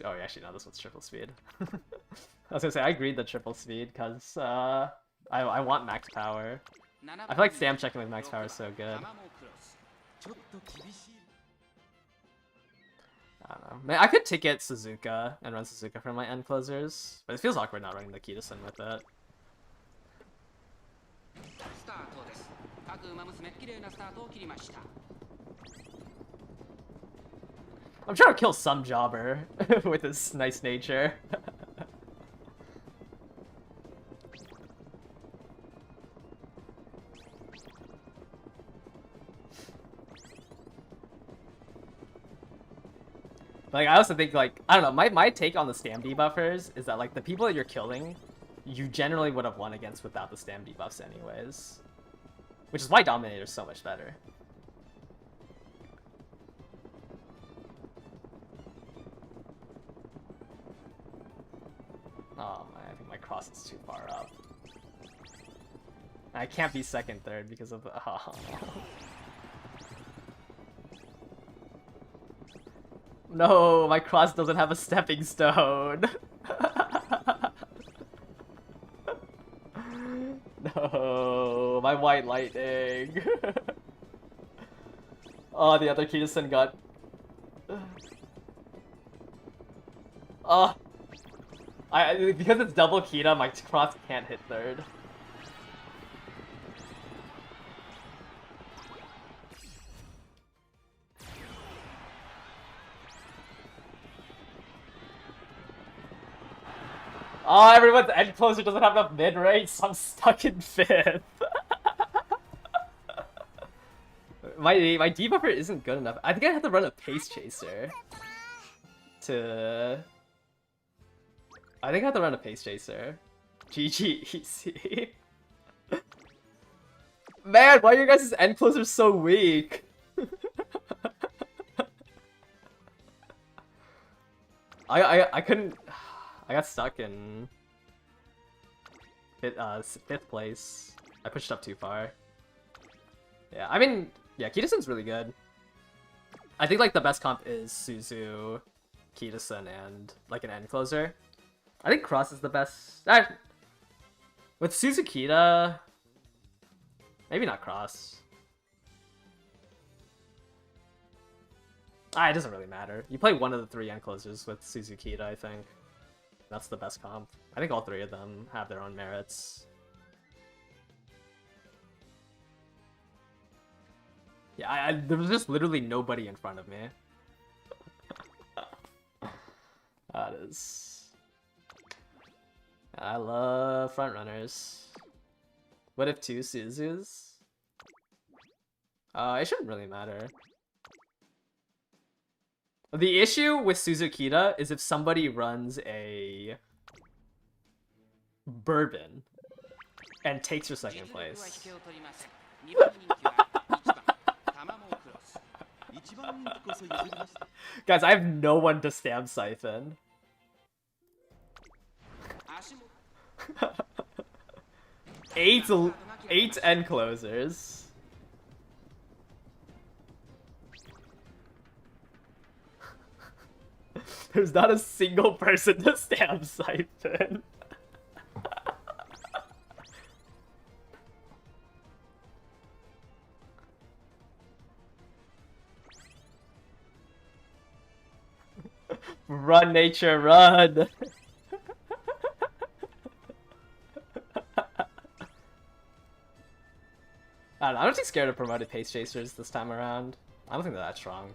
[SPEAKER 1] Oh, actually, no, this one's triple speed. I was gonna say, I agreed the triple speed because I want max power. I feel like Sam checking with max power is so good. I don't know. Man, I could ticket Suzuka and run Suzuka for my end closers, but it feels awkward not running the Kitasen with it. I'm trying to kill some jobber with his nice nature. Like, I also think, like, I don't know, my take on the stam debuffers is that, like, the people that you're killing, you generally would have won against without the stam debuffs anyways. Which is why Dominator's so much better. Oh, man, I think my cross is too far up. I can't be second, third because of the... Oh. No, my cross doesn't have a stepping stone. No, my white lightning. Oh, the other Kitasen got... Oh. Because it's double Kita, my cross can't hit third. Oh, everyone's edge closer doesn't have enough mid range, so I'm stuck in 5th. my debuffer isn't good enough. I think I have to run a pace chaser to... I think I have to run a pace chaser. GG easy. Man, why are your guys' end closers so weak? I couldn't... I got stuck in 5th place. I pushed up too far. Yeah, I mean, yeah, Kitasen's really good. I think, like, the best comp is Suzu, Kitasen, and, like, an end closer. I think Cross is the best. With Suzu Kita, maybe not Cross. It doesn't really matter. You play one of the 3 end closers with Suzu Kita, I think. That's the best comp. I think all 3 of them have their own merits. Yeah, there was just literally nobody in front of me. That is... I love front runners. What if 2 Suzus? It shouldn't really matter. The issue with Suzukita is if somebody runs a Bourbon and takes your second place. Guys, I have no one to stamp Siphon. Eight end closers. There's not a single person to stamp Siphon. Run, nature, run! I'm not too scared of promoted pace chasers this time around. I don't think they're that strong.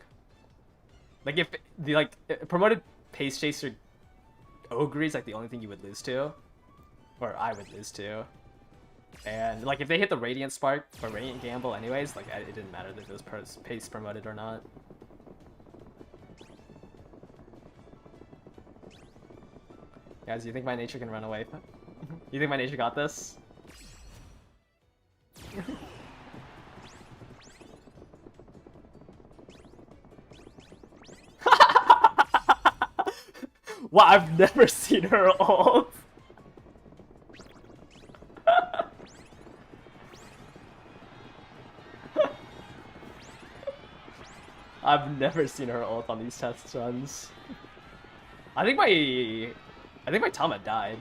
[SPEAKER 1] Like, if the promoted pace chaser Ogre is like the only thing you would lose to, or I would lose to, and like if they hit the Radiant Spark or Radiant Gamble anyways, like it didn't matter if it was pace promoted or not. Guys, you think my nature can run away? You think my nature got this? Wow, I've never seen her ult. I've never seen her ult on these test runs. I think my Tama died.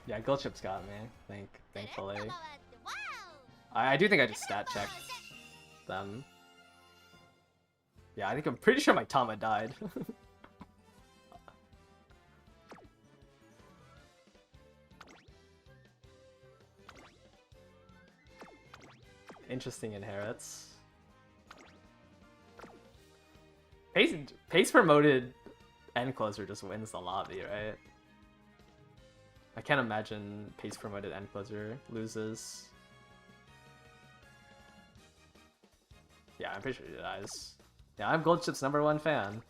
[SPEAKER 1] Yeah, Goldship's got me. Thankfully. I do think I just stat checked them. Yeah, I'm pretty sure my Tama died. Interesting inherits. Pace promoted end closer just wins the lobby, right? I can't imagine pace promoted end closer loses. Yeah, I'm pretty sure he dies. Yeah, I'm Goldship's #1 fan.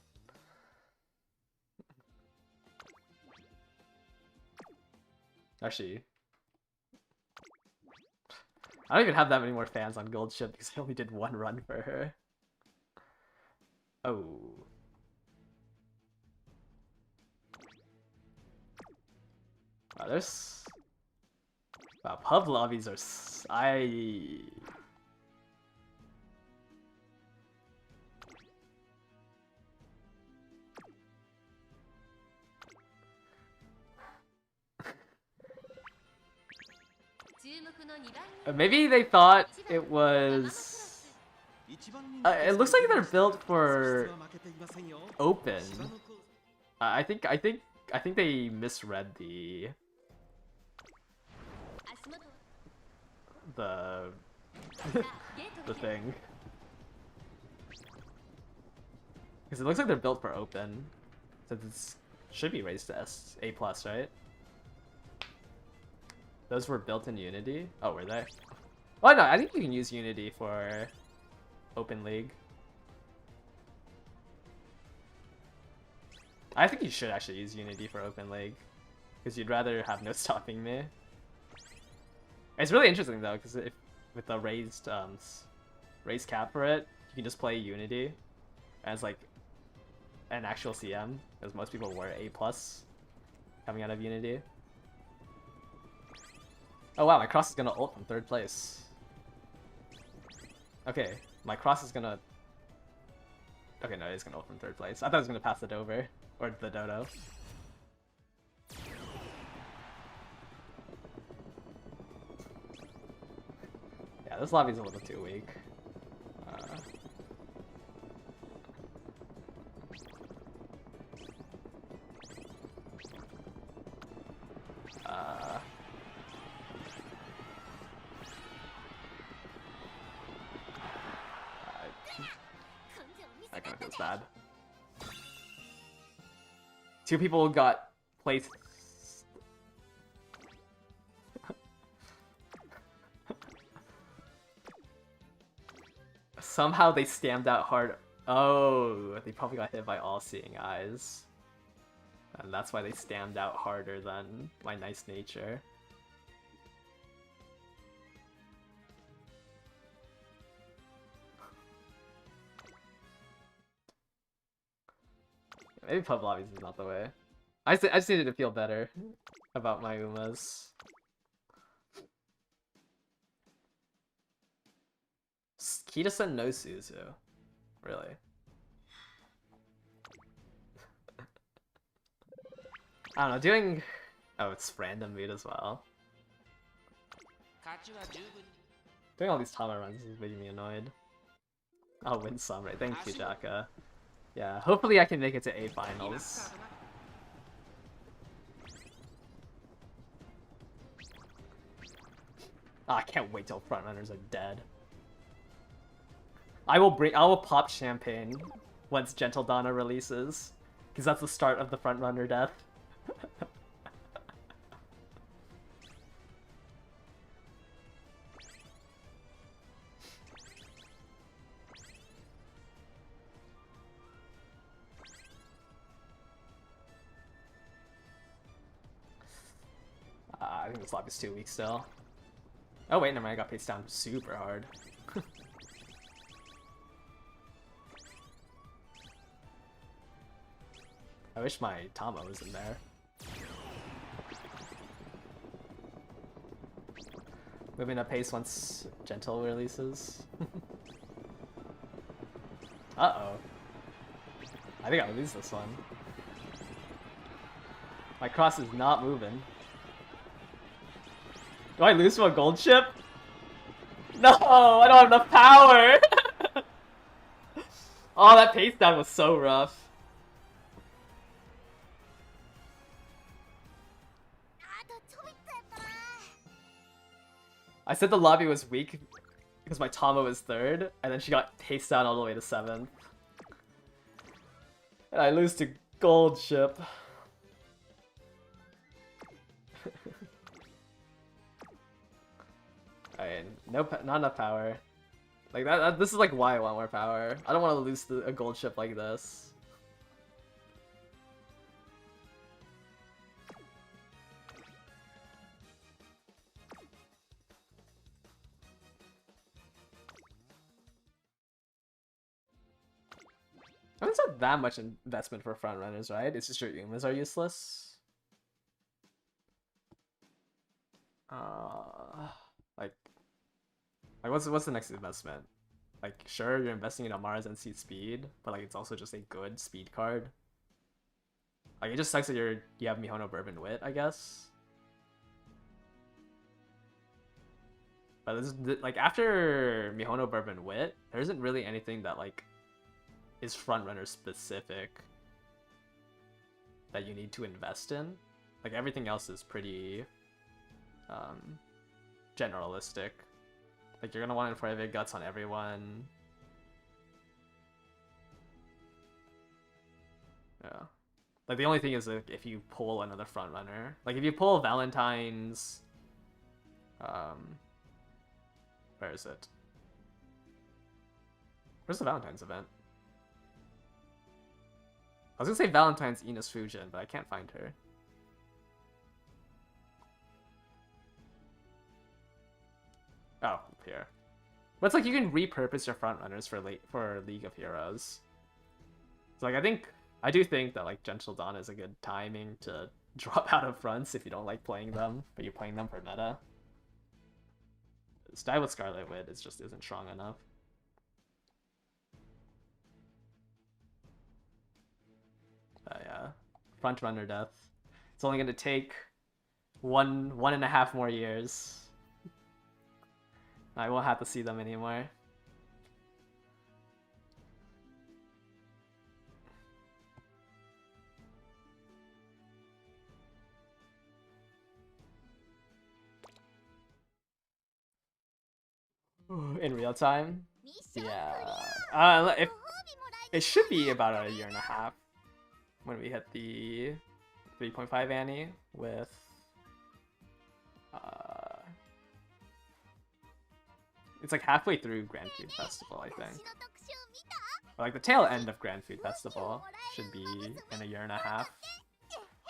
[SPEAKER 1] Actually, I don't even have that many more fans on Goldship because I only did one run for her. Oh. Wow, there's... Wow, pub lobbies are... Maybe they thought it was... it looks like they're built for open. I think they misread the the thing. Because it looks like they're built for open. Since it should be raised to A+, right? Those were built in Unity? Oh, were they? Well, no, I think you can use Unity for Open League. I think you should actually use Unity for Open League. Because you'd rather have no stopping me. It's really interesting though, because with the raised cap for it, you can just play Unity as like an actual CM, because most people were A+ coming out of Unity. Oh wow, my cross is gonna ult from 3rd place. Okay, my cross is gonna... Okay, no, it's gonna ult from 3rd place. I thought it was gonna pass the Dover. Or the Dodo. Yeah, this lobby's a little too weak. That kind of feels bad. 2 people got placed. Somehow they stammed out hard. Oh, they probably got hit by all-seeing eyes. And that's why they stammed out harder than my nice nature. Maybe pub lobbies is not the way. I just needed to feel better about my Umas. Kita-san no Suzu. Really? I don't know, doing... Oh, it's random mood as well. Doing all these Tama runs is making me annoyed. I'll win some, right? Thank you, Jaka. Yeah, hopefully I can make it to A finals. Oh, I can't wait till frontrunners are dead. I will pop champagne once Gentle Donna releases, because that's the start of the frontrunner death. I think this lobby's 2 weeks still. Oh wait, never mind, I got paced down super hard. I wish my Tama was in there. moving up pace once Gentle releases. Uh-oh. I think I'll lose this one. My cross is not moving. Do I lose to a Goldship? No, I don't have enough power! Oh, that pace down was so rough. I said the lobby was weak because my Tama was 3rd, and then she got paced down all the way to 7th. And I lose to Goldship. Alright, not enough power. Like this is like why I want more power. I don't want to lose to a Goldship like this. I mean, it's not that much investment for front runners, right? It's just your Umas are useless. Like what's the next investment? Like, sure, you're investing in Amara's NC speed, but like it's also just a good speed card. Like, it just sucks that you have Mihono Bourbon Wit, I guess. But this is, like, after Mihono Bourbon Wit, there isn't really anything that like is frontrunner specific that you need to invest in. Like, everything else is pretty generalistic. Like, you're gonna want Infrared Guts on everyone. Yeah. Like, the only thing is, like, if you pull another frontrunner. Like, if you pull Valentine's... where is it? Where's the Valentine's event? I was gonna say Valentine's Ines Fujin, but I can't find her. Oh, up here. But it's like you can repurpose your frontrunners for League of Heroes. So like I do think that like Gentle Dawn is a good timing to drop out of fronts if you don't like playing them, but you're playing them for meta. Style with Scarlet Wit just isn't strong enough. Yeah, frontrunner death. It's only gonna take one and a half more years. I won't have to see them anymore. In real time? Yeah. It should be about a year and a half when we hit the 3.5 Annie with it's like halfway through Grand Food Festival, I think. Or like the tail end of Grand Food Festival should be in a year and a half.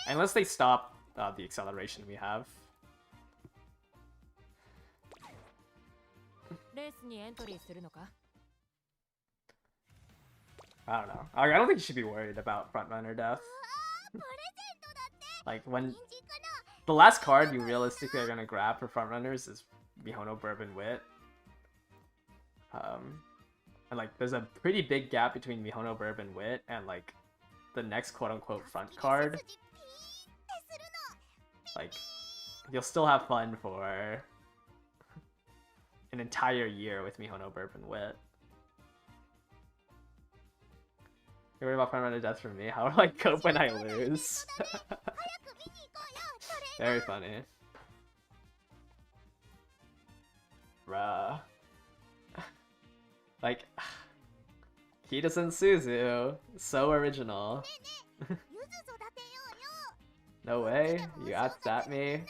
[SPEAKER 1] Unless they stop the acceleration we have. I don't know. I don't think you should be worried about frontrunner death. Like, when the last card you realistically are gonna grab for frontrunners is Mihono Bourbon Wit. And like, there's a pretty big gap between Mihono Bourbon Wit and like the next quote-unquote front card. Like, you'll still have fun for an entire year with Mihono Bourbon Wit. You're worried about frontrunner death from me? How do I cope when I lose? Very funny. Bruh. Like, Kita-san Suzu, so original. No way, you at me.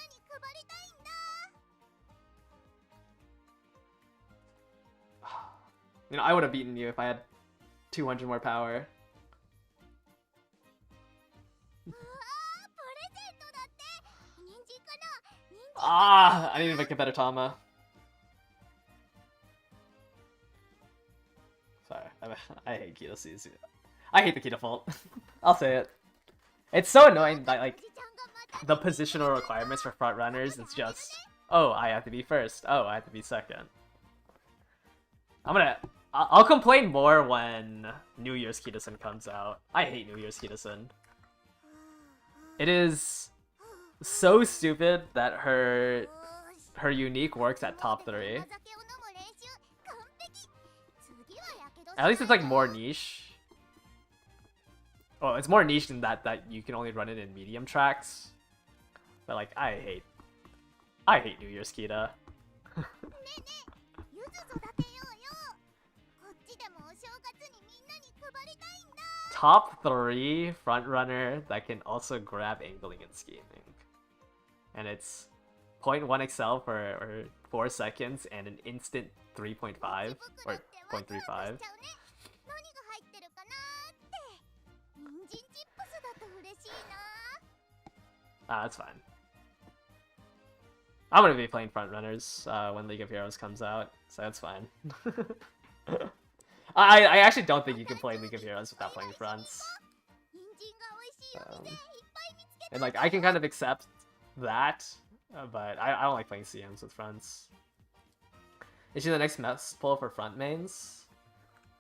[SPEAKER 1] You know, I would have beaten you if I had 200 more power. Ah, I need to make a better Tama. Sorry, I hate Kita Suzu. I hate the Kita fault. I'll say it. It's so annoying that like the positional requirements for front runners is just Oh, I have to be first. Oh, I have to be second. I'll complain more when New Year's Kitasen comes out. I hate New Year's Kitasen. It is so stupid that her unique works at top 3. At least it's like more niche. Well, it's more niche than that you can only run it in medium tracks. But like I hate New Year's Kita. Top 3 frontrunner that can also grab angling and scheming. And it's 0.1 excel for 4 seconds and an instant 3.5 or 0.35. That's fine. I'm gonna be playing frontrunners when League of Heroes comes out, so that's fine. I actually don't think you can play League of Heroes without playing fronts. And like I can kind of accept that, but I don't like playing CMs with fronts. Is she the next mess pull for front mains?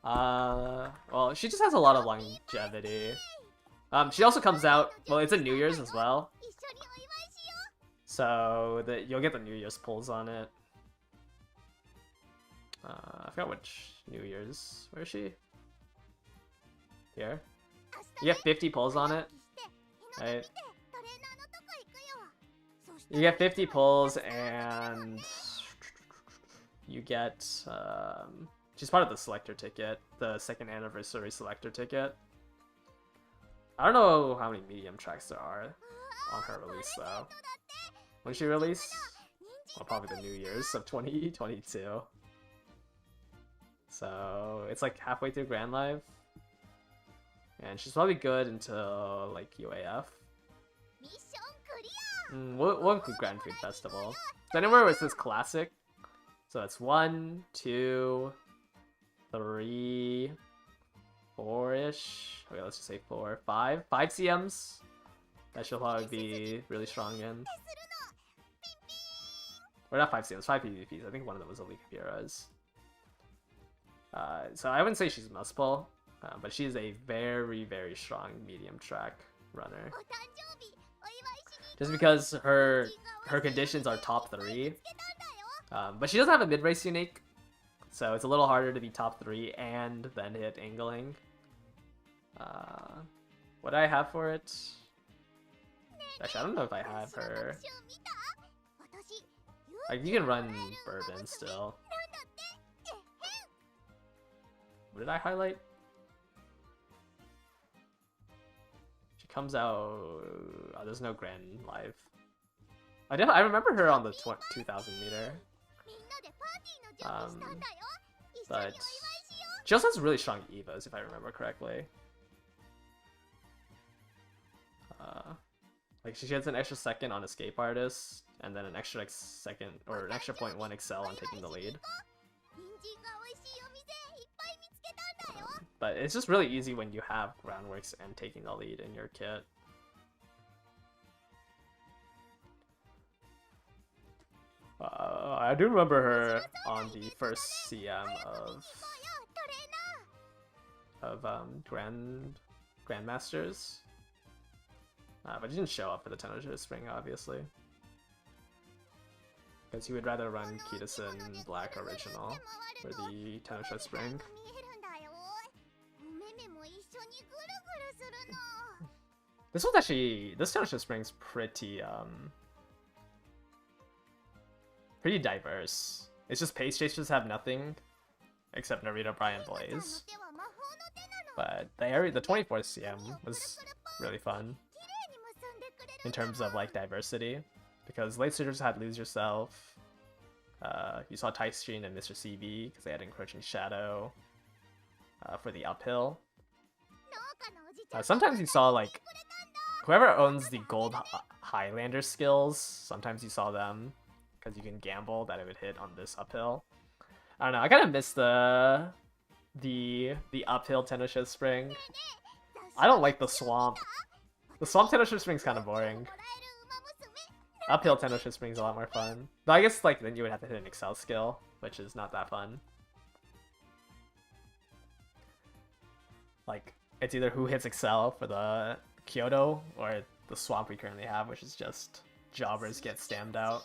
[SPEAKER 1] Well, she just has a lot of longevity. She also comes out, well, it's a New Year's as well. So you'll get the New Year's pulls on it. I forgot which New Year's. Where is she? Here. You get 50 pulls on it, right? You get 50 pulls and you get she's part of the selector ticket, the 2nd anniversary selector ticket. I don't know how many medium tracks there are on her release though. When she release? Well, probably the New Year's of 2022. So it's like halfway through Grand Live. And she's probably good until like UAF. We'll include Grand Food Festival. So anywhere where it says classic. So that's 1, 2, 3, 4-ish. Okay, let's just say 4, 5. 5 CMs. That she'll probably be really strong in. Or not 5 CMs, 5 PvPs. I think one of them was a League of Heroes. So I wouldn't say she's must pull, but she's a very, very strong medium track runner. Just because her conditions are top 3. But she doesn't have a mid-race unique, so it's a little harder to be top 3 and then hit angling. What do I have for it? Actually, I don't know if I have her. Like, you can run Bourbon still. What did I highlight? She comes out... Oh, there's no Grand Live. I remember her on the 2000 meter. But she also has really strong Evas, if I remember correctly. Like she gets an extra second on Escape Artist, and then an extra second or an extra 0.1 excel on taking the lead. But it's just really easy when you have Groundworks and taking the lead in your kit. I do remember her on the first CM of Grandmasters. But he didn't show up for the Tennojo Spring, obviously. Because he would rather run Kitasen Black Original for the Tennojo Spring. This Tennojo Spring's pretty diverse. It's just Pace Chasers have nothing except Narita, Brian, Blaze. But the 24th CM was really fun in terms of like diversity, because late stagers had Lose Yourself. You saw Tystrine and Mr. CB because they had Encroaching Shadow for the uphill. Sometimes you saw like whoever owns the gold Highlander skills. Sometimes you saw them because you can gamble that it would hit on this uphill. I don't know. I kind of miss the uphill Tennojo Spring. I don't like the swamp. The swamp Tennojo Spring's kind of boring. Uphill Tenno Spring is a lot more fun. But I guess like then you would have to hit an Excel skill, which is not that fun. Like it's either who hits Excel for the Kyoto or the swamp we currently have, which is just jobbers get stammed out.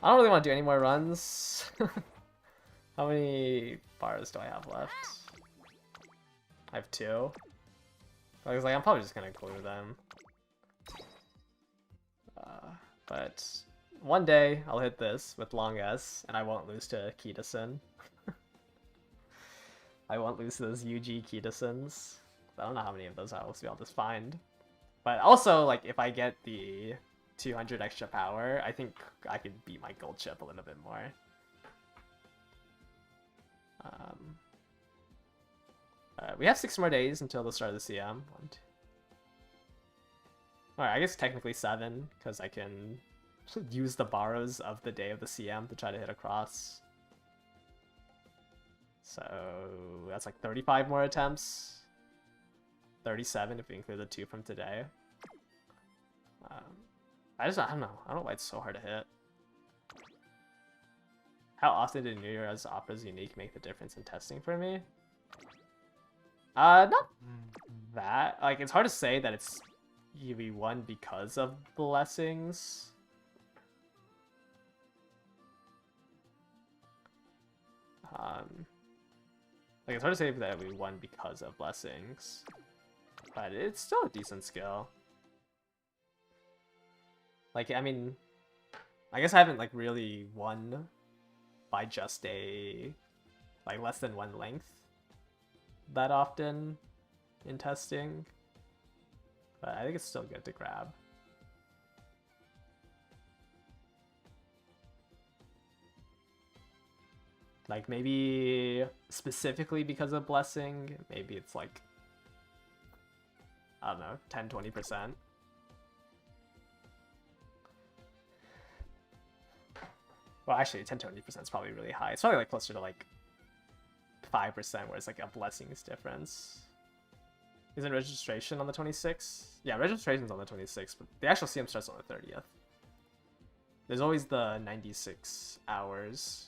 [SPEAKER 1] I don't really want to do any more runs. How many bars do I have left? I have 2. I was like, I'm probably just gonna glue them. But one day I'll hit this with long S, and I won't lose to Kitasen. I won't lose to those UG Kitasens. I don't know how many of those I will be able to find. But also, like, if I get the 200 extra power, I think I could beat my Goldship a little bit more. We have 6 more days until the start of the CM. Alright, I guess technically 7, because I can use the borrows of the day of the CM to try to hit across. So that's like 35 more attempts. 37 if we include the 2 from today. I don't know. I don't know why it's so hard to hit. How often did New Year's Opera's Unique make the difference in testing for me? Not that. Like, it's hard to say that it's UV1 because of blessings. Like, it's hard to say that we won because of blessings, but it's still a decent skill. Like, I mean, I guess I haven't, like, really won by just a, like, less than 1 length that often in testing, but I think it's still good to grab. Like, maybe specifically because of blessing, maybe it's like, I don't know, 10-20%. Well, actually, 10-20% is probably really high. It's probably like closer to like 5%, where it's like a blessings difference. Isn't registration on the 26th? Yeah, registration's on the 26th, but the actual CM starts on the 30th. There's always the 96 hours.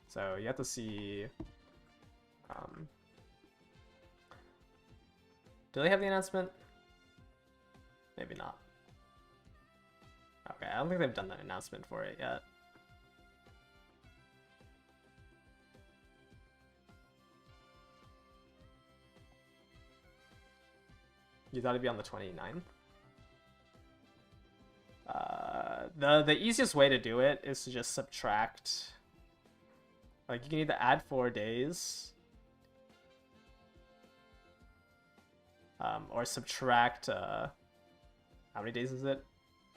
[SPEAKER 1] So you have to see. Do they have the announcement? Maybe not. Okay, I don't think they've done the announcement for it yet. You thought it'd be on the 29th? The easiest way to do it is to just subtract. Like, you can either add 4 days, or subtract, how many days is it?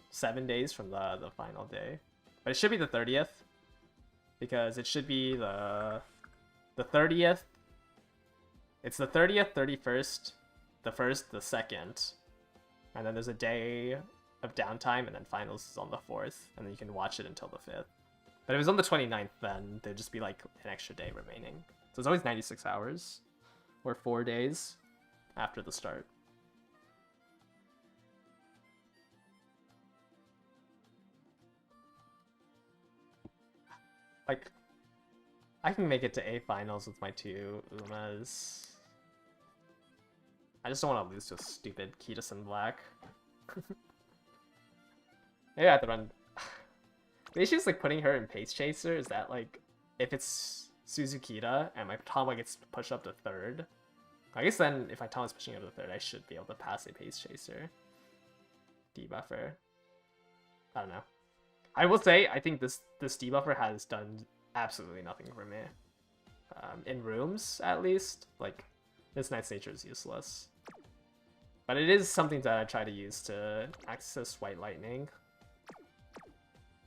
[SPEAKER 1] 7 days from the final day. But it should be the 30th, because it should be the 30th. It's the 30th, 31st, the 1st, the 2nd, and then there's a day of downtime, and then finals is on the 4th, and then you can watch it until the 5th. But if it was on the 29th, then there'd just be like an extra day remaining. So it's always 96 hours, or 4 days after the start. Like, I can make it to A finals with my 2 Umas. I just don't want to lose to a stupid Kitasen Black. Maybe I have to run. The issue is like putting her in Pace Chaser is that like if it's Suzukita and my Tama gets pushed up to 3rd, I guess then if my Tama's pushing up to 3rd, I should be able to pass a Pace Chaser debuffer. I don't know. I will say I think this debuffer has done absolutely nothing for me. In rooms, at least, like this Knight's Nature is useless. But it is something that I try to use to access White Lightning.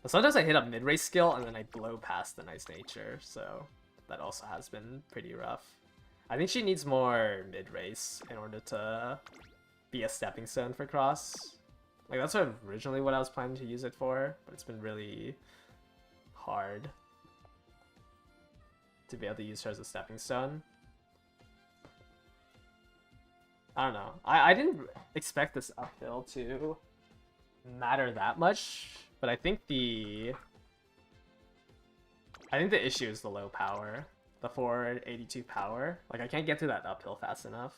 [SPEAKER 1] But sometimes I hit a mid-race skill and then I blow past the Knight's Nature, so that also has been pretty rough. I think she needs more mid-race in order to be a stepping stone for Cross. Like, that's originally what I was planning to use it for, but it's been really hard to be able to use her as a stepping stone. I don't know. I didn't expect this uphill to matter that much, but I think the issue is the low power, the 482 power. Like I can't get to that uphill fast enough.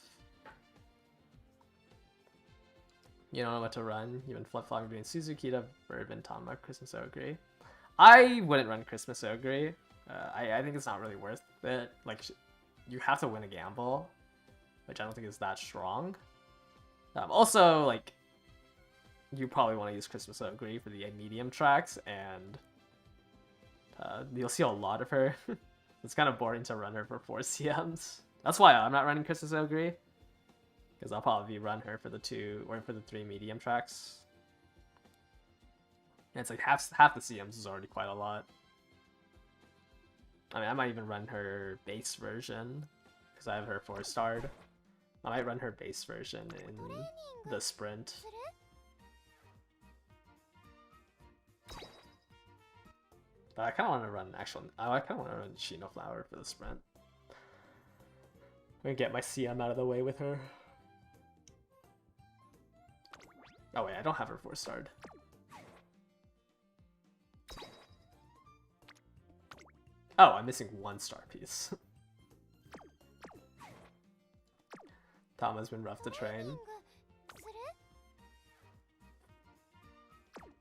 [SPEAKER 1] You don't know what to run. You've been flip-flopping between Suzuki, Bourbon, Tama, Christmas Ogre. I wouldn't run Christmas Ogre. I think it's not really worth it. Like, you have to win a gamble, which I don't think is that strong. Also, like, you probably want to use Christmas Ogre for the medium tracks, and you'll see a lot of her. It's kind of boring to run her for 4 CMs. That's why I'm not running Christmas Ogre. Because I'll probably run her for the 2 or for the 3 medium tracks. And it's like half the CMs is already quite a lot. I mean, I might even run her base version because I have her 4-starred. I might run her base version in the sprint. But I kind of want to run I kind of want to run Shino Flower for the sprint. I'm gonna get my CM out of the way with her. Oh wait, I don't have her 4-starred. Oh, I'm missing 1 star piece. Tama's been rough to train.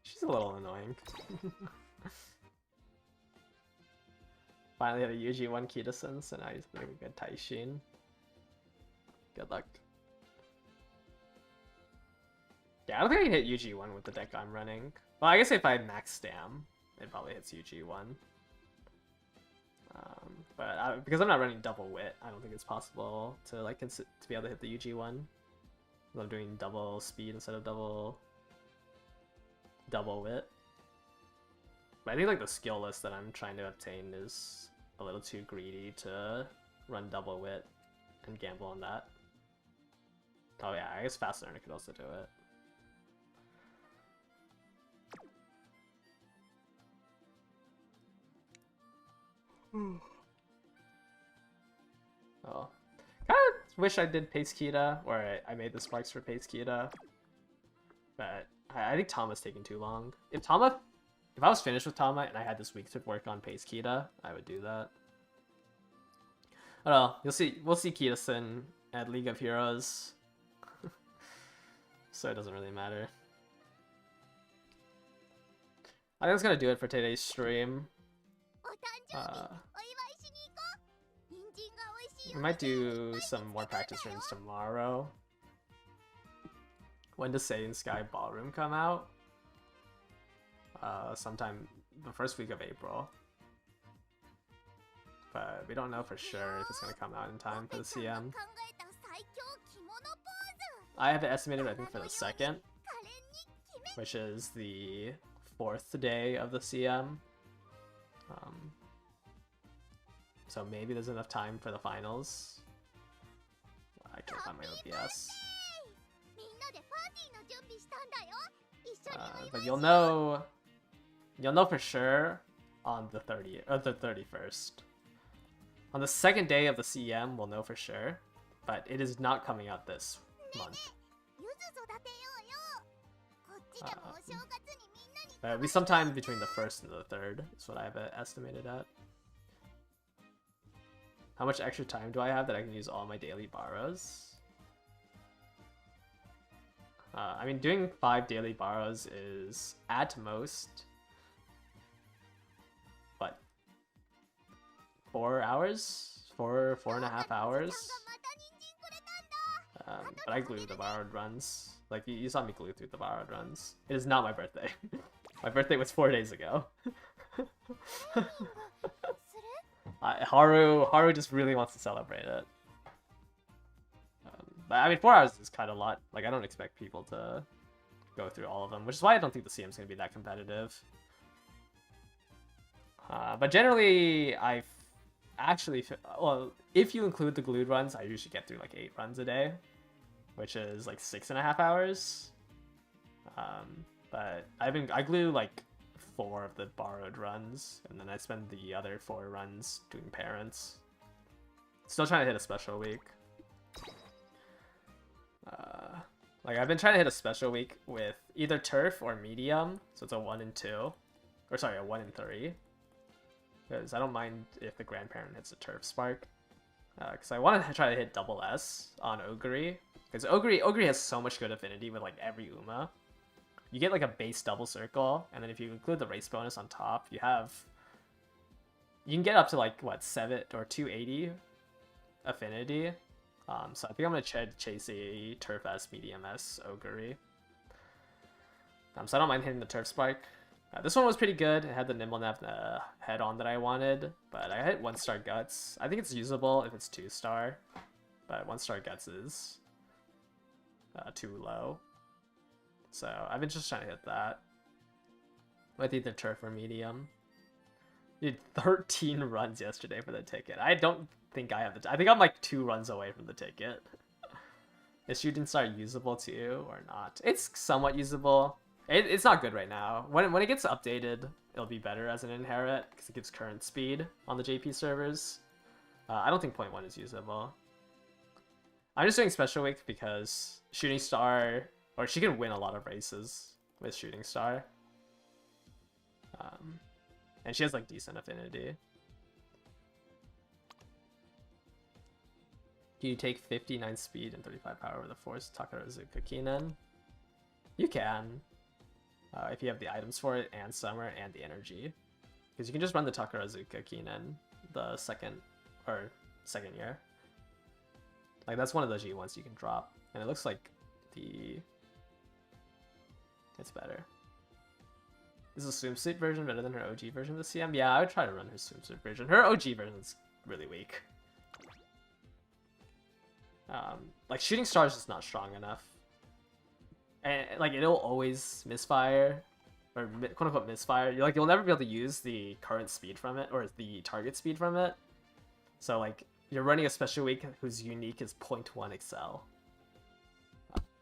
[SPEAKER 1] She's a little annoying. Finally had a UG1 Kitasen, so now he's doing a good Taishin. Good luck. Yeah, I don't think I can hit UG1 with the deck I'm running. Well, I guess if I max Stam, it probably hits UG1. But because I'm not running double wit, I don't think it's possible to like to be able to hit the UG1. I'm doing double speed instead of double wit. But I think like the skill list that I'm trying to obtain is a little too greedy to run double wit and gamble on that. Oh yeah, I guess Fast Learner could also do it. Oh, kind of wish I did Pace Kita, or I made the Sparks for Pace Kita, but I think Tama's taking too long. If I was finished with Tama and I had this week to work on Pace Kita, I would do that. Well, we'll see Kita-san at League of Heroes, so it doesn't really matter. I think that's gonna do it for today's stream. We might do some more practice rooms tomorrow. When does Saiyan Sky Ballroom come out? Sometime the first week of April. But we don't know for sure if it's going to come out in time for the CM. I have it estimated, I think, for the 2nd, which is the 4th day of the CM. So maybe there's enough time for the finals. I can't find my OBS. But you'll know for sure on the 30th or the 31st. On the 2nd day of the CM, we'll know for sure, but it is not coming out this month. It'll be sometime between the 1st and the 3rd, is what I have it estimated at. How much extra time do I have that I can use all my daily borrows? I mean, doing 5 daily borrows is at most, what, 4 hours? 4.5 hours? But I glue the borrowed runs. Like, you saw me glue through the borrowed runs. It is not my birthday. My birthday was 4 days ago. Haru just really wants to celebrate it. But I mean, 4 hours is kind of a lot. Like, I don't expect people to go through all of them, which is why I don't think the CM is going to be that competitive. But generally, I've actually, well, if you include the glued runs, I usually get through like 8 runs a day, which is like 6.5 hours. But I glue like 4 of the borrowed runs, and then I spend the other 4 runs doing parents. Still trying to hit a special week. Like I've been trying to hit a special week with either turf or medium, so it's a 1 and 2, or sorry, a 1 and 3. Because I don't mind if the grandparent hits a turf spark. Because I want to try to hit double S on Ogre. Because Ogre has so much good affinity with like every Uma. You get like a base double circle, and then if you include the race bonus on top, you can get up to like what 7 or 280 affinity. So I think I'm gonna chase a turf S medium S Ogre. So I don't mind hitting the turf spark. This one was pretty good. It had the nimble head on that I wanted, but I hit 1-star guts. I think it's usable if it's 2-star, but 1-star guts is too low. So I've been just trying to hit that with either turf or medium. Did 13 runs yesterday for the ticket. I don't think I have I think I'm like 2 runs away from the ticket. Is shooting star usable too or not? It's somewhat usable. It's not good right now. When it gets updated, it'll be better as an inherit because it gives current speed on the JP servers. I don't think 0.1 is usable. I'm just doing special week because shooting star, or she can win a lot of races with shooting star. And she has like decent affinity. Can you take 59 speed and 35 power with the force Takarazuka Kinen? You can. If you have the items for it, and summer, and the energy. Because you can just run the Takarazuka Kinen the second year. Like, that's one of the G1s you can drop. And it looks like it's better. Is the swimsuit version better than her OG version of the CM? Yeah, I would try to run her swimsuit version. Her OG version is really weak. Like, shooting star is just not strong enough. And like it'll always misfire, or quote unquote misfire. You'll never be able to use the current speed from it or the target speed from it. So like you're running a special week whose unique is 0.1 excel,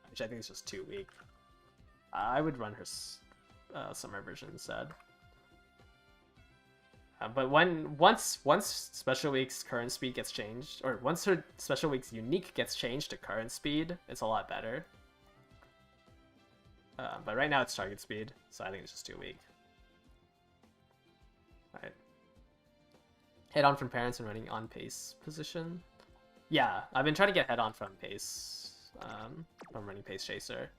[SPEAKER 1] which I think is just too weak. I would run her summer version instead. But once special week's current speed gets changed, or once her special week's unique gets changed to current speed, it's a lot better. But right now it's target speed, so I think it's just too weak. Alright. Head on from parents and running on pace position. Yeah, I've been trying to get head on from pace, from running pace chaser.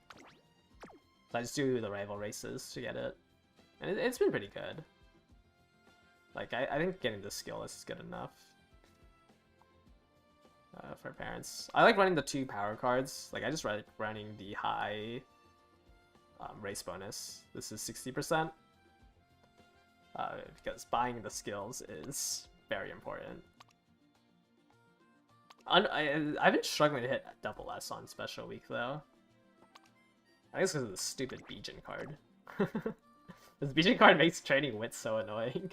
[SPEAKER 1] So I just do the rival races to get it. And it's been pretty good. Like, I think getting the skill is good enough. For parents. I like running the 2 power cards. Like, I just like running the high race bonus. This is 60%. Because buying the skills is very important. I've been struggling to hit double S on special week though. I think it's because of the stupid Bijan card. This Bijan card makes training wit so annoying.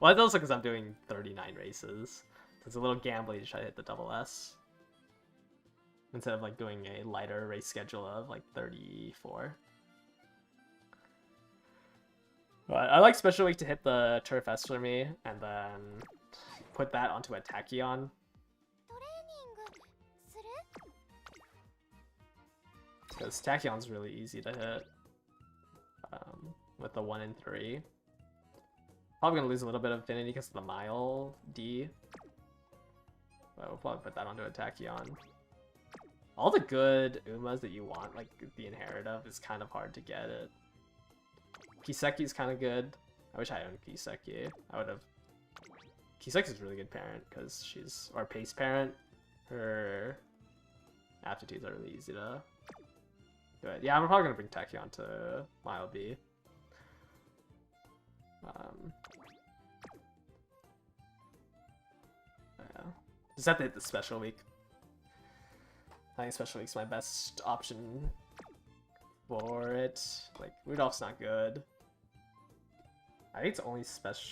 [SPEAKER 1] Well, it's also because I'm doing 39 races. So it's a little gambly to try to hit the double S. Instead of like doing a lighter race schedule of like 34. But I like special week to hit the turf S for me, and then put that onto a Tachyon. Because Tachyon's really easy to hit with the 1 and 3. Probably gonna lose a little bit of affinity because of the mile D. But we'll probably put that onto a Tachyon. All the good Umas that you want, like the inherit of, is kind of hard to get it. Kiseki's kind of good. I wish I owned Kiseki. I would have. Kiseki's a really good parent because she's our pace parent. Her aptitudes are really easy to do it. Yeah, I'm probably gonna bring Tachyon to Mile B. Yeah. Just have to hit the special week. I think special week's my best option for it. Like, Rudolph's not good. I think it's only special.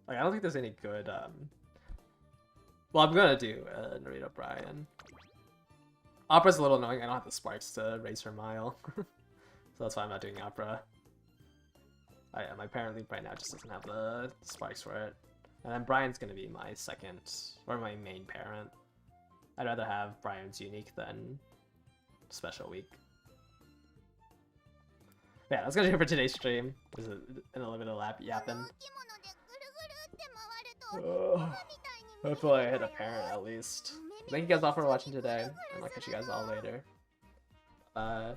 [SPEAKER 1] Like, I don't think there's any good. Well, I'm gonna do Narita Brian. Opera's a little annoying. I don't have the sparks to raise her mile. So that's why I'm not doing Opera. My parent league right now just doesn't have the sparks for it. And then Brian's gonna be my second, or my main parent. I'd rather have Brian's unique than special week. Yeah, that's gonna do it for today's stream. This is an unlimited lap yapping. Hopefully I hit a parent at least. Thank you guys all for watching today, and I'll catch you guys all later. Bye.